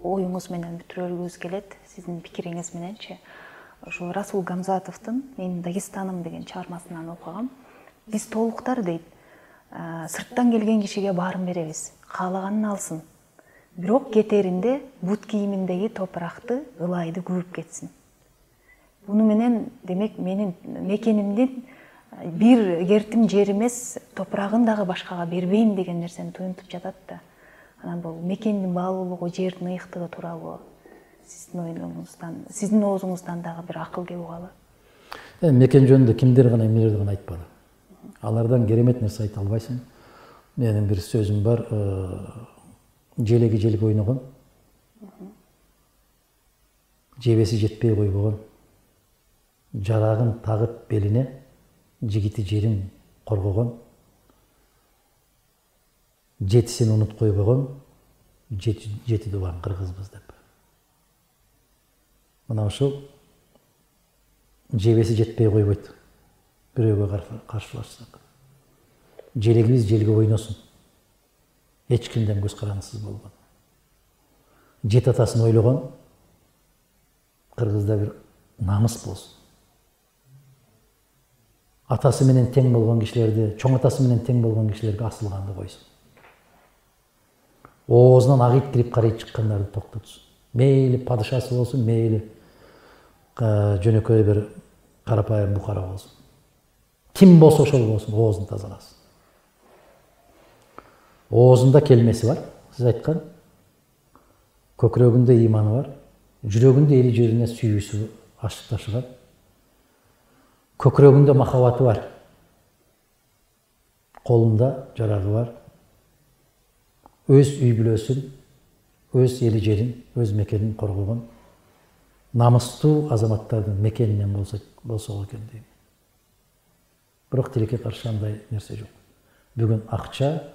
оюңуз менен бүтүргүбүз келет. Сиздин пикириңиз мененчи. Ошо Расул Гамзатовдун "Мен Дагестаным" деген чыгармасынан окугам. Биз толуктар дейт. Сырттан келген кишиге баарын беребиз. Каалаганын алсын. Бирок кетеринде бут кийиминдеги топуракты, ылайды күүп кетсин. Буну менен демек менин мекенимдин бир кертим жер эмес, топурагын дагы башкага бербейм деген нерсени туюнтуп жатат да. Анан бул мекендин баалуулугу, жердин ыйыктыгы тууралуу сиздин оозуңуздан дагы бир акыл кеп угалы. Мекен жөнүндө кимдер гана эмнелерди гана айтпады. Алардан керемет нерсе айта албайсың. Менин бир сөзүм бар, желеги желек ойногон, жебеси жетпей койбогон, жарагын тагып белине, жигити жерин коргогон, жетисин унут койбогон жети дубан кыргызбыз деп. Мына ушул жебеси жетпей койбойт. Бирөөгө каршылашсак. Желегибиз желге ойносун. Эч кимден көз карандысыз болгон. Жет атасын ойлогон кыргызда бир намыс болсун. Атасы менен тең болгон кишилерди, чоң атасы менен тең болгон кишилерге асылганды койсун. Оозунан ак ит кирип карай чыккандарды токтотсун. Мейли падышасы болсун, мейли жөнөкөй бир карапайым букара болсун. Ким болсо ошол болсун, оозун тазаласын. Оозунда келмеси бар, сиз айткан. Көкүрөгүндө иманы бар. Жүрөгүндө эли жерине сүйүүсү ачык ташыган. Көкүрөгүндө махабаты бар. Колунда жарагы бар. Өз үй бүлөсүн, өз эли жерин, өз мекенин коргогон намыстуу азаматтардын мекенинен болсо экен дейм. Бирок тилекке каршы андай нерсе жок. Бүгүн акча,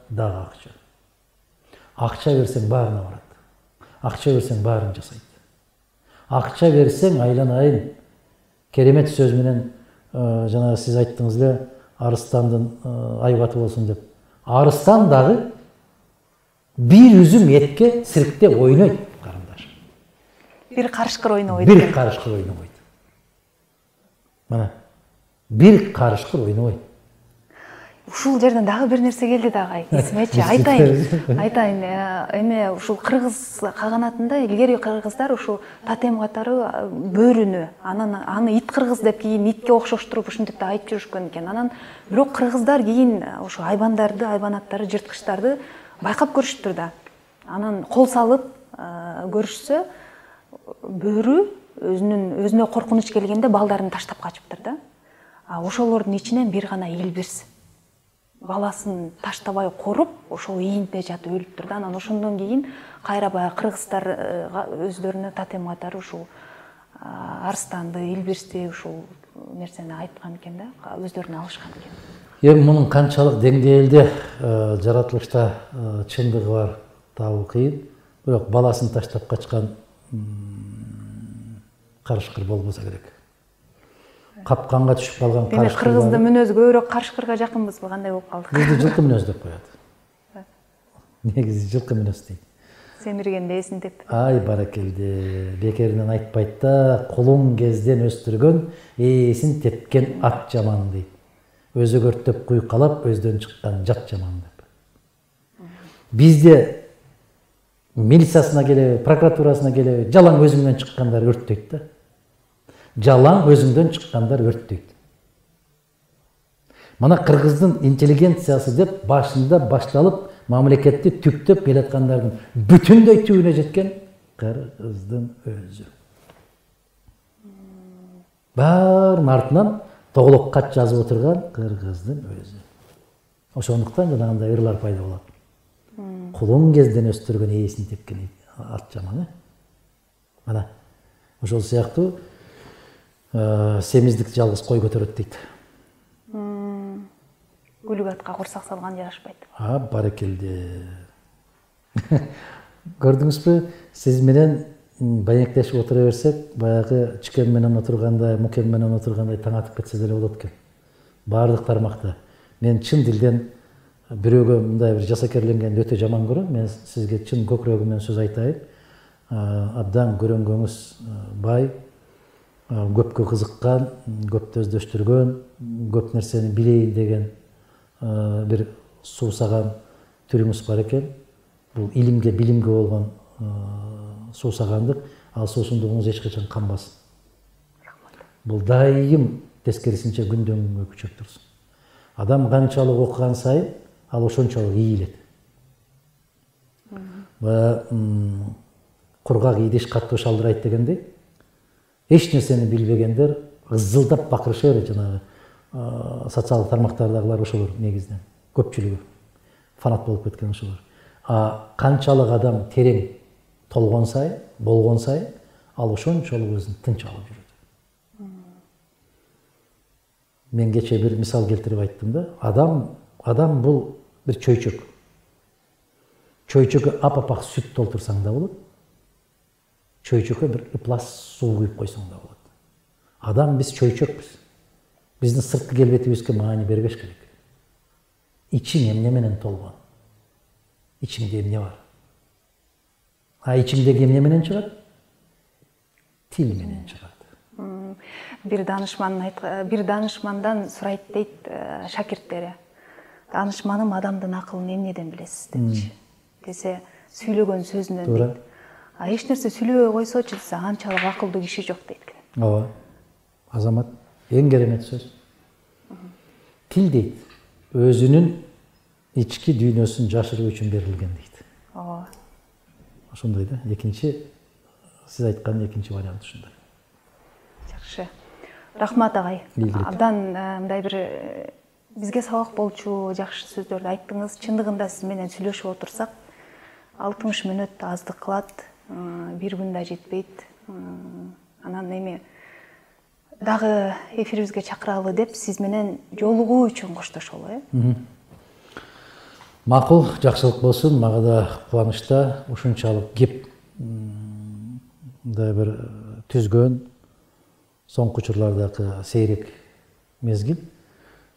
дагы акча. Акча берсең баарына барат. Акча берсең баарын жасайт. Акча берсең айланайын керемет сөз менен жана сиз айттыңыз эле арыстандын айбаты болсун деп. Арыстан дагы бир үзүм этке циркте ойнойт, карындаш. Бир карышкыр ойнобойт. Бир карышкыр ойнобойт. Мына бир карышкыр ойнобойт. Ушул жерден дагы бир нерсе келди дагы эсимечи. Айтайын, эме ушул кыргыз каганатында илгери кыргыздар ушул тотем катары бөрүнү, аны ит кыргыз деп кийин итке окшоштуруп ушинтип да айтып жүрүшкөн экен. Анан бирок кыргыздар кийин ушул айбандарды, айбанаттарды, жырткычтарды байкап көрүшүптүр да. Анан кол салып көрүшсө бөрү өзүнө коркунуч келгенде балдарын таштап качыптыр да. Ошолордун ичинен бир гана Илбирс баласын таштабай коруп, ошол ийинде жатып өлүптүр да. Анан ошондон кийин кайра баягы кыргыздар өздөрүнө тотем катары ушул арстанды, Илбирсти ушул нерсени айткан экен да, өздөрүнө алышкан экен. Эми мунун канчалык деңгээлде жаратылышта чындыгы бар табуу кыйын. Бирок баласын таштап качкан карышкыр болбосо керек. Капканга түшүп калган карышкыр. Демек кыргыздын мүнөзү көбүрөөк карышкырга жакынбызбы, кандай болуп калдык? Бизди жылкы мүнөз деп коет. Негизи жылкы мүнөз дейт. Семиргенде эсин теп. Ай баракелде, бекеринен айтпайт да, кулуң кезден өстүргөн, эсин тепкен ат жаман дейт. Өзү көртөп куйкалап, өздөн чыккан жат жаман деп. Бизде милициясына келе, прокуратурасына келе, жалаң өзүңдөн чыккандар өрттөйт да. Жалаң өзүңдөн чыккандар өрттөйт. Мына кыргыздын интеллигенциясы деп башында башталып, мамлекетти түптөп келаткандардын бүтүндөй түбүнө жеткен кыргыздын өзү. Баарын артынан тоголок кат жазып отурган кыргыздын өзү. Ошондуктан жанагындай ырлар пайда болот. Кулуң кезден өстүргөн эсин тепкен ат жаман. Мына ошол сыяктуу семиздик жалгыз кой көтөрөт дейт. Күлүк атка курсак салган жарашпайт. Баракелде. Көрдүңүзбү? Сиз менен байектешип отура берсек, баягы чикен менен отургандай, мукен менен отургандай таң атып кетсе деле болот экен. Баардык тармакта. Мен чын дилден бирөөгө мындай бир жасакерленгенди өтө жаман көрөм. Мен сизге чын көкүрөгүмөн сөз айтайын. Абдан көрөнгөнүз бай, көпкө кызыккан, көптү өздөштүргөн, көп нерсени билейин деген бир суусаган түрүңүз бар экен. Бул илимге, билимге болгон суусагандык, ал суусундугуңуз эч качан канбасын. Бул дайым тескерисинче күндөн күнгө күчөп турсун. Адам канчалык окуган сайын ал ошончолук ийилет. Кургак идиш катуу шалдырайт дегендей, эч нерсени билбегендер ызылдап бакырыша берет. Жанагы социалдык тармактардагылар ошолор негизинен көпчүлүгү фанат болуп кеткен ошолор. Канчалык адам терең толгон сайын, болгон сайын ал ошончолук өзүн тынч алып жүрөт. Мен кече bir misal keltirip айттым да. Адам бул bir чөйчөк. Чөйчөккө ап-апак сүт толтурсаң да болот. Чөйчөккө bir ыплас суу куюп койсоң да болот. Адам биз чөйчөкпүз. Биздин сырткы келбетибизге маани бербеш керек. İçim emne менен толгон. İçimde emne var. İçimdeki emne менен чыгат? Тил менен чыгат. Bir danışmandan сурайт дейт шакирттери. Danışmanım адамдын акылын эмнеден билесиз депчи. Десе сүйлөгөн сөзүнөн дейт. Эч нерсе сүйлөбөй койсочу десе анчалык акылдуу киши жок дейт экен. Ооба. Азамат эң керемет сөз. Тил дейт. Өзүнүн ички дүйнөсүн жашыруу үчүн берилген дейт. Ооба. Ошондой да. Экинчи сиз айткан экинчи вариант ушундай. Жакшы. Рахмат агай. Абдан мындай бир бизге сабак болчу жакшы сөздөрдү айттыңыз. Чындыгында сиз менен сүйлөшүп отурсак 60 мүнөт аздык кылат. Bir күн да жетпейт. Анан эми дагы эфирибизге чакыралы деп сиз менен жолугуу үчүн коштошолу, Макул, жакшылык болсун. Мага да кубанычта ушунчалык кеп мындай бир түзгөн соңку учурлардагы сейрек мезгил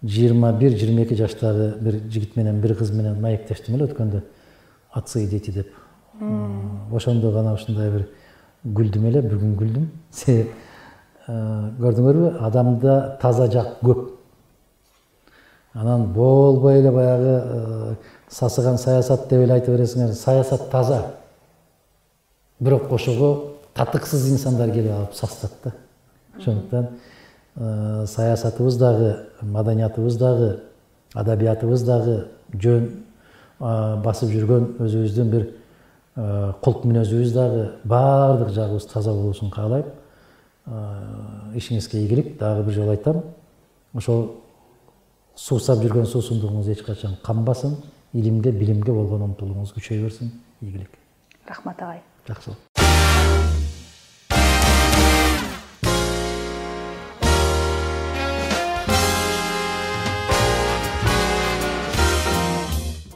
21-22 жаштагы бир жигит менен бир кыз менен маектештим эле өткөндө отцы дети деп. Ошондо гана ушундай бир гүлдүм эле, бүгүн гүлдүм. Себеп көрдүңөрбү, адамда таза жак көп. Анан болбой эле баягы сасыган саясат деп эле айта бересиңер. Саясат таза. Бирок ошого татыксыз инсандар келип алып састат да. Ошондуктан саясатыбыз дагы, маданиятыбыз дагы, адабиятыбыз дагы жөн басып жүргөн өзүбүздүн бир кулк мүнөзүбүз дагы баардык жагыбыз таза болушун каалайм. Ишиңизге ийгилик. Дагы бир жолу айтам. Ошол суусап жүргөн суусундугуңуз эч качан канбасын. Илимге, билимге болгон умтулууңуз күчөй берсин. Ийгилик. Рахмат агай. Жакшы.